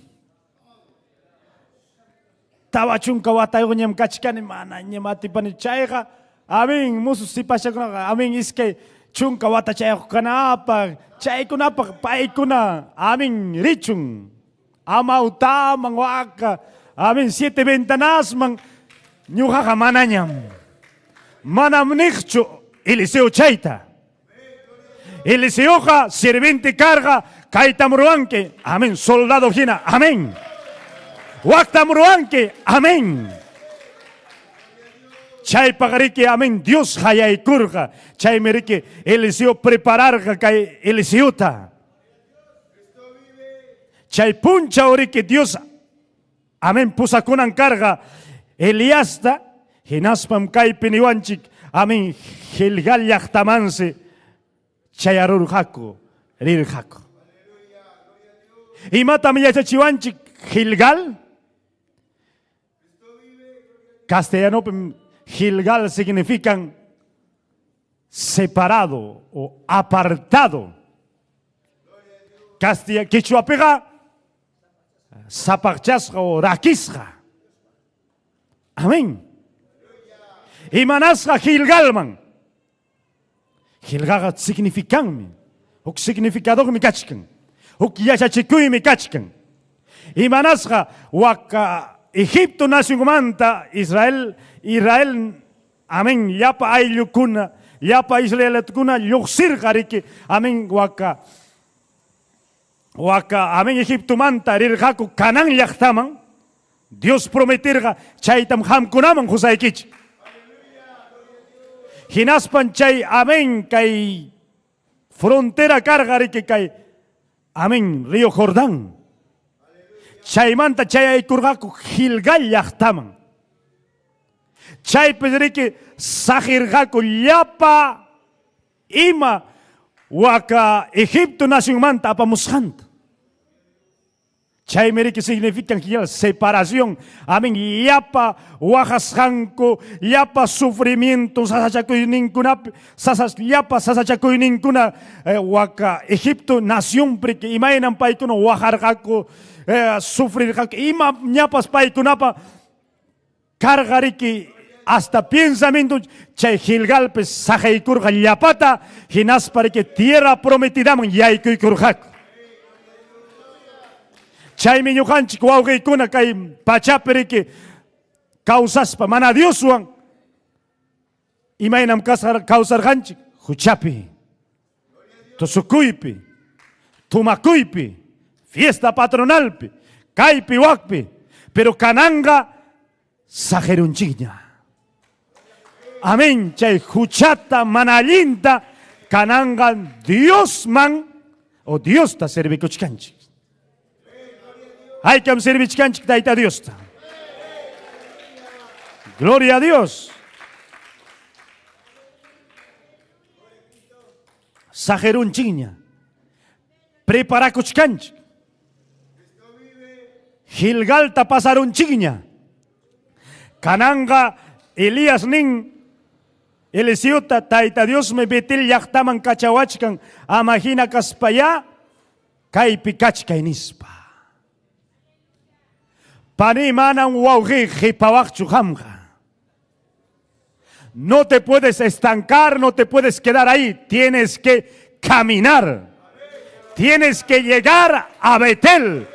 Tawachung kawatayo nyam kachkani mana nyam atipani chayga. Aming musus si pasya ko na, aming iskay chung kawata chay ko kanapa, chay ko na pay ko na, aming richung. Amaw tamang waka, aming 7 ventanas mang nyuha ka mananyam. Manamnikcho, Eliseo chayta. Eliseo ka, sirvinti karga, kaita muruanke, amén, soldado hina, amén. Wakta muruanke, amén. Chay pagariki, amén, Dios hayay kurga, chay meriki, Eliseo prepararga kay Eliseota. Chay puncha oriki Dios, amén, pusakunan karga, Eliasta, hinaspam kay piniwanchik, amén, Gilgal yachtamanse, chay arurjako, rirjako. Y mata mi yachachiwanchik, Gilgal, castellano, Gilgal significan separado o apartado. Quechua pega, zapachasca o raquisca. Amén. Y manasca Gilgalman. Gilgal significan, o significador mi cachican, o yachachikuy mi cachican. Y manasca waka Egipto nación manta Israel, amén, yapa aylukuna, yapa israelitukuna, yuxir gariki, amén, waka, amén, Egipto manta, rirjaku, Canán yachtaman, Dios prometirga, chaytam hamkunaman, Josaykich. Hinaspan chay, amén, kay frontera cargariki, kay, amén, Río Jordán. Chaymanta chay aykurgaku Gilgal yachtaman. Chay pedriki sahirgaku llapa ima waka Egipto nación manta apamushanta. Chay meriki significan que separación. Amén. Llapa wajasjanko, llapa sufrimiento, sasachakuy ninkuna, llapa sasachakuy ninkuna waka Egipto nación priki imainan paikuno wajargaku. Sufrir ima ñapas paikunapa cargariki hasta pensamiento chay Gilgal pues sajeikurga llapata hinaspariki tierra prometida man yaykuykurjak chay miñujanchik wawqiykuna kay pachaperiki kawsaspa mana Dioswan imaynam kawsarjanchik huchapi tusukuypi tumakuypi fiesta patronalpi, kaypi wakpi, pero kananga sajerunchiña. Amén, chay huchata manalinta, kananga Dios man, o Dios ta servikuchkanchik. Hay que servichkanchik taita Dios ta. Gloria a Dios. Sajerunchiña. Preparakuchkanchik. Gilgal ta pasaron chiña. Kananga Elías nin Elisiota taita Dios me betil yachtaman kachawachkan amajina kaspaya kaypi kachkay nispa. Pani manan wawji jipawakchu hamja. No te puedes estancar, no te puedes quedar ahí, tienes que caminar. Tienes que llegar a Betel.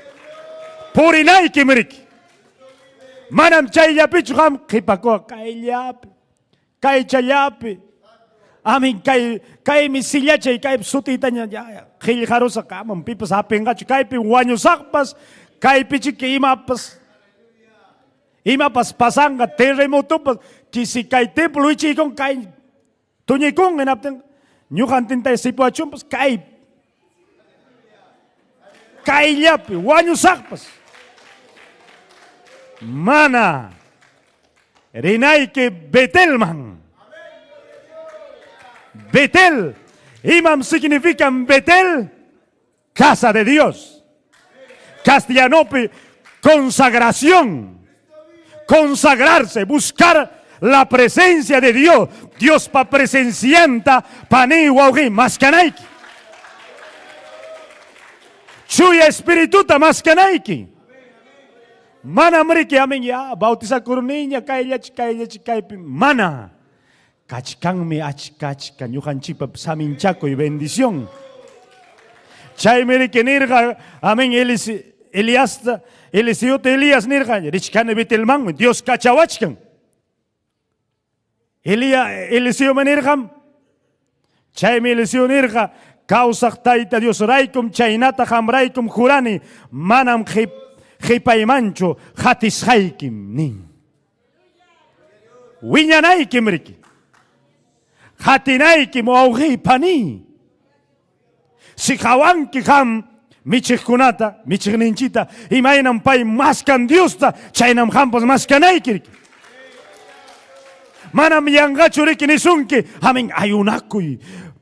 Purinay kimiriki. Manam chay yapicham kipako kay yapi. Kay chayapi. Amin kay misillache kay sutita nya khilharo sa kamam pipas hapenga kay pi wanyo sakpas kay pichiki imapas pasanga terremoto pas kisi kay templo ichi kong kay tunyikong enapten nyuhan tintay sipuachum pas kay yapi wanyo sakpas. Mana rinay ke Betel man. Betel, imam significa Betel, casa de Dios. Castellanope, consagración. Consagrarse, buscar la presencia de Dios. Dios pa presencianta pani waugi maskanaiki. Chuya espirituta maskanaiki. Mana mereka amin ya bautisa kurninya kaya kaipi mana. Kachkang mi achkachkan yuhan chipa samin chaco y bendición. Chay mereka nirga amin Eliseo Elías nirga richkane betelman Dios kachawachkan. Eliseo manirgam. Chay me Eliseo nirga kausak taita Dios raikum chaynata ham raikum jurani manam Hipaimancho hatis haikim nin. Wiñanaikim riki. Hatinaikim augi pani. Si hawanki ham michikunata, michikninchita, imainam pai maskan Diosta, chaynam hampos maskanaikir. Manam yangachu riki nisunki, amin ayunakuy,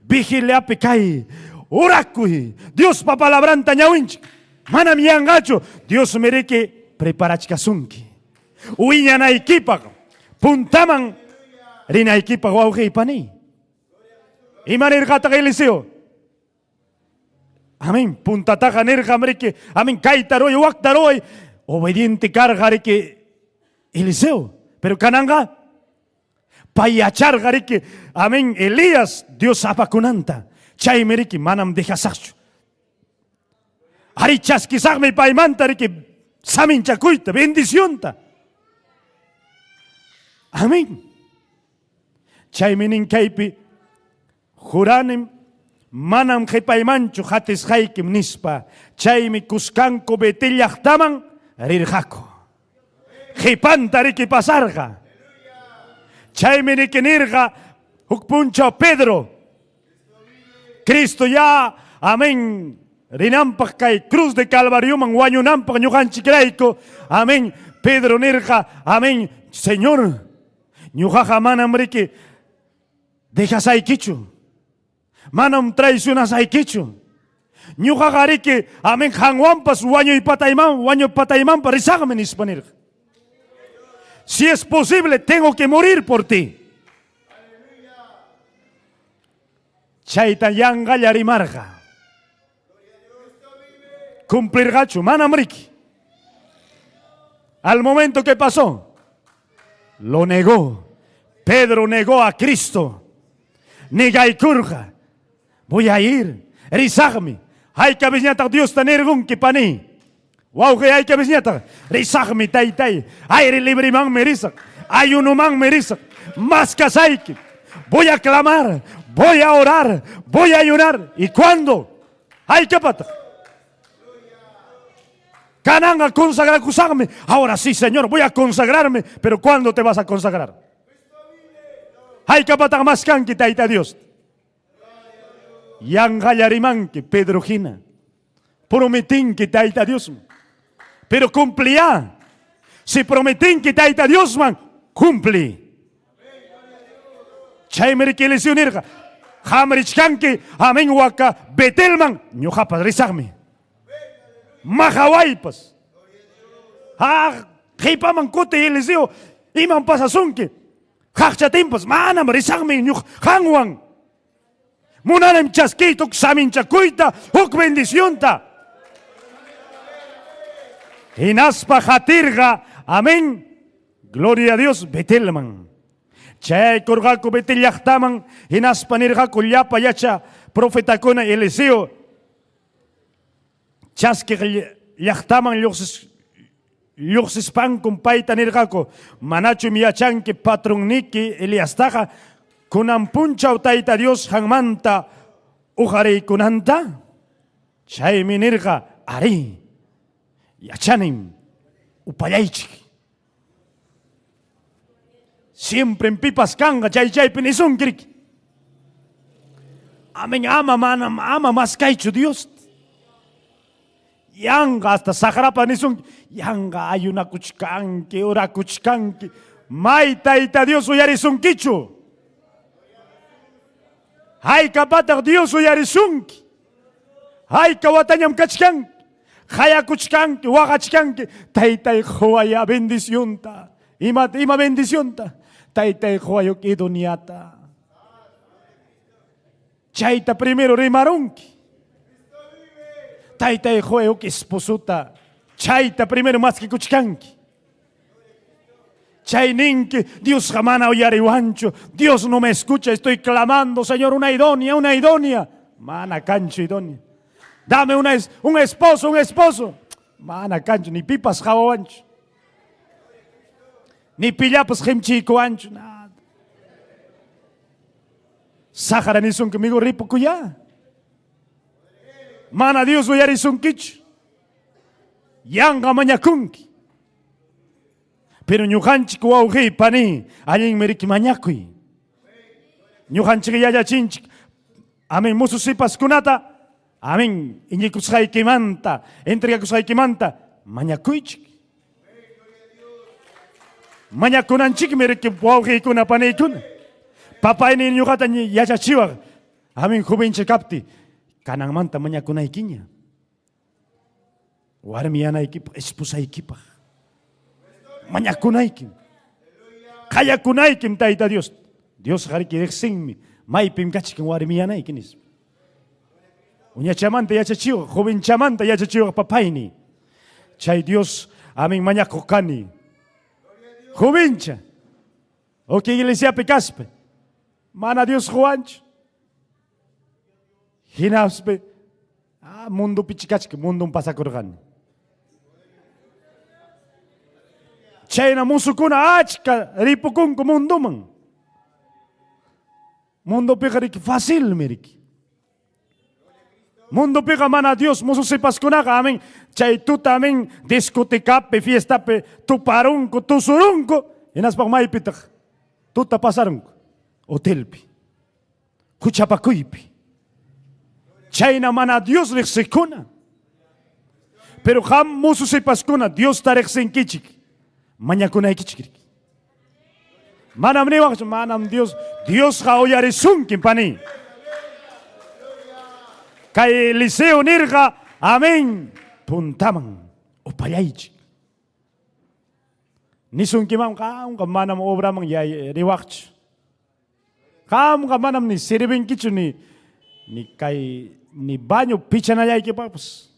vigileapi kai, urakuy, Dios pa palabranta ñawinchi. Manam yangacho, Dios mereke preparachkasunki. Uiñana equipa, puntaman rina equipa guauge pani. Y manir gata Eliseo. Amén. Puntataja nerja mereke, amén kaitaroy, waktaroy, obediente carga reke Eliseo. Pero kananga, payachar gareke, amén Elías, Dios apacunanta. Chay mereke manam deja sacho. Arichas quizás me paimanta que samin chacuita, bendición ta. Amén. Chayminin kaipi, juranem, manam jepaimancho, hates haikim nispa, chaymi cuscanco betellachtaman, rirjaco. Jepanta riki pasarga. Chaymini kenirga, hukpuncha Pedro. Cristo ya, amén. Rinampak kay cruz de Calvario man wanyunampak nyuhan chikraiko. Amén. Pedro nirja. Amén. Señor. Nyuhaja manam riki. Deja saikichu. Manam traiciona saikichu. Nyuhaja riki. Amén. Hangwampas wanyo pataiman parisagmen ispanir. Si es posible, tengo que morir por ti. Chaitan yanga yarimarga. Cumplir gacho, manamriki. Al momento que pasó, lo negó. Pedro negó a Cristo. Negaikurja. Voy a ir. Rizagmi. Hay que avisñata Dios tener un kipani. Wow, que hay que avisñata. Rizagmi tai. Aire libre man merisak. Hay uno man merisak. Más casaiki. Voy a clamar. Voy a orar. Voy a ayunar. ¿Y cuándo? Hay que patar. Cananga consagrar, acusarme. Ahora sí, Señor, voy a consagrarme. Pero ¿cuándo te vas a consagrar? Hay que patar más canqui, taita Dios. Yangayarimanque, Pedro Gina. Prometín que taita Dios. Pero cumplía. Si prometín que taita Dios, man, cumplí. Chaimer que les unirga. Hamrich canqui, amén waka, betelman, ñojapas rizarme. Mahawaipas. Hipaman kote Eliseo. Iman pasasunke. Hachchatimpas. Manam risagme nyuk hangwang. Munanem chasquito samin chakuita. Huk bendición ta. Inaspa jatirga. Amén. Gloria a Dios. Betelman. Chay kurgaku betel yachtaman. Inaspa nirgaku llapa yacha. Profeta kona Eliseo. Chaske yachtaman luxis pan kumpaita nirgako manachu miachanki patronniki Eliastaja kunan puncha utaita Dios hangmanta ujarei kunanta chay minirga ari yachanim upayaichik siempre en pipas kanga chay pinisunkrik amén ama más kaichu Dios. Yanga hasta Sagrapa nisun. Yanga hay una kuchkanki, ora kuchkanki. Maita ita Dios uyarisun kichu. Hay kapata Dios uyarisunki. Hay kawatanyam kachkanki. Haya kuchkanki, wagachkanki. Taita hijoaya bendición ta. Ima bendición ta. Taytay huayok idoniata. Chayta primero rimarunki. Taytay huayok esposuta. Chayta primero más que kuchkanki. Chayninki, Dios jamana oyariwancho. Dios no me escucha, estoy clamando, Señor, una idónea, una idónea. Mana cancho idónea. Dame un esposo, un esposo. Mana cancho, ni pipas jawancho. Ni pillapas jemchico ancho, nada. Sahara ni son conmigo ripo cuya. Mana Dios oyari son kicho. Yanga mañakunki. Pero ñujanchik wauji pani allin meriki mañakui. Ñujanchik yayachinchik. Amen mususipas kunata. Amen iñikushaykimanta. Entregakushaykimanta. Mañakuychik. Mañakunanchik meriki wauji kuna pani kuna. Papay ni ñujata yachachiwag. Amen jubinchik kapti. Kanangmanta mañakunaykiña. Warmi yanaykipaq esposaykipaq. Mañakunaykim. Kayakunaykim tayta Dios. Dios hariki dexinmi. Maypim kachikin warmi yanaykinis. Uñachamanta yachachiwaq, jovenchamanta yachachiwaq papayni. Chay Dios amin mañakukani. Jovencha. Oke iglesia pecaspe. Mana Dios juancho. Hinaspe. Mundo pichikachke, mundo pasakurgani. Chayna musukuna achka ripukunku munduman. Mundo pijariki fácil meriki. Mundo pija mana Dios mususipaskuna amen. Chay tuta amen discotekape fiestape tuparunku tusurunku. Inaspak maypitak tuta pasarunku. Hotelpi. Kuchapakuypi. Chayna mana Dios rexikuna. Pero ham mususipaskuna Dios tarexinkichik. Mañakunay kichikrik. Manam niwak, manam Dios. Dios ha oyarisunkin pani. Kay Eliseo nirga, amen. Puntaman, opayaychik. Nisunkiman kam manam obramang yay riwakch. Kam manam ni siribin kichu ni kay ni banyo pichanayay kipapos.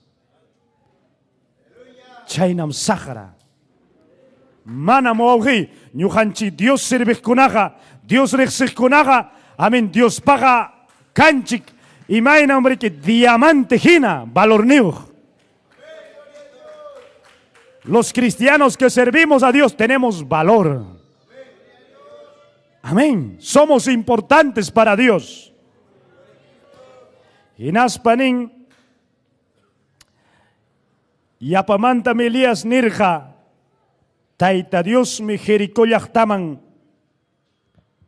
Chaynam Sahara. Mana moauji, ñujanchi Dios sirvikunaga, Dios rexikunaga, amén, Dios paga canchik, y maina hombre que diamante gina, valor niuj. Los cristianos que servimos a Dios tenemos valor. Amén, somos importantes para Dios. Inaspanin, yapamanta Elías nirja, Tayta Dios mi jerikollaqtaman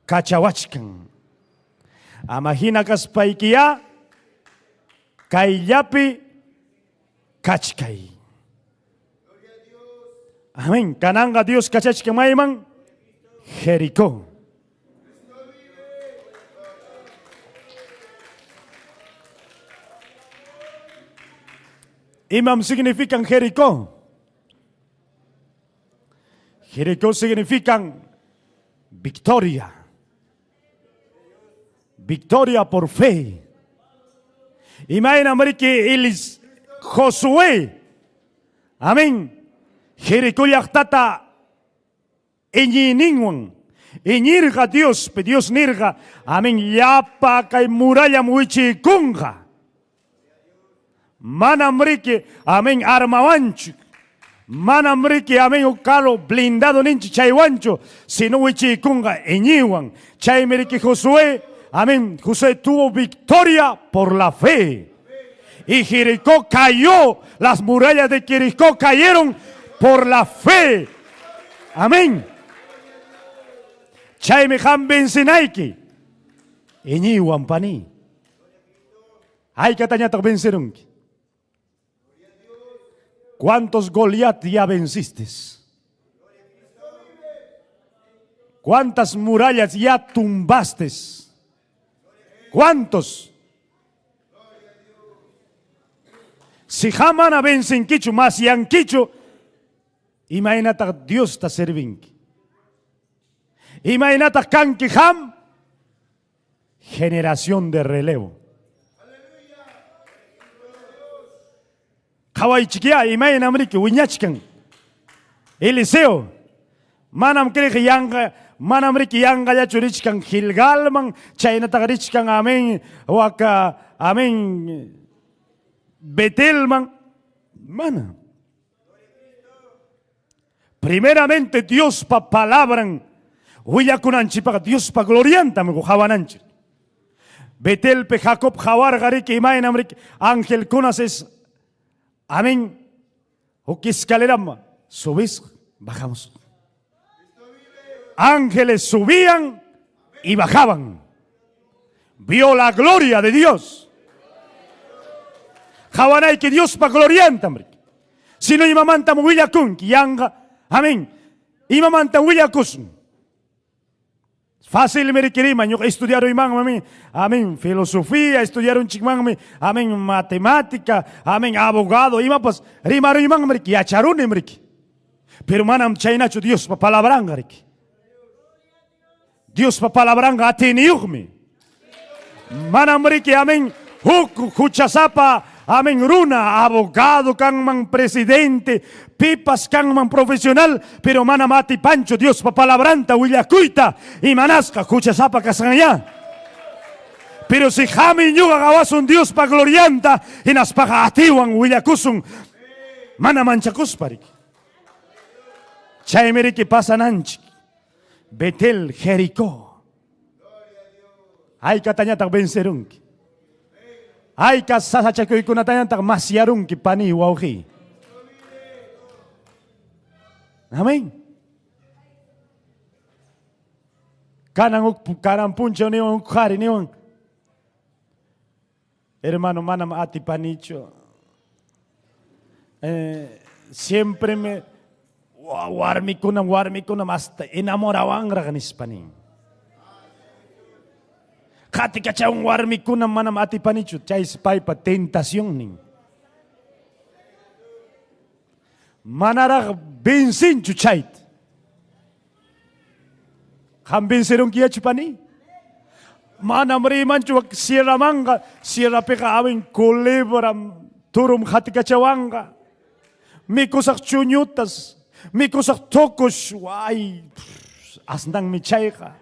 kachawachkan. Amahina kaspaykiya kayllapi kachkay. Amén. Kananga Dios kachachkan mayman Jericó. Imam significan Jericó. Jericó significan victoria. Victoria por fe. Imagina que él es Josué. Amén. Jericó yachtata eñininwan. Eñirga Dios, Dios nirga. Amén. Yapa kay muralla muichi kunga. Manamrike. Amén. Armawanchu. Manamriki amén calo blindado ninchi chaywancho sino wichi kunga eñiwan chay meriki Josué amén Josué tuvo victoria por la fe y Jericó cayó, las murallas de Jericó cayeron por la fe. Amén. Chay me han bencenaiki eñiwan pani ay katañatak vencerunki. ¿Cuántos Goliat ya venciste? ¿Cuántas murallas ya tumbaste? ¿Cuántos? Si jamana vencen kichu más yan kichu, imagínate Dios está servindo. Imainata kanki ham. Generación de relevo. Kawai chiquia imain amriki wiñachkan. Eliseo. Manam kreki yanga. Manam riki yanga ya churichkan Gilgalman. Chayna tagarichkan amen. Waka amen. Betelman. Mana. Primeramente Dios pa palabran. Huyakunanchi pa Dios pa gloriantam gujabananchi. Betel pe Jacob jawar gariki imain amrik ángel kunas es. Amén. O que escalera subís, bajamos. Ángeles subían y bajaban. Vio la gloria de Dios. Javanay que Dios pa glorianta, hombre. Si no imamanta muillakun, yanga. Amén. Imamanta muillakusun. Fácil me requerí, yo estudiaron imán, amén, filosofía, estudiaron chikman, amén, matemática, amén, abogado, ima pues, rimaron imán, américa, y acharun, américa. Pero manam chainacho Dios pa palabranga, américa. Dios pa palabranga ateniugme. Manam américa, amén, huchasapa, amén, runa, abogado, kanman, presidente, pipas, kanman, profesional, pero mana mati pancho, Dios pa palabranta, huillacuita, y manasca, huchasapa, casangaya. Pero si jami ñuga gawasun Dios pa glorianta, y nas paga atiwan, huillacusun, mana manchacusparik. Chaimeri que pasa nanchi, Betel, Jericó. Ay, catañata vencerunki. Ay, kasasa chakoy kunatayan tak masyarong kipani wauhi. Amén. Kanang puncho niyon kari niyon. Hermano, manam ati panicho. Siempre me warmi kunam hasta enamorawan raganis paning. Kati kacha un warmi kunam manam ati panichu chay spay pa tentación ning. Manarag bensin chuchait. Ham benserong kia chupani. Manam riman chuwak sierra manga, sierra peka awing kulebram turum hati kachawanga. Mikusak chunyutas, mikusak tokos, ay asnang michayka.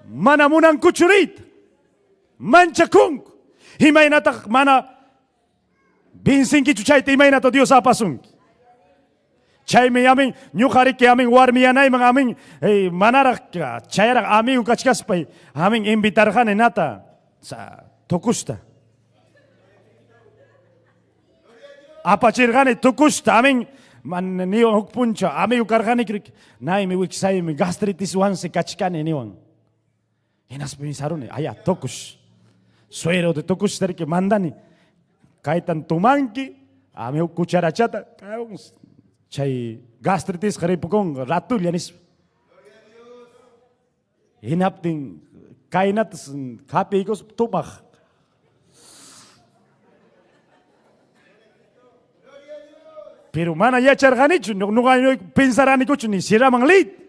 Manamunang kuchurit, manchakung, himay natak mana binsin ki chuchay himay nato Dios apasung. Chay me aming nyukari ke aming warmi anay mga aming manarak chayarak aming ukachkas pay aming imbitarhan nata sa tokusta. Apachirgane tokusta aming man niyo hukpuncha aming ukargane krik nay mi wiksay mi gastritis wan se kachkane niwang. Hinas pensaron, allá tocos, suero de tocos que mandan, kaitan tumanki, a mi cucharachata, chay gastritis karipukong ratul yanis. Hinapting kainat kapikos tumak. Pero mana ya charganicho, no pensarán ni siquiera manglit.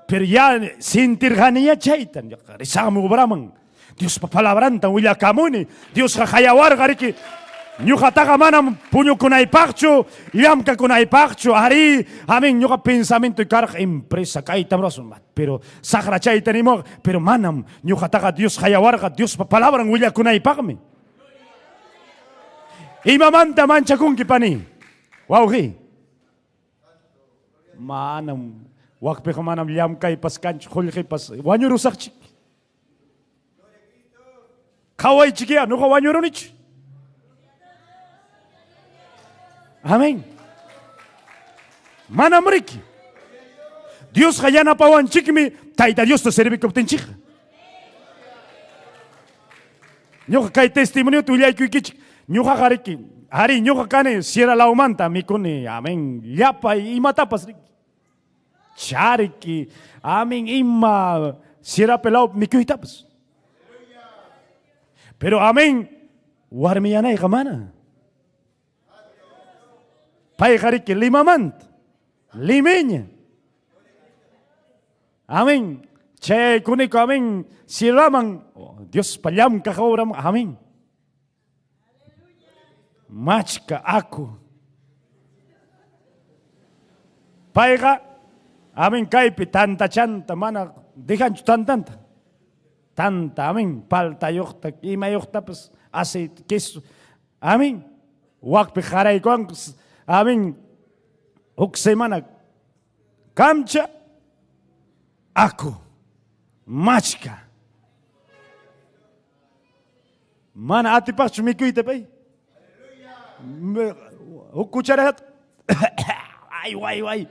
Pero ya sentirganía chaitan, risamo braman. Dios papalabranta, huilla camuni, Dios jajayawar gariki. Nyujataga manam puño kunay parcho, yamka kunay parcho, ari, amen, nyuga pensamiento y carga empresa kaitam rasun mat. Pero sagra chaitan imo, pero manam, nyujataga Dios jayawarga, Dios papalabran huilla kunay pagme. Imamanta mancha kunki pani. Wauhi. Manam. Wakpe kamanam liam kay pas kanch khol kay pas wanyo rusak chik. Kawai chikia no wanyo ronich. Amén. Manamriki. Dios hayana pawan chikmi taita Dios to servi kopten chik. Nyoka kay testimonio tu liay kuikich. Nyoka gariki. Hari nyoka kane sierra la umanta mikuni. Amén. Yapa y matapas. Chariki, amén, imma, si era pelado, mi cuitapas. Pero amén, warmiana y gamana. Paijariki limamant. Limeña. Amén. Che kuniko amén. Siraman. Dios palyam kakauram. Amén. Machka aku. Paiga. Amén kaipi tanta chanta mana. Dejan tanta. Tanta. Amén. Palta yokta. Ima yokta pues. Hace queso. Amén. Wakpi jaray con. Amén. Ok semana. Kamcha. Aku. Machka. Mana atipak chumikuite pay. Cuchara. Ay.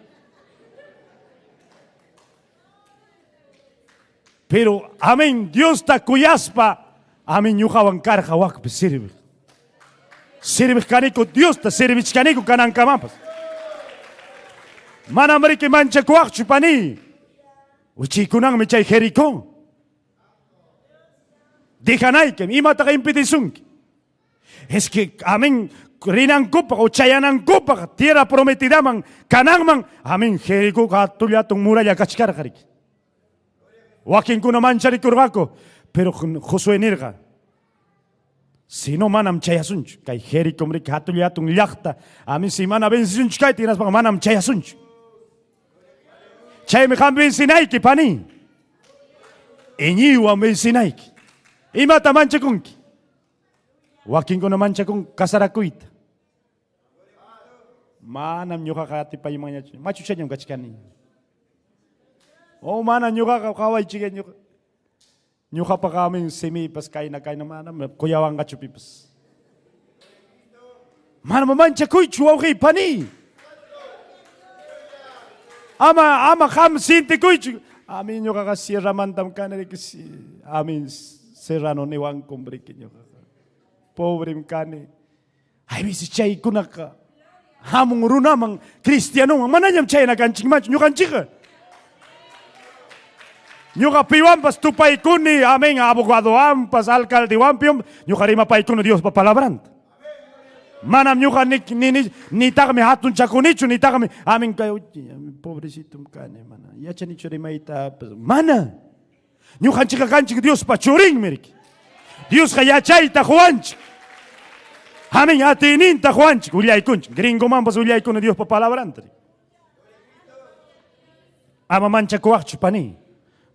Pero, amén, Dios ta cuyaspa. Amén, yujawan karja wak sirve. Sirve canico Dios ta sirve canico kanan kamapas. Mana marike mancha kuak chupani. Uchi kunang mechay Jericó. Dijanay que ima ta impetisun. Es que, amén, rinan copa o chayanan copa, tierra prometida man, kanangman, amén, Jericó katulyatung muralla kachkar harik. Wakin kuna manchari kurgako, pero Josué nirga. Si no manam chayasunch, kay Jericó mri katulyatung llakta, amén si mana bensunch kay tiras manam chayasunch. Chay me ham bensinayki pani. Iñiwa bensinayki. Ima ta mancha kunki. Wakin ko na mancha kung kasarakuit. Manam nyo kakati pa yung mga nyo. Machucha nyo kachikani. O manam nyo kakaway chigan nyo. Nyo kapakaming simipas kain na manam. Kuyawang kachupipas. Manam mancha kuit chuwaw kay pani. Ama kam sinti kuit. Amin nyo kakasira mantam ka na kasi. Amin serrano ni wang kumbrikin nyo kakasira. Pobre mkani. Ay bisi chay kunaka. Hamong runamang Kristiyano. Mananyam chay na kanching macho. Nyo kanchika. Nyo kapiwampas tupay kuni. Ameng abogado ampas alcalde wampiom. Nyo karima pay kuno Dios papalabrant. Manam nyo ka ni takame hatun chakunicho. Ni takame. Ameng kayo. Pobrecito mkani. Mana. Yacha nicho rimaita. Mana. Nyo kanchika Dios pachuring merik. Dios kaya chay tajuanch. Amén, atinin tajuanch. Uliay kunch. Gringo mampas uliay kun Dios papalabrante. Ama mancha kuach chupani.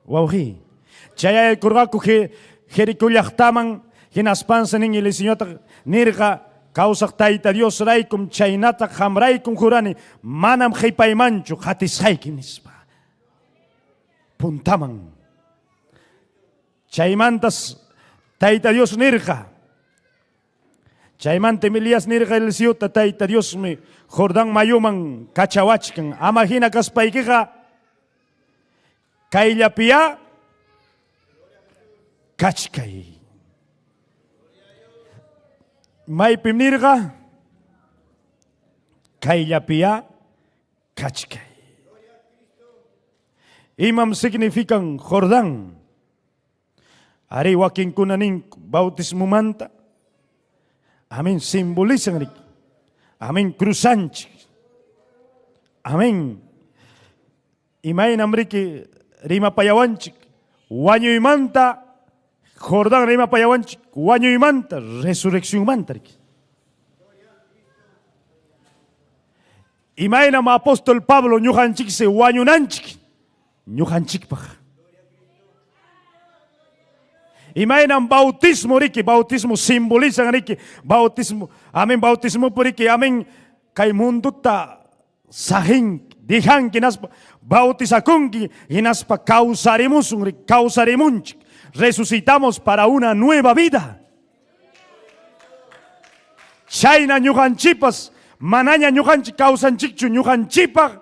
Wauhi. Chaya kurgaku Jericó llaktaman. Hinaspansa ning ilisinyota nirga. Kausak taita Dios raikum chaynata hamraikum jurani. Manam jipay manchu. Hatisay kinispa. Puntaman. Chaymantas. Taita Dios nirja. Chaymante Milías nirja el siota taita Dios me Jordán mayuman kachawachkan. Amahina kaspaikiga. Kaillapia. Kachkay. Maipim nirja. Kaillapia. Kachkay. Imam significan Jordán. Ari wakin kunaning bautismo manta. Amén. Simbolizan rik. Amén. Cruzanch. Amén. Imain amriki rima payawanchik. Wanyo y manta. Jordán rima payawanchik. Wanyo y manta. Resurrección manta rik. Imain am apóstol Pablo nyuhanchik se wanyo nanchik. Nyuhanchik pach. Imainam bautismo riki, bautismo simboliza riki, bautismo, amén, bautismo por riki, amén, kay mundo ta sahin, dihan kinaspa, bautizakunki, kinaspa causarimunchik, resucitamos para una nueva vida. Chayna ñujanchipas, manaña ñujanchik causanchikchu ñujanchipak,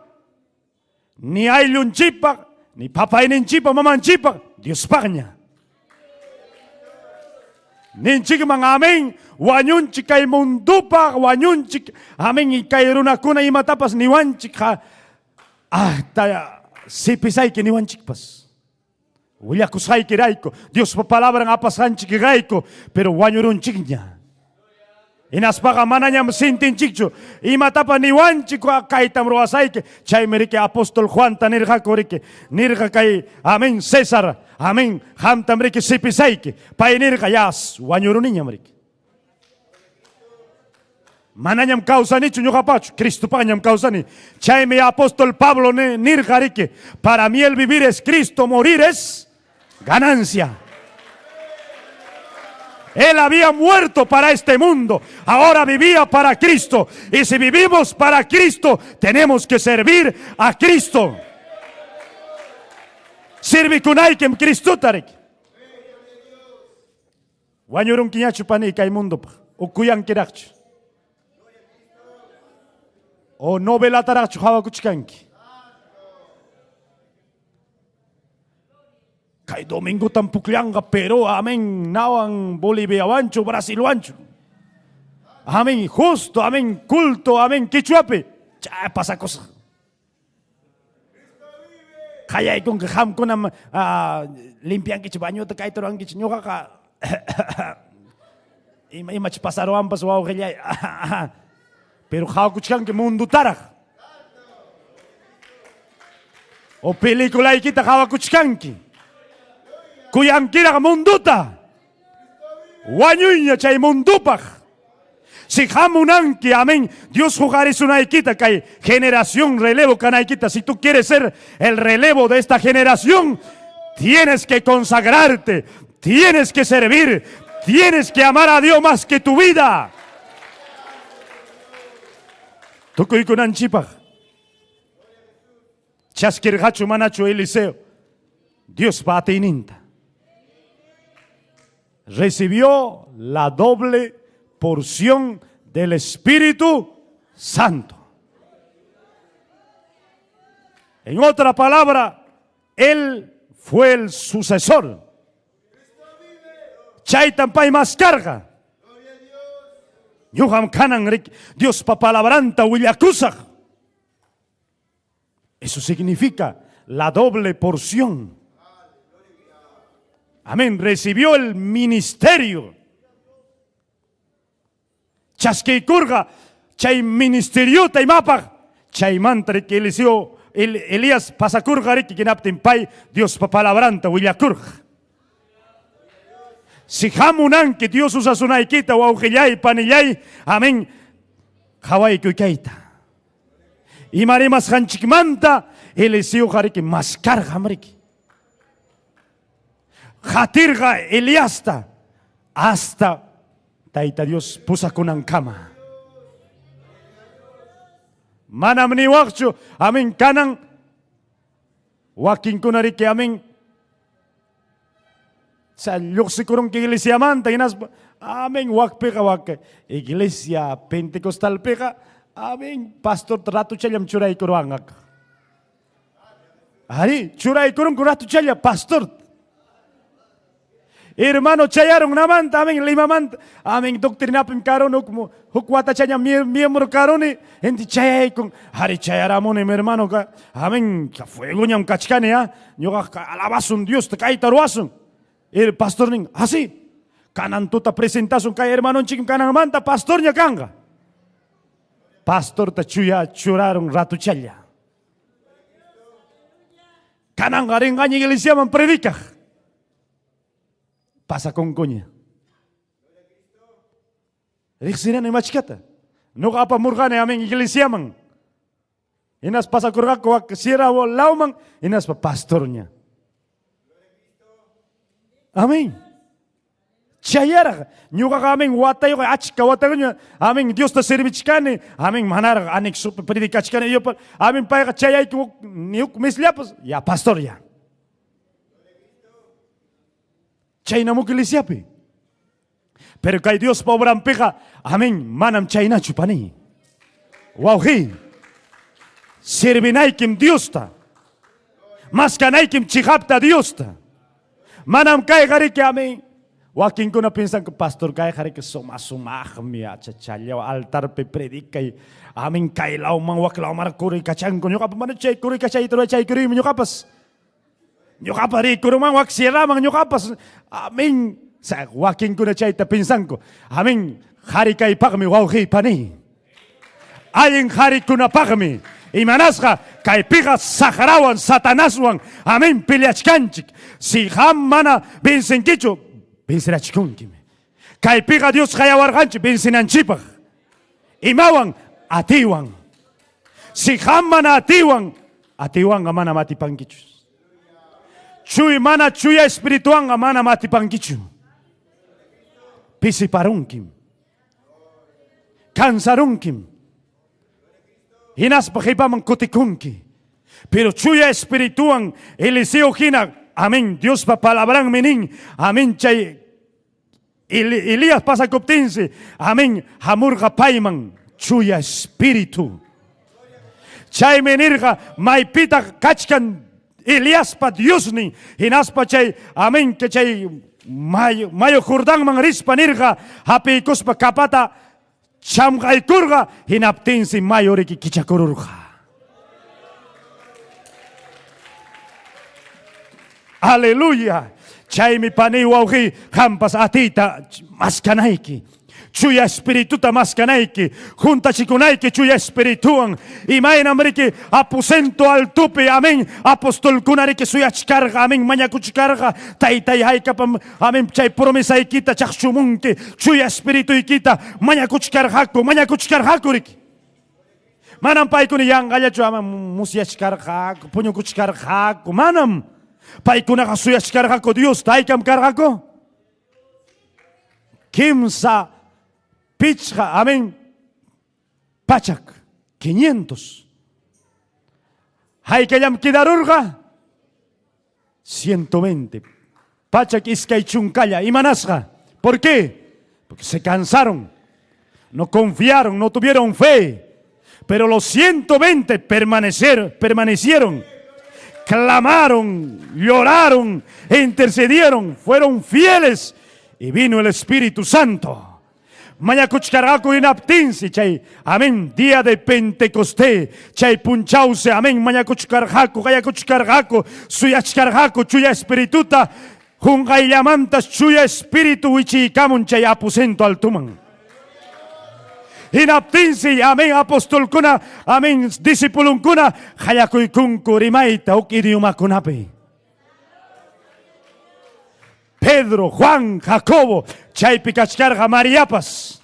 ni ayllunchipak, ni papayninchipak, mamanchipak, Dios pagña. Ninchik mang amén, wanyunchik kay mundupak, wanyunchik, amén, y kay runakuna imatapas niwanchik ha, ta sipisay ki niwanchik pas. Uyakusay ki raiko, Dios pa palabra nga pasanchik raiko, pero wanyurunchik niya. Inaspaqa manañam sintinchikchu. Imatapa niwanchik kaytam ruwasayki. Chaymi riki apóstol Juanta nirqaku riki. Nirqa kay, amén, César, amén, hamtam riki sipisayki. Pay nirqa yas, wañuruniñam riki. Manañam kawsanichu ñuqapachu, Cristopañam kawsani. Chaymi apóstol Pablo nirqa riki. Para mí el vivir es Cristo, morir es ganancia. Él había muerto para este mundo, ahora vivía para Cristo. Y si vivimos para Cristo, tenemos que servir a Cristo. Sirvi kunaykem Cristo tarik. Wañurun kiñachu pani kay mundo pa. Ukuyan kirakchu. O no velatarachu hawakuchkanki. Kay domingo tampuklianga pero amén nawan Bolivia wancho Brasil wancho. Amén justo, amén culto, amén quichuape. Ya pasa cosa. Kaya ikong kaham ko na limpian kichi banyo ta kay torang kichi nyoka ka. Ima pasaroan pas wow kaya. Pero how kuchkan ke mundo tarak. O pelikula kita kawa kuchkanki. Kuyang kira munduta. Wanyunya chay mundupak. Si hamunanki, amén. Dios jugaris una ikita kay generación relevo kanaikita. Si tú quieres ser el relevo de esta generación, tienes que consagrarte, tienes que servir, tienes que amar a Dios más que tu vida. Tukuy kunan chipak. Chaskirhachu manachu Eliseo. Dios patininta. Recibió la doble porción del Espíritu Santo. En otra palabra, él fue el sucesor. Chaytampay más carga. Yuham kanan Dios papalabranta huillacusa. Eso significa la doble porción. Amén, recibió el ministerio. Chasqueikurga, chay ministerio taimapa, chay mantra que Elías pasacurga riki kinaptin pay, Dios papalabranta huillakurga. Si hamunan que Dios usa su naikita o aujillay, panillay, amén, Hawaii kuikaita. Y marimas hanchikmanta, Eliseo hariki mascarga mariki. Jatirga Eliasta hasta Taita Dios pusa kunan kama. Manam ni wakchu, amin kanan wakin kunariki amin. Sa luksikurong ki iglesia manta inas amin wakpeka wak iglesia Pentecostal peka amin pastor ratu chalyam churay kurwangak. Ari churay kurung ratu chalya pastor. Hermano chayaron namanta, amén, limamanta, amén, doctrina pim caron, hukwata chaya miembro caroni, enti chayay con, hari chayaramone, mi hermano, amén, fuego ñam kachkane, yoga alabasun Dios, te cae taruasun. El pastor ning, así, kanan tuta presentasun, kay hermano chikim kanan manta, pastor ña kanga. Pastor ta chuya churaron ratu chaya. Kanan garengaña iglesia man predica. Pasa con coña. Rixiran en machkata. No apa murgane amen iglesia man. Inas pasa kurgako ak sierra o lauman, inas pa pastornya. Amen. Chayara, nyuga amen watayo achka watayo amen Dios ta servichkane, amen manar anexo predikachkane yo amen pa chayay ku niuk misliapas ya pastorya. Chayna mukilisiapi. Pero kay Dios pa obran peka, amén, manam chayna chupani. Wauhi. Sirvinaykim Dios ta. Maskanaykim chihapta Dios ta. Manam kay gariki amén. Wakin ko na pinsan ko pastor kay gariki sumasumah miya chachalya altar pe predica y amén kay laumang waklaw marakuri kachang ko nyo kapamano chay kuri kachay tro chay kuri nyo kapas. Nyo kapari kurumang wak siramang nyo kapas. Amén. Sa wakin ko na chay tapinsan ko. Amén. Harikaypaqmi wawqiypani. Allin harikunapaqmi imanasqa kaypiqa Saharawan, Satanaswan, amén, peleachkanchik. Si ham mana vencenkichu, vencerachkunkim. Kaypiqa Dios hayawarqanchik vencenanchipaq. Imawan atiwan. Si ham mana atiwan, atiwanga mana matipankichu. Chuy mana chuya espirituanga mana matipankichu. Pisiparunkim. Cansarunkim. Hinas pahipaman kutikunki. Pero chuya espirituan Eliseo hina. Amén. Dios pa palabran menin. Amén. Chay Elías pasa coptense. Amén. Hamurga paiman. Chuya espíritu. Chay menirga maipita kachkan Elías pa Dios ni. Hinas pa chay. Amén. Que chay mayo Jordán man rispa nirga. Hapi kuspa kapata. Chamgaykurga hinaptinsi mayoriki kichakururga. Aleluya. Chaymi pani wauhi hampas atita maskanaiki. Chuya espirituta maskanaiki. Junta chikunayki chuya espirituan. Imaina mriki aposento al tupi. Amén. Apostol kunariki suyachkarga. Amén. Mañakuchkarga. Taitay haykapam. Amén. Chay promesa ikita chakchumunki. Chuya espiritu ikita. Mañakuchkargaku. Mañakuchkargakuriki. Manam paikuni yang ayachu amam musiachkargaku. Puñukuchkargaku. Manam. Paikuna suyachkargaku Dios. Taikam kargaku. Kimsa. Pichja, amén. Pachak, 500. Haykayam kidarurga, 120. Pachak iskaychunkaya, imanasga. ¿Por qué? Porque se cansaron, no confiaron, no tuvieron fe. Pero los 120 permanecieron, clamaron, lloraron, e intercedieron, fueron fieles y vino el Espíritu Santo. Mañakuchkargaku inaptinsi chay, amén, día de Pentecostés, chay punchause, amén, mañakuchkargaku, gayakuchkargaku, suyachkargaku, chuya espirituta, jungayllamantas chuya espíritu wichikamun chay aposento altuman. Inaptinsi, amén, apostolkuna, amén, discipulunkuna, hayakuykunku rimaita uk idiomakunapi. Pedro, Juan, Jacobo, chaypi kachkarga Mariapas.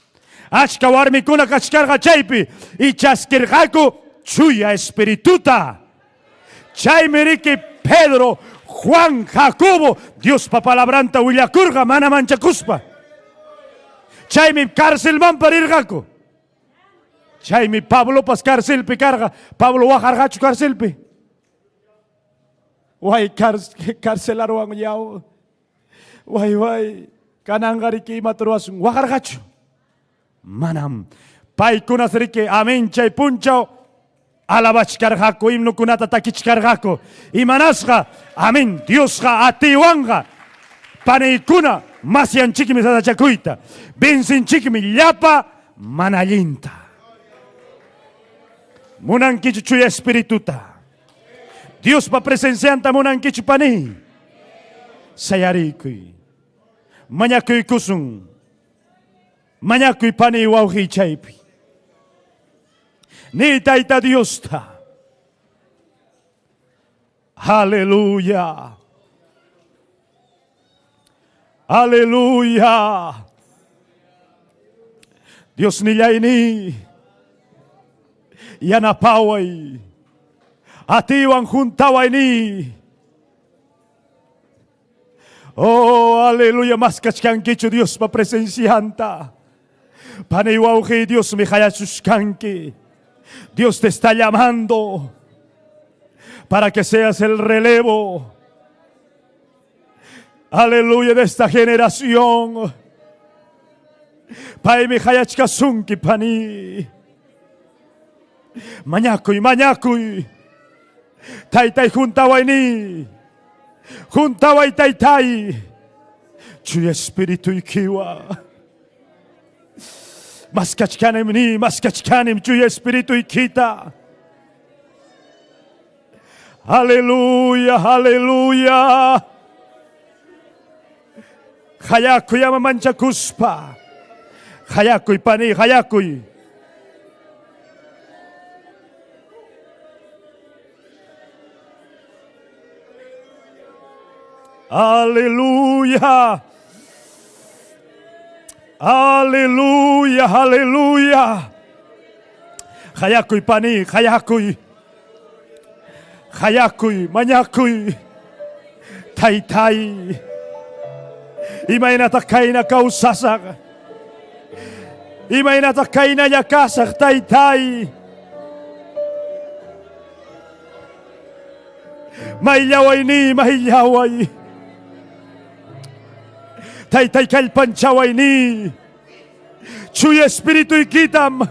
Achka warmikuna kachkarga chaypi. Y chaskirgaku chuya espirituta. Chaymiriki Pedro, Juan, Jacobo. Dios pa palabranta huillakurga mana manchakuspa. Chaymi cárcel man parirgaku. Chaymi Pablo pas cárcelpi carga. Pablo wajargachu cárcelpi. Guay carcelaro ang yao. Wai kanangariki maturuasun wakargachu manam paikuna serike amén chay punchao alabachkargaku himno kunata takichkargaku imanasqa amén Diosqa atiwanga paneykuna masyanchikmi sadachakuyta bensinchikmi llapa manallinta munankichu chuya espirituta Diospa presencianta munankichu pani sayarikuy mañakuy kusun, mañakuy pani wauhi chaypi. Ni taita Dios ta. Aleluya. Aleluya. Dios nillaini. Yanapaway. Atiwan juntaway ni. Oh, aleluya, más kachkankichu Dios pa presencianta. Paneiwauji Dios me hayachuskanki. Dios te está llamando para que seas el relevo. Aleluya de esta generación. Pai me hayachkasunki pani. Mañakuy, mañakuy. Taitai juntawaini. Juntaway taytay. Chuya espíritu ikiwa. Maskachkanem ni, maskachkanem chuya espíritu ikita. Aleluya, aleluya. Hayakuyama manchakuspa. Hayakuy pani, hayakuy. Aleluya. Aleluya, aleluya. Hayakuy pani, hayakuy. Hayakuy, mañakuy. Taytay. Imay natakay na kausasak. Imay natakay na yakasak, taytay. Mahiyaway ni, mahiyaway. Taytay kalpanchaway ni. Chuy espiritu ikitam.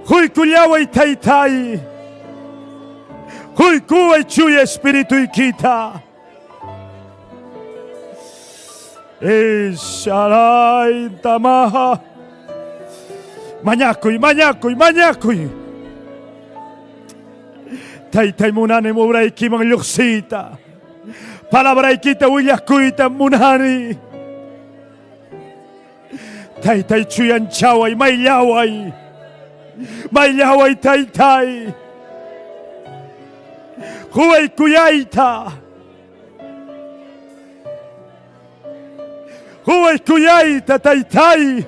Huy kulyaway taytay. Huy kuway chuy espiritu ikita. Eshalay tamaha. Mañakuy, mañakuy, mañakuy. Taytay munani mubray kimang luksita. Palabray kita willakuita munani. Taytay chuyan chaway, maylaway. Maylaway taytay. Huway kuyayta. Huway kuyayta taytay.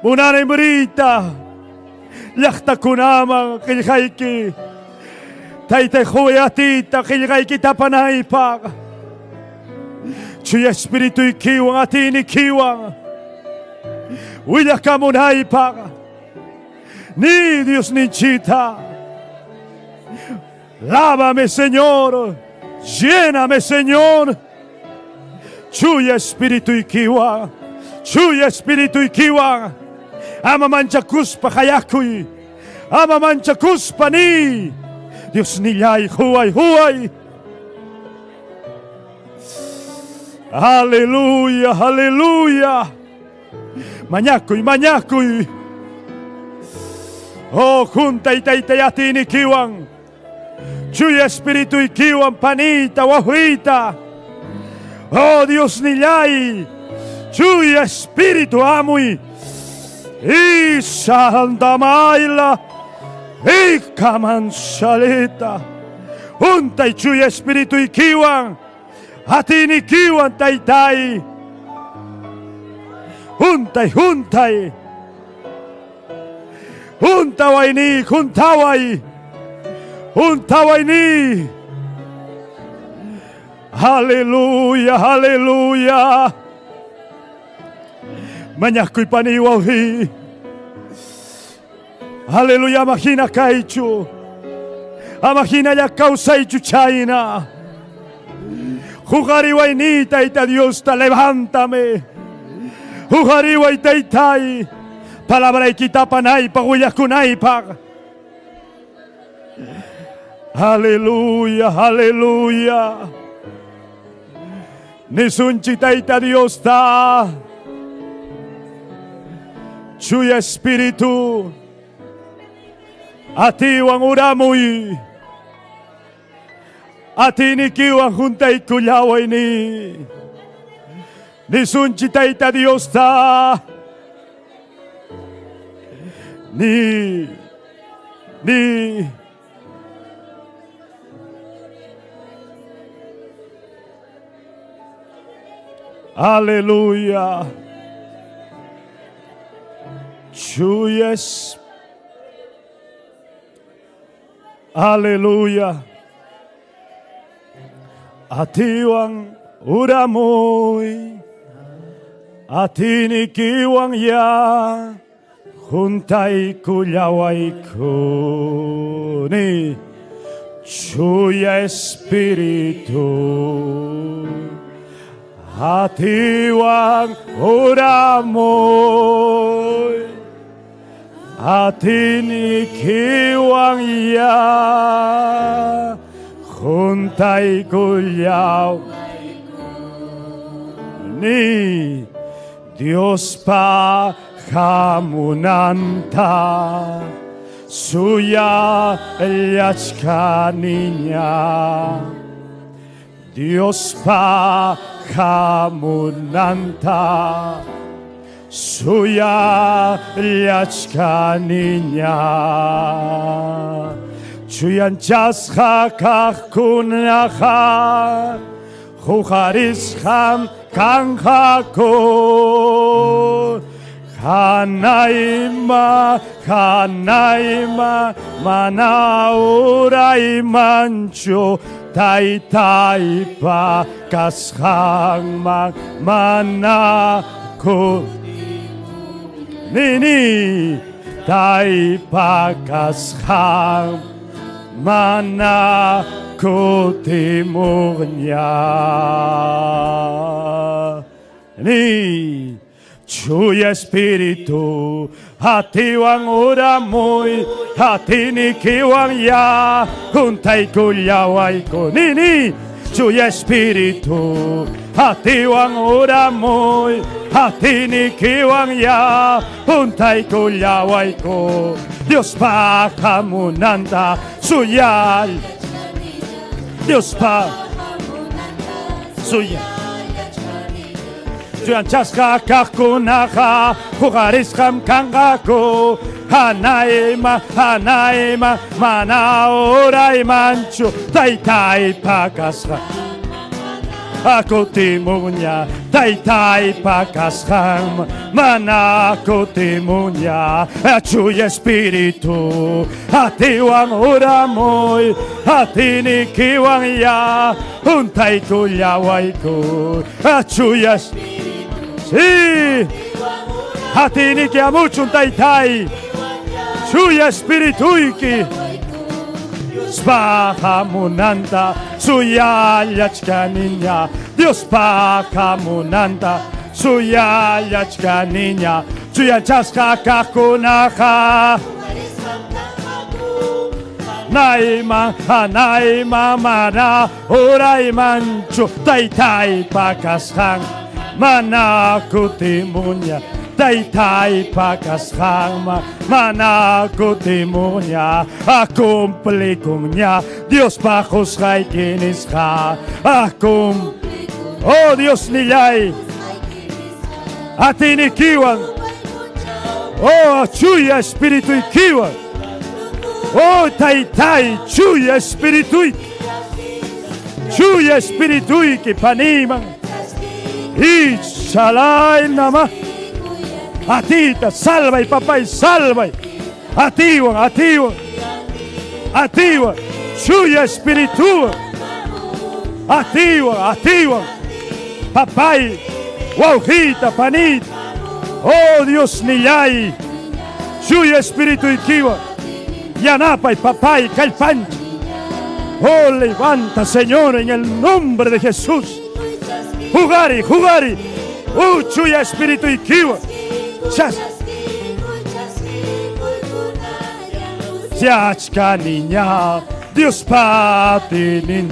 Munani murita. Yakta kunamang kilikayki. Taytay huway atita kilikayki tapanaypak. Chuy espiritu ikiwang atini kiwang. Willakamunaypak. Ni Dios ni chita. Lávame, Señor. Lléname, Señor. Chuy espiritu ikiwang. Chuy espiritu ikiwang. Ama mancha kuspa hayakuy. Ama mancha kuspa ni. Dios niyay huway huway. Aleluya, aleluya. Mañakuy, mañakuy. Oh, junta y taytayati ni kiwang. Chuy espiritu ikiwang panita, wahuita. Oh, Dios niyay. Chuy espiritu amuy. Y Santa Maila, y Camansaleta, junta y chuy espíritu y kiwan, a ti ni kiwan taytay, junta y juntaway ni, juntaway ni, aleluya, aleluya. Mañakuy paniwahi. Aleluya, imagina kaichu. Imagina ya causa y chuchaina. Jugariwainita y ta Dios ta levántame. Jugariwaita y tai. Palabra y quitapanay pa huyakunay pa. Aleluya, aleluya. Nisunchita y ta Dios ta. Chuy espíritu, a ti wang uramuy, a ti ni kiwang juntay kuyaway ni sunchitay ta Dios ta, ni, aleluya. Chuyes. Aleluya. Atiwang uramoy. Atini kiwang ya. Juntay kuyaway kuni. Chuya espiritu. Atiwang uramoy. Atini kiwang ya juntay kuyaw ni Dios pa hamunanta suya yachka niña Dios pahamunanta suya liachka niña chuyan chasha kakunaha juharisham kanjako Hanaima, Hanaima, Manaurai mancho, Tai taipa, Kashang manako. Nini, taipa, Kashang manako timurnya. Ni. Chuya Espíritu, hatiwan uramoy, hatini kiwan ya, juntay kulyaway ko nini. Chuya Espíritu, hatiwan uramoy, hatini kiwan ya, juntay kulyaway ko. Dios pahamunanta suyal, Dios suyal. Chuyan chaska kakunaha, jugarisham kangako, Hanaima, Hanaima, Manaurai mancho, Tai pakasha. Akotimunya, Tai pakasham, Manakotimunya, Chuya Espíritu, Hatiwan uramoy, Hatini kiwan ya, Juntay kulyawayko, Chuya Espíritu. Sí, hatini que a mucho un taitai, suya espirituiki, spahamunanta, suya yachka niña, Dios pahamunanta, suya yachka niña, suya chaska kakunaha. Naima, Naima, Mana, Orai mancho, Tai pakashang. Manakutimunya, Tai pakashang, Manakutimunya, Akumplikunya, Dios pajos haikinisha, Akum, oh Dios niyay, Atinikiwan, oh Chuya Espíritu ikiwan, oh Tai Chuya Espíritu, Chuya Espíritu iki paniman. Y shalai nama, atita, salva y papá y salva. Atiwan, atiwan, atiwan, suya espiritu. Atiwan, atiwan, papá y guaujita, panita. Oh Dios niyay, suya espíritu y kiwa. Yanapa y papá y calpancha. Oh levanta Señor en el nombre de Jesús. Jugari, jugari, Chuya Espíritu y kiwa. Yachka niña, Dios patinin,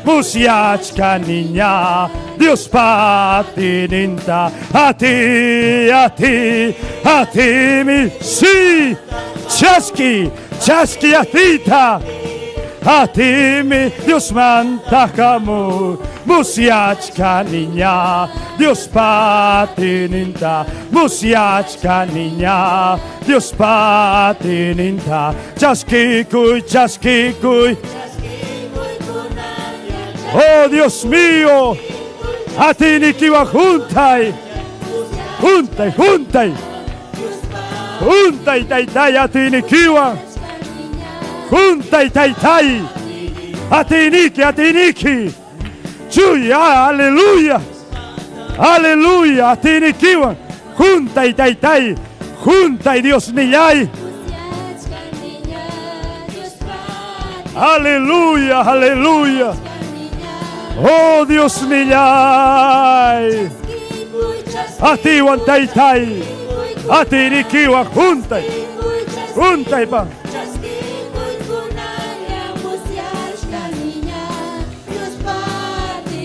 Musiachka niña, Dios patininta, a ti, mi, sí, chaski, atita. A ti mi Dios mantajamu, Musiachka niña, Dios patininta, Musiachka niña, Dios patininta, chaskikuy, chaskikuy. Oh Dios mío, a ti ni kiwa juntai, juntai, juntai, juntai, taitai, a ti ni kiwa. Juntai taitai, atiniki, chuya, aleluya, aleluya, atinikiwan, juntai taitai, juntai Dios niyay, aleluya, aleluya, oh Dios niyay, atiwan taitai, atinikiwan, juntai pa.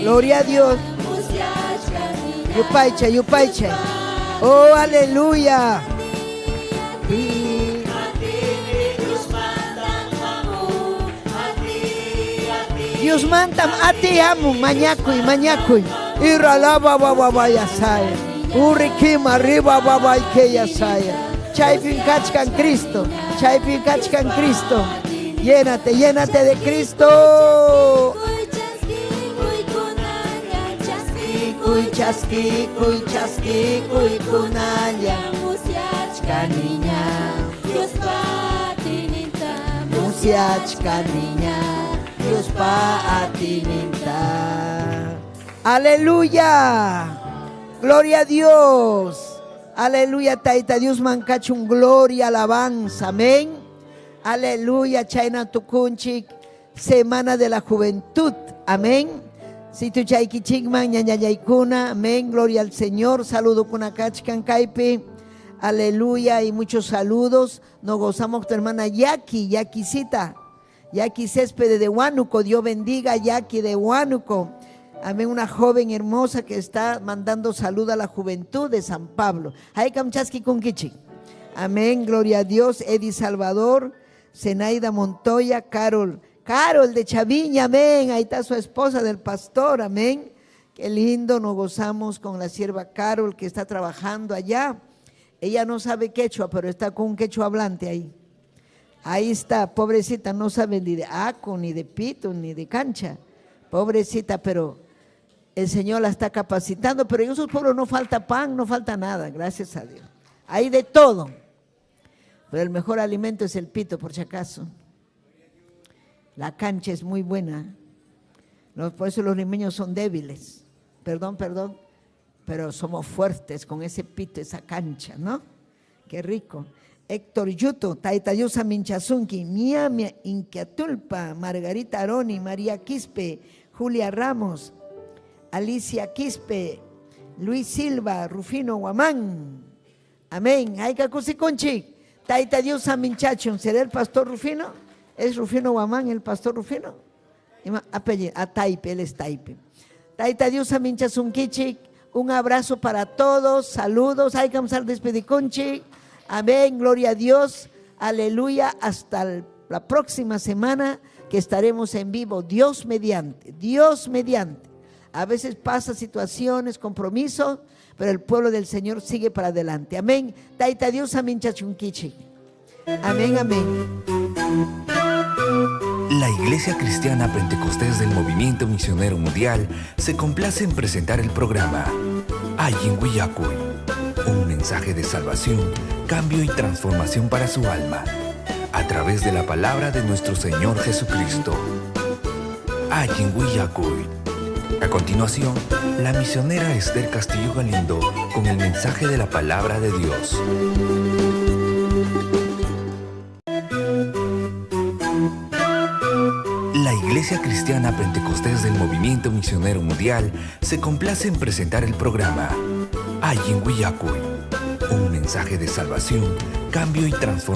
Gloria a Dios. Yupaicha, yupaicha. Oh, aleluya. Dios mantam ati amu mañacuy mañacuy. Iralaba baba yasaya. Urikima arriba baba que yasaya. Chaypin kachkan Cristo. Chaypin kachkan Cristo. Llénate, llénate de Cristo. Kuy chaski, kuy chaski, kuy kunaya. Musiachka niña. Dios patininta. Musiachka niña. Dios patininta. Aleluya. Gloria a Dios. Aleluya, taita Dios mancachun gloria, alabanza, amén. Aleluya, chaina tukunchik, semana de la juventud, amén. Si tu chaiki chigman, ñañayaykuna, amén, gloria al Señor, saludo kuna kachkan kaipe, aleluya, y muchos saludos. Nos gozamos tu hermana Yakisita, Yaki Céspede de Huánuco, Dios bendiga Yaki de Huánuco. Amén, una joven hermosa que está mandando salud a la juventud de San Pablo. Amén, gloria a Dios. Edi Salvador, Zenaida Montoya, Carol de Chaviña, amén. Ahí está su esposa del pastor, amén. Qué lindo, nos gozamos con la sierva Carol que está trabajando allá. Ella no sabe quechua, pero está con un quechua hablante ahí. Ahí está, pobrecita, no sabe ni de aco, ni de pito, ni de cancha. Pobrecita, pero el Señor la está capacitando, pero en esos pueblos no falta pan, no falta nada, gracias a Dios. Hay de todo, pero el mejor alimento es el pito, por si acaso. La cancha es muy buena, por eso los limeños son débiles, perdón, pero somos fuertes con ese pito, esa cancha, ¿no? Qué rico. Héctor Yuto, Taitayusa Minchazunki, Mia Inquiatulpa, Margarita Aroni, María Quispe, Julia Ramos, Alicia Quispe, Luis Silva, Rufino Guamán. Amén. Hay que conchi. Taita Dios a Minchachon. ¿Será el pastor Rufino? ¿Es Rufino Guamán el pastor Rufino? A Taipe, él es Taipe. Taita Dios a Minchazun Kichik. Un abrazo para todos. Saludos. Hay que empezar a despedir conchi. Amén. Gloria a Dios. Aleluya. Hasta la próxima semana que estaremos en vivo. Dios mediante. Dios mediante. A veces pasa situaciones, compromisos, pero el pueblo del Señor sigue para adelante. Amén. Taita Dios amin chachunquichi. Amén, amén. La Iglesia Cristiana Pentecostés del Movimiento Misionero Mundial se complace en presentar el programa Ayin Willacuy, un mensaje de salvación, cambio y transformación para su alma, a través de la palabra de nuestro Señor Jesucristo. Ayin Willacuy. A continuación, la misionera Esther Castillo Galindo con el mensaje de la palabra de Dios. La Iglesia Cristiana Pentecostés del Movimiento Misionero Mundial se complace en presentar el programa Ayin Willacuy, un mensaje de salvación, cambio y transformación.